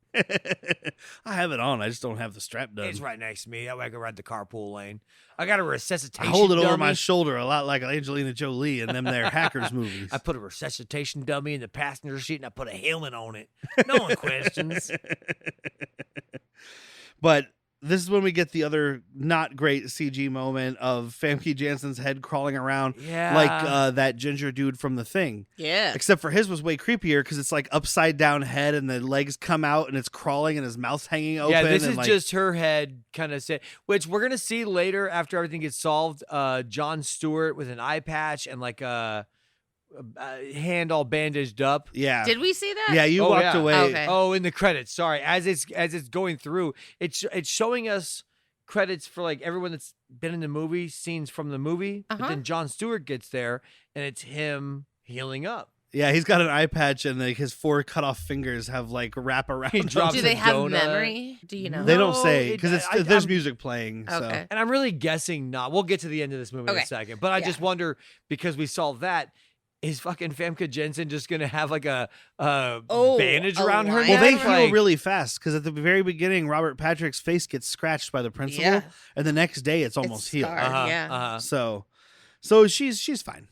I have it on. I just don't have the strap done. It's right next to me. That way I can ride the carpool lane. I got a I resuscitation hold it dummy. over my shoulder a lot like Angelina Jolie in them there hackers movies. I put a resuscitation dummy in the passenger seat and I put a helmet on it. No one questions. But this is when we get the other not great CG moment of Famke Janssen's head crawling around Yeah. like that ginger dude from The Thing. Yeah. Except for his was way creepier because it's like upside down head and the legs come out and it's crawling and his mouth's hanging open. Yeah, this and is like, just her head kind of set, which we're going to see later after everything gets solved. Jon Stewart with an eye patch and like a hand all bandaged up. Yeah. Did we see that? Yeah, you Oh, walked yeah. away. Okay. Oh, in the credits. Sorry, as it's going through, it's showing us credits for like everyone that's been in the movie, scenes from the movie. But Uh-huh. then Jon Stewart gets there, and it's him healing up. Yeah, he's got an eye patch and like his 4 cut off fingers have like wrap around. He them. drops Do a they have donut. memory? Do you know? They don't No, say it- because I- there's I'm- music playing. So. Okay. And I'm really guessing not. We'll get to the end of this movie in Okay. a second. But I Yeah. just wonder, because we solved that, is fucking Famke Janssen just going to have like a bandage a around her line? Well, they neck? heal Like- really fast because at the very beginning, Robert Patrick's face gets scratched by the principal, Yeah. and the next day it's almost healed. scarred. Uh-huh, Yeah. uh-huh. So she's fine.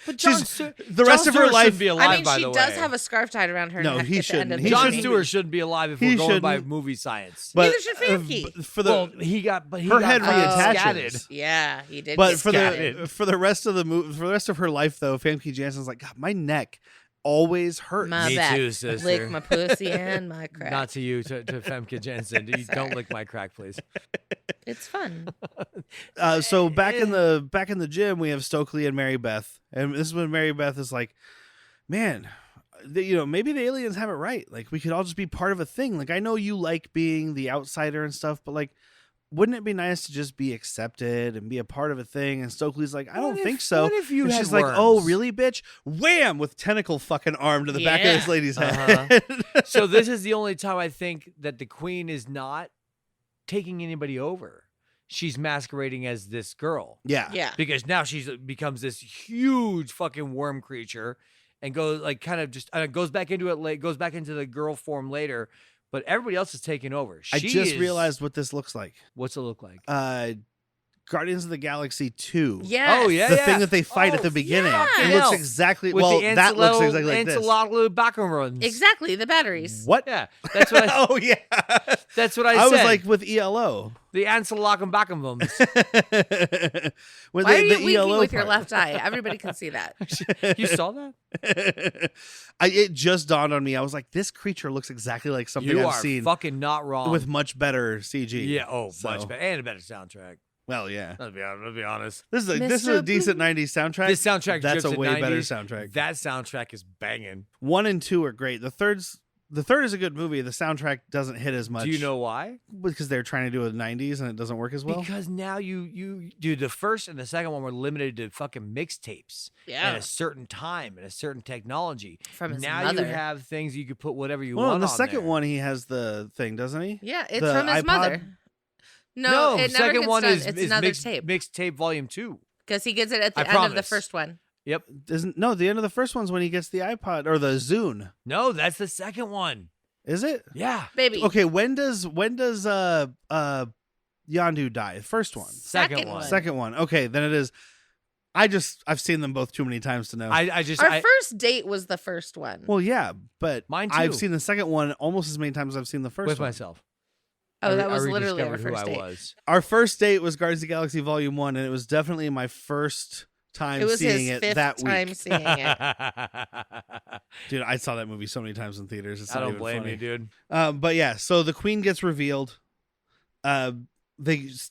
But Jon She's Stewart, the rest of her Stewart life. shouldn't be alive, I mean, by she the does way. have a scarf tied around her No, neck he at the end of shouldn't. the He Jon movie. Stewart shouldn't be alive if He we're going by shouldn't. movie science. But Neither should Famke. for the well, he got her head scattered. reattaches. Yeah, he did. But get for scattered. the rest of the for the rest of her life though, Famke Janssen's like, God, my neck always hurts. My Me back. too, sister. Lick my pussy and my crack. Not to you, to Famke Janssen. You don't lick my crack, please. It's fun. So back in the gym, we have Stokely and Mary Beth, and this is when Mary Beth is like, "Man, maybe the aliens have it right. Like we could all just be part of a thing. Like I know you like being the outsider and stuff, but like, wouldn't it be nice to just be accepted and be a part of a thing?" And Stokely's like, "I don't think so." What if you And had she's like, "Oh, worms? really, bitch?" Wham! With tentacle fucking arm to the back of Yeah. this lady's Uh-huh. head. So this is the only time I think that the queen is not taking anybody over. She's masquerading as this girl. Yeah. Yeah. Because now she's becomes this huge fucking worm creature and goes like kind of just goes back into it goes back into the girl form later, but everybody else is taking over. I She just is- realized what this looks like. what's it look like? Guardians of the Galaxy 2. Yes. Oh, yeah. The thing that they fight at the beginning. yeah. It looks exactly With the that looks exactly like this. Antilope Baccaruns. Exactly. The batteries. What? Yeah, that's what I, Oh yeah. that's what I I said. was like with ELO. the Antilope Baccaruns. When Why the are you winking ELO with your part. left eye? Everybody can see that. You saw that? It just dawned on me. I was like, this creature looks exactly like something You I've are seen fucking not wrong. with much better CG. yeah, oh, So- much better and a better soundtrack. Well, yeah. Let's be honest. This is a Mr. decent Blue. 90s soundtrack. This soundtrack That's a drips at way better 90s. soundtrack. That soundtrack is banging. 1 and 2 are great. The third is a good movie. The soundtrack doesn't hit as much. Do you know why? Because they're trying to do it in the 90s and it doesn't work as well. Because now you dude, the first and the second one were limited to fucking mixtapes at Yeah. a certain time and a certain technology. From his now mother. you have things you could put whatever you Well, want in the on second there. one, he has the thing, doesn't he? Yeah, it's The from his iPod? mother. No, No, it never second gets one done. is It's another mixed, tape mixed tape volume 2. because he gets it at the I end of the promise. first one. Yep. The end of the first one's when he gets the iPod or the Zune. No, that's the second one. Is it? Yeah. Baby. Okay, when does Yondu die? The first one. Second one. one. Second one. Okay, then it is. I've seen them both too many times to know. I just Our first date was the first one. well, yeah, but Mine I've too. seen the second one almost as many times as I've seen the first with one. myself. Oh, that I was literally our rediscovered first who date. I was. Our first date was Guardians of the Galaxy Volume 1, and it was definitely my first time It was seeing his it fifth that time week. seeing it. Dude, I saw that movie so many times in theaters. It's I not don't even blame funny. you, dude. But yeah, so the Queen gets revealed.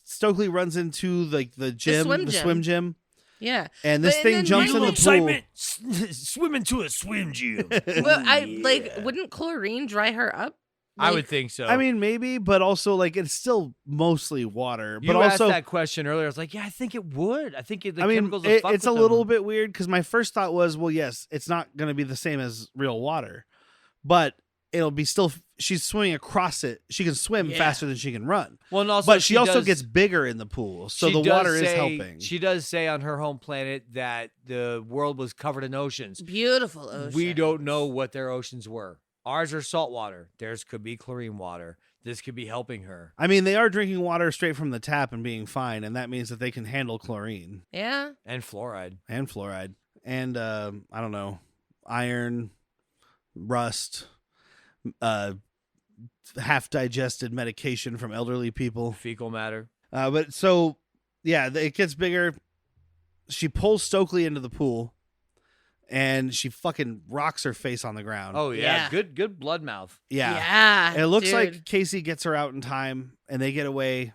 Stokely runs into like the gym, the swim gym, Yeah. and this But thing then jumps in you- the pool. Swim into a swim gym. But wouldn't chlorine dry her up? I Like, would think so. I mean, maybe, but also like it's still mostly water. you But asked also, that question earlier. I was like, yeah, I think it would. I think the I mean, chemicals would fuck it's a with little them. bit weird because my first thought was, well, yes, it's not going to be the same as real water, but it'll be still. She's swimming across it. She can swim faster than she can run. Well, and also but she also gets bigger in the pool, so the water is helping. She does say on her home planet that the world was covered in oceans. Beautiful oceans. We don't know what their oceans were. Ours are salt water. Theirs could be chlorine water. This could be helping her. I mean, they are drinking water straight from the tap and being fine, and that means that they can handle chlorine. Yeah. And fluoride. And fluoride. And, I don't know, iron, rust, half-digested medication from elderly people. Fecal matter. But so, yeah, it gets bigger. She pulls Stokely into the pool, and she fucking rocks her face on the ground. Oh, yeah. Good blood mouth. Yeah. Yeah. And it looks dude. like Casey gets her out in time, and they get away.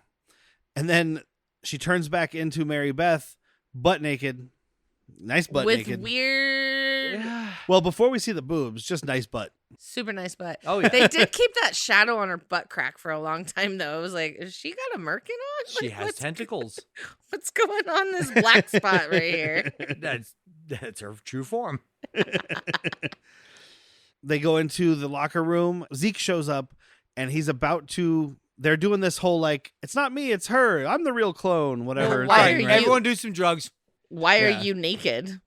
And then she turns back into Mary Beth, butt naked. Nice butt with naked. weird, Well, before we see the boobs, just nice butt. super nice butt. Oh, yeah. They did keep that shadow on her butt crack for a long time, though. I was like, has she got a merkin on? She Like, has tentacles. What's going on this black spot right here? That's her true form. They go into the locker room. Zeke shows up, and he's about to... They're doing this whole, like, it's not me, it's her. I'm the real clone, whatever. Well, why thing, are right? Everyone do some drugs. Why are Yeah. you naked?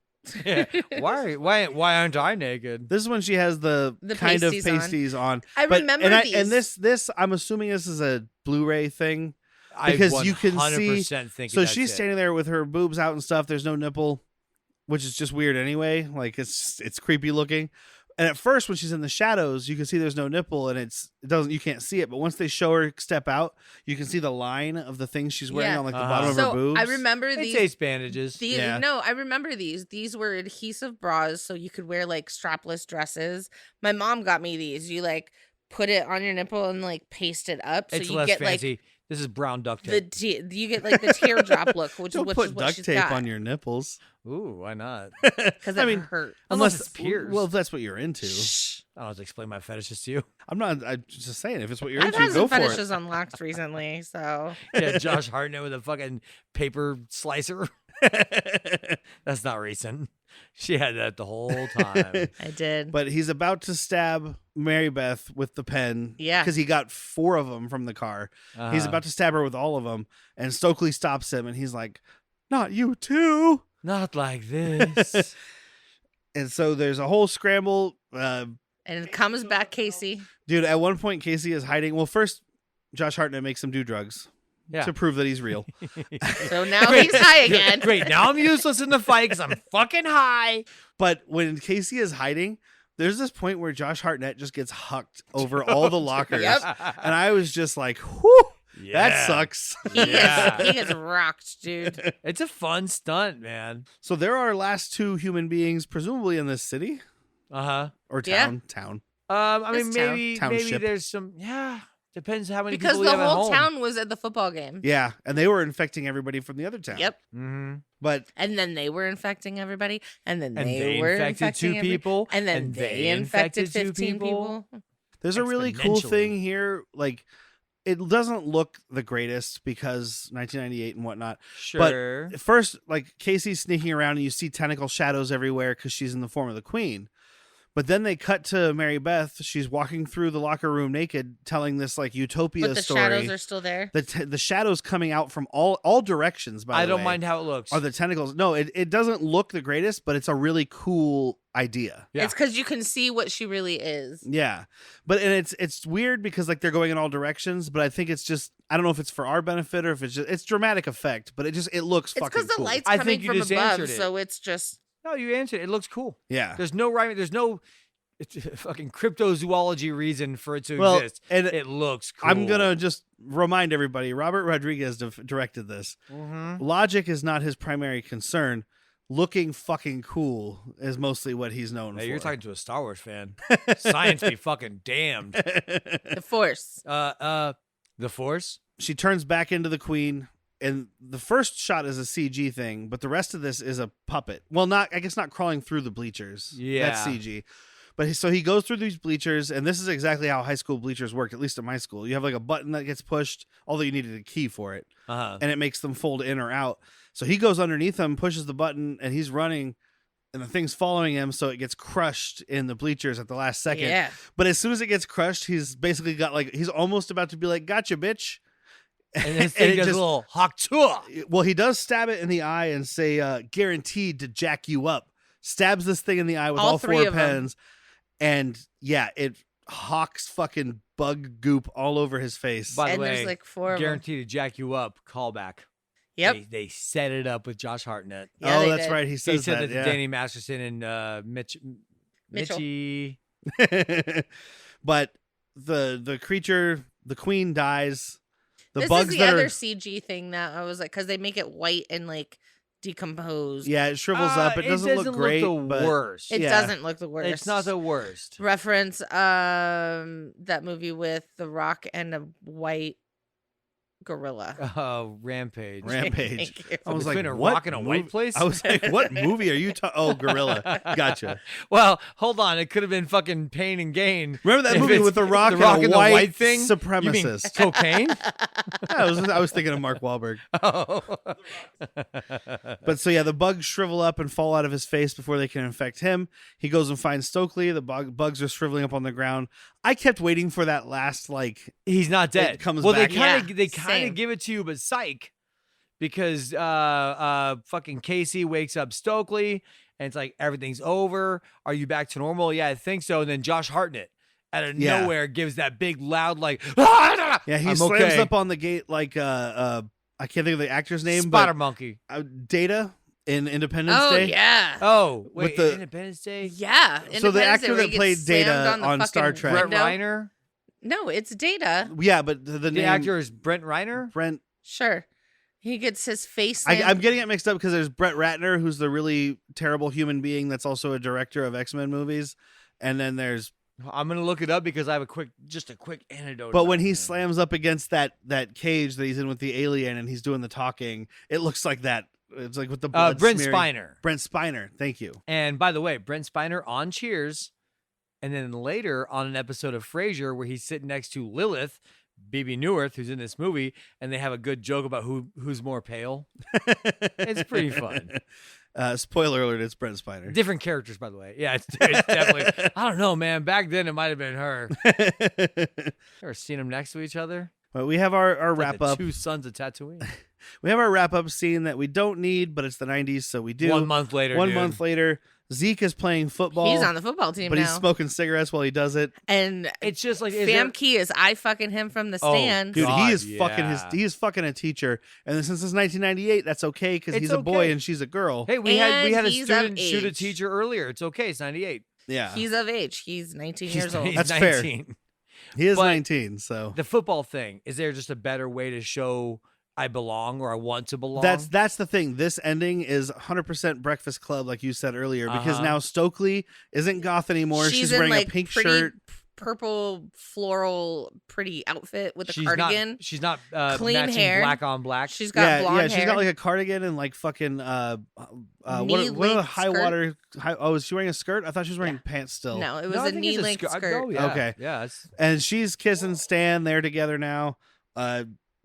Yeah. Why aren't I naked? This is when she has the kind of pasties on. pasties on. I But- remember these. And this, I'm assuming this is a Blu-ray thing. I Because you can 100% see- think So that's she's it. standing there with her boobs out and stuff. There's no nipple, which is just weird anyway. Like it's creepy looking. And at first, when she's in the shadows, you can see there's no nipple, and you can't see it. But once they show her step out, you can see the line of the things she's wearing Yeah. on like the Uh-huh. bottom of So her boobs. I remember It's these. ace bandages. Yeah. No, I remember these. These were adhesive bras, so you could wear like strapless dresses. My mom got me these. You like put it on your nipple and like paste it up, so It's you less get fancy. This is brown duct like tape. you get like the teardrop look, which Don't is put what duct she's tape got. on your nipples. Ooh, why not? Because I it mean, hurt. Unless it's pierced. Well, if that's what you're into. Shh. I don't have to explain my fetishes to you. I'm just saying, if it's what you're I've into, had go some for it. fetishes unlocked recently, so Yeah, Josh Hartnett with a fucking paper slicer. That's not recent. She had that the whole time. I did. But he's about to stab Mary Beth with the pen. Yeah. Because he got 4 of them from the car. He's about to stab her with all of them. And Stokely stops him and he's like, not you too. Not like this. And so there's a whole scramble. And it comes back, Casey. Dude, at one point, Casey is hiding. Well, first, Josh Hartnett makes him do drugs Yeah. to prove that he's real. So now he's high again. Great. Now I'm useless in the fight because I'm fucking high. But when Casey is hiding, there's this point where Josh Hartnett just gets hucked over all the lockers. Yep. And I was just like, whew, Yeah. that sucks. He Yeah. gets rocked, dude. It's a fun stunt, man. So there are last 2 human beings, presumably in this city Uh-huh. or Yeah. town. I mean, This town. maybe Township. there's some, depends how many Because people the you have at whole home. town was at the football game. Yeah, and they were infecting everybody from the other town. Yep. Mm-hmm. But And then they were infecting everybody. And then And they, they were infected infecting 2 people. And then they infected 2 15 people. there's a really cool Exponentially. thing here. Like, it doesn't look the greatest because 1998 and whatnot. Sure. First, like, Casey's sneaking around and you see tentacle shadows everywhere because she's in the form of the queen. But then they cut to Mary Beth. She's walking through the locker room naked, telling this like utopia But the story. shadows are still there. The shadows coming out from all directions. By I the don't way, mind how it looks. Are the tentacles? No, it doesn't look the greatest, but it's a really cool idea. Yeah. It's because you can see what she really is. Yeah, but and it's weird because like they're going in all directions, but I think it's just I don't know if it's for our benefit or if it's dramatic effect, but it looks It's fucking because the cool. light's I coming think you from just above, answered it. so it's just No, you answered. It looks cool. Yeah. There's no rhyme. There's no fucking cryptozoology reason for it to Well, exist. and It looks cool. I'm gonna just remind everybody: Robert Rodriguez directed this. Mhm. Logic is not his primary concern. Looking fucking cool is mostly what he's known Hey, for. you're talking to a Star Wars fan. Science be fucking damned. the force. The Force. She turns back into the queen, and the first shot is a CG thing, but the rest of this is a puppet. Well, I guess not crawling through the bleachers. Yeah. That's CG. But so he goes through these bleachers, and this is exactly how high school bleachers worked, at least at my school. You have like a button that gets pushed, although you needed a key for it, Uh-huh. and it makes them fold in or out. So he goes underneath them, pushes the button, and he's running. and the thing's following him, so it gets crushed in the bleachers at the last second. Yeah. But as soon as it gets crushed, he's basically got like, he's almost about to be like, gotcha, bitch. And this thing does a little hawk tour. Well, he does stab it in the eye and say, guaranteed to jack you up. Stabs this thing in the eye with all three four of them. pens. And yeah, it hawks fucking bug goop all over his face. By the And way, there's like 4 of them. guaranteed to jack you up. Callback. Yep. They set it up with Josh Hartnett. Yeah, oh, they that's did. right. He He says said that. that Yeah. to Danny Masterson and Mitchell. Mitchie. But the creature, the queen dies. The This bugs is the that other are CG thing that I was like, because they make it white and like decomposed. yeah, it shrivels up. It doesn't look great. the but worst. It yeah. doesn't look the worst. It's not the worst. Reference that movie with The Rock and a white gorilla. Rampage. Rampage. Thank you. I was Between like, a what rock and a white place? I was like, what movie are you talking? Oh, Gorilla. Gotcha. Well, hold on. It could have been fucking Pain and Gain. Remember that If movie it's with the rock, The Rock and and a the white, white thing? You mean supremacist? cocaine? I was thinking of Mark Wahlberg. Oh. But so yeah, the bugs shrivel up and fall out of his face before they can infect him. He goes and finds Stokely. The bugs are shriveling up on the ground. I kept waiting for that last like He's not dead. It comes well, back. they kind Yeah, of they kind same. of give it to you, but psych, because fucking Casey wakes up Stokely, and it's like everything's over. Are you back to normal? Yeah, I think so. And then Josh Hartnett out of Yeah. nowhere gives that big loud like yeah he I'm slams okay. up on the gate like I can't think of the actor's name, Spider but Monkey. Data in Independence Oh Day. yeah. Oh With wait, the- Independence Day. Yeah. So the Independence Day actor where that he gets played slammed Data the on Star fucking Trek. Brent window. Reiner. No, it's Data. Yeah, but the The name actor is Brent Reiner. Brent. Sure. He gets his face slammed. I'm getting it mixed up because there's Brett Ratner, who's the really terrible human being that's also a director of X-Men movies, and then there's. I'm gonna look it up because I have a quick anecdote. But about when he him. slams up against that cage that he's in with the alien and he's doing the talking, it looks like that. It's like with the blood Brent smearing. Spiner. Brent Spiner. Thank you. And by the way, Brent Spiner on Cheers, and then later on an episode of Frasier where he's sitting next to Lilith, Bebe Neuwirth, who's in this movie, and they have a good joke about who's more pale. It's pretty fun. Spoiler alert: it's Brent Spiner. Different characters, by the way. Yeah, it's definitely. I don't know, man. Back then, it might have been her. Ever seen them next to each other? But we have our It's like wrap the up. Two sons of Tatooine. We have our wrap up scene that we don't need, but it's the 90s, so we do. 1 month later. One dude. month later, Zeke is playing football. He's on the football team but now. he's smoking cigarettes while he does it. And It's just like is there- Famke is eye fucking him from the Oh, stands. Dude, God, he is yeah. he is fucking a teacher. And then since it's 1998, that's okay because It's he's a boy okay. and she's a girl. Hey, we had And a he's of student shoot a age. teacher earlier. It's okay. It's 98. Yeah. He's of age. He's 19 He's- years old. he's That's fair. 19. He is but- 19, so The football thing, is there just a better way to show I belong or I want to belong? that's the thing. This ending is 100% Breakfast Club, like you said earlier, because Uh-huh. now Stokely isn't goth anymore. She's in wearing like a pink pretty shirt. purple floral pretty outfit with a she's cardigan. Not, she's not Clean matching hair. black on black. She's got blonde she's hair. got like a cardigan and like fucking what are the Knee-length high skirt. water is she wearing a skirt? I thought she was wearing Yeah. pants still. No, it was No, I a think it's knee-length skirt. Oh, yeah. Okay. Yeah. It's, And she's kissing Stan. They're together now.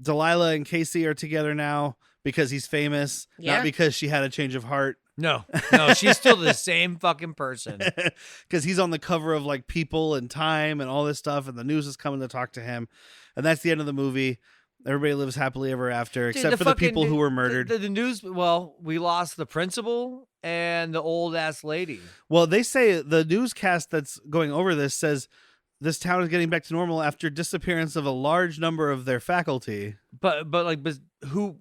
Delilah and Casey are together now because he's famous, Yeah. not because she had a change of heart. no, she's still the same fucking person. Because he's on the cover of like People and Time and all this stuff, and the news is coming to talk to him. And that's the end of the movie. Everybody lives happily ever after, Dude, except for the people who were murdered. The news, well, we lost the principal and the old ass lady. Well, they say the newscast that's going over this says this town is getting back to normal after disappearance of a large number of their faculty. But who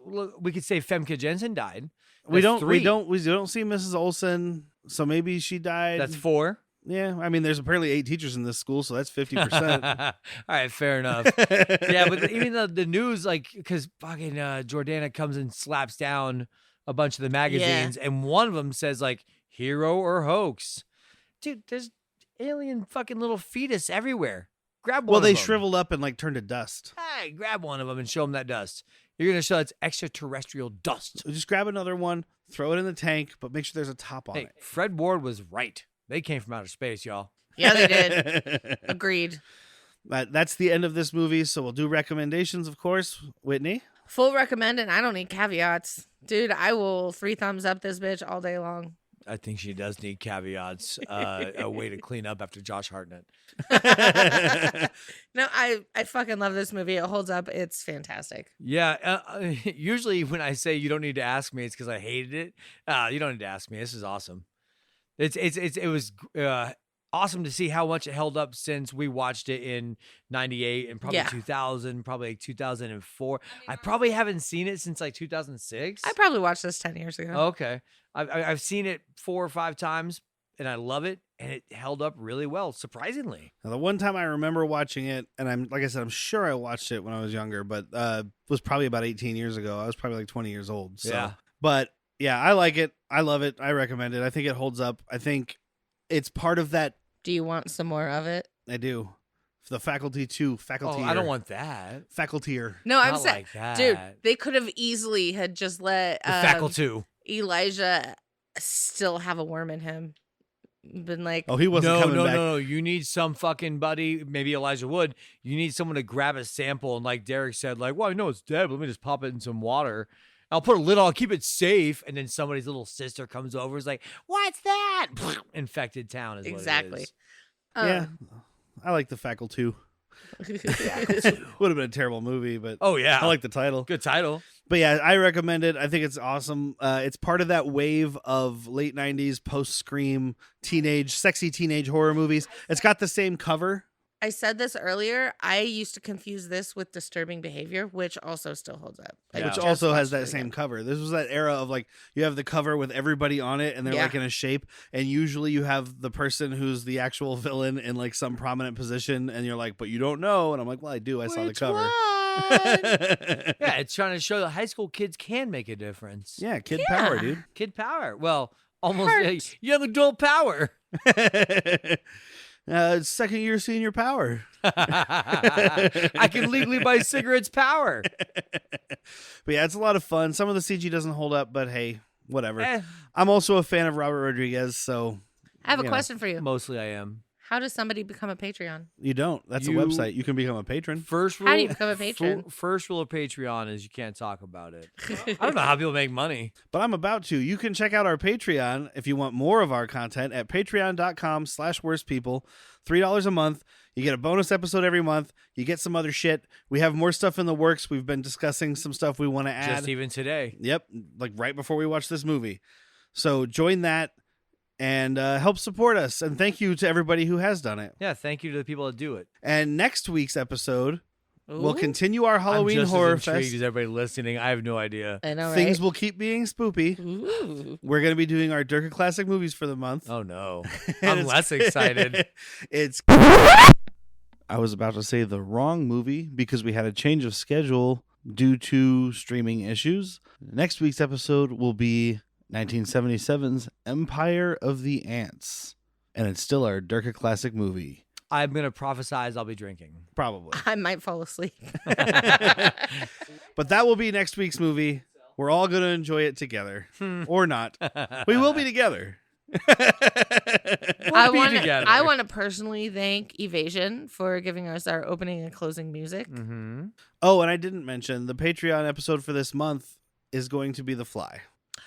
look, we could say Femke Janssen died. We That's don't see Mrs. Olsen, so maybe she died. That's 4. Yeah, I mean, there's apparently 8 teachers in this school, so that's 50%. All right, fair enough. Yeah, but even the news, like, because fucking Jordanna comes and slaps down a bunch of the magazines, and one of them says like hero or hoax. Dude, there's alien fucking little fetus everywhere. Grab one. Well, of they them. shriveled up and like turned to dust. Hey, grab one of them and show them that dust. You're gonna show it's extraterrestrial dust. So just grab another one, throw it in the tank, but make sure there's a top on Hey, it. Fred Ward was right. They came from outer space, y'all. Yeah, they did. Agreed. That's the end of this movie, so we'll do recommendations, of course. Whitney? Full recommend, and I don't need caveats. Dude, I will 3 thumbs up this bitch all day long. I think she does need caveats. A way to clean up after Josh Hartnett. No, I fucking love this movie. It holds up. It's fantastic. Yeah. Usually when I say you don't need to ask me, it's because I hated it. You don't need to ask me. This is awesome. It was awesome to see how much it held up since we watched it in 98 and probably 2000, probably like 2004. I probably haven't seen it since like 2006. I probably watched this 10 years ago. Okay. I've seen it 4 or 5 times and I love it, and it held up really well, surprisingly. Now, the one time I remember watching it, and I'm sure I watched it when I was younger, but was probably about 18 years ago. I was probably like 20 years old. So. Yeah. But yeah, I like it. I love it. I recommend it. I think it holds up. I think it's part of that. Do you want some more of it? I do. The Faculty 2, Faculty. Oh, I don't want that. Facultier. No, I'm Not saying, like that. dude, they could have easily had just let The Faculty. Elijah still have a worm in him. Been like, Oh, he wasn't coming back. No. You need some fucking buddy, maybe Elijah Wood. You need someone to grab a sample, and like Derrick said, like, well, I know it's dead, but let me just pop it in some water. I'll put a lid on, I'll keep it safe, and then somebody's little sister comes over, is like, "What's that?" Infected town is exactly. What it is. Yeah, I like the Faculty. Would have been a terrible movie, but Oh yeah, I like the title. good title. But yeah, I recommend it. I think it's awesome. It's part of that wave of late 90s post-Scream sexy teenage horror movies. It's got the same cover. I said this earlier. I used to confuse this with Disturbing Behavior, which also still holds up. I Yeah. Which just also has watched that it same again. cover. This was that era of like you have the cover with everybody on it and they're Yeah. like in a shape, and usually you have the person who's the actual villain in like some prominent position, and you're like, but you don't know. And I'm like, well, I do. I saw the Which cover. one? Yeah, it's trying to show that high school kids can make a difference. Yeah, kid power, dude. Kid power. Well, almost Hurt. young adult power. Second year senior power. I can legally buy cigarettes power. But yeah, it's a lot of fun. Some of the CG doesn't hold up, but hey, whatever. Eh, I'm also a fan of Robert Rodriguez, so I have a You know. question for you. mostly I am. How does somebody become a Patreon? you don't. That's You- a website. You can become a patron. First rule. How do you become a patron? First rule of Patreon is you can't talk about it. I don't know how people make money. But I'm about to. You can check out our Patreon if you want more of our content at patreon.com/worstpeople. $3 a month. You get a bonus episode every month. You get some other shit. We have more stuff in the works. We've been discussing some stuff we want to add. Just even today. Yep, like right before we watch this movie. So join that and help support us. And thank you to everybody who has done it. Yeah, thank you to the people that do it. And next week's episode, we'll Ooh. continue our Halloween I'm just Horror as intrigued Fest. as everybody listening. I have no idea. I know, right? Things will keep being spoopy. Ooh. We're going to be doing our Durka Classic movies for the month. Oh no, And I'm it's- less excited. It's. I was about to say the wrong movie because we had a change of schedule due to streaming issues. Next week's episode will be 1977's Empire of the Ants. And it's still our Durka Classic movie. I'm gonna prophesize I'll be drinking. Probably. I might fall asleep. But that will be next week's movie. We're all going to enjoy it together. Or not. We will be together. I be want together. to personally thank Evasion for giving us our opening and closing music. Mm-hmm. Oh, and I didn't mention the Patreon episode for this month is going to be The Fly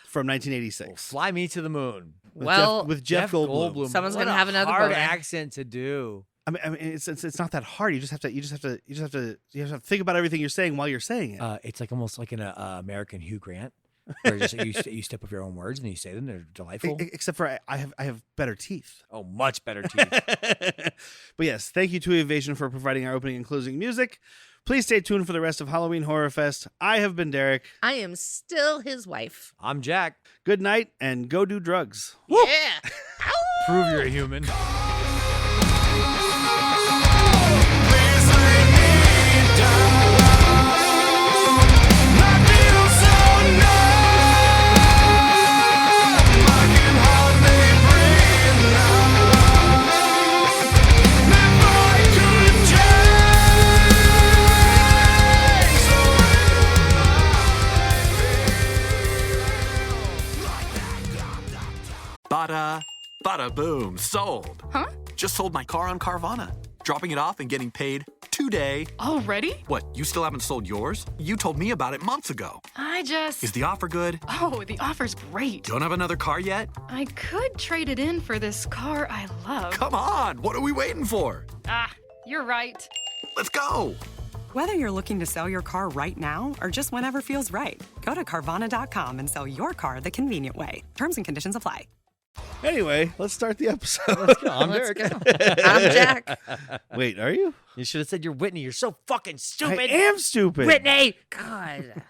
from 1986. Fly me to the moon. With Jeff Goldblum. Someone's What gonna a have another hard boner. accent to do. I mean, it's not that hard. You just have to think about everything you're saying while you're saying it. It's like almost like an American Hugh Grant, where just, you step up your own words and you say them. They're delightful. Except for I have better teeth. Oh, much better teeth. But yes, thank you to Evasion for providing our opening and closing music. Please stay tuned for the rest of Halloween Horror Fest. I have been Derrick. I am still his wife. I'm Jack. Good night and go do drugs. Yeah. Prove you're a human. Bada boom, sold. Huh? Just sold my car on Carvana. Dropping it off and getting paid today. Already? What, you still haven't sold yours? You told me about it months ago. Is the offer good? Oh, the offer's great. Don't have another car yet? I could trade it in for this car I love. Come on, what are we waiting for? Ah, you're right. Let's go. Whether you're looking to sell your car right now or just whenever feels right, go to Carvana.com and sell your car the convenient way. Terms and conditions apply. Anyway, let's start the episode. Let's go. I'm Let's Derrick. go. I'm Jack. Wait, are you? You should have said you're Whitney. You're so fucking stupid. I am stupid. Whitney. God.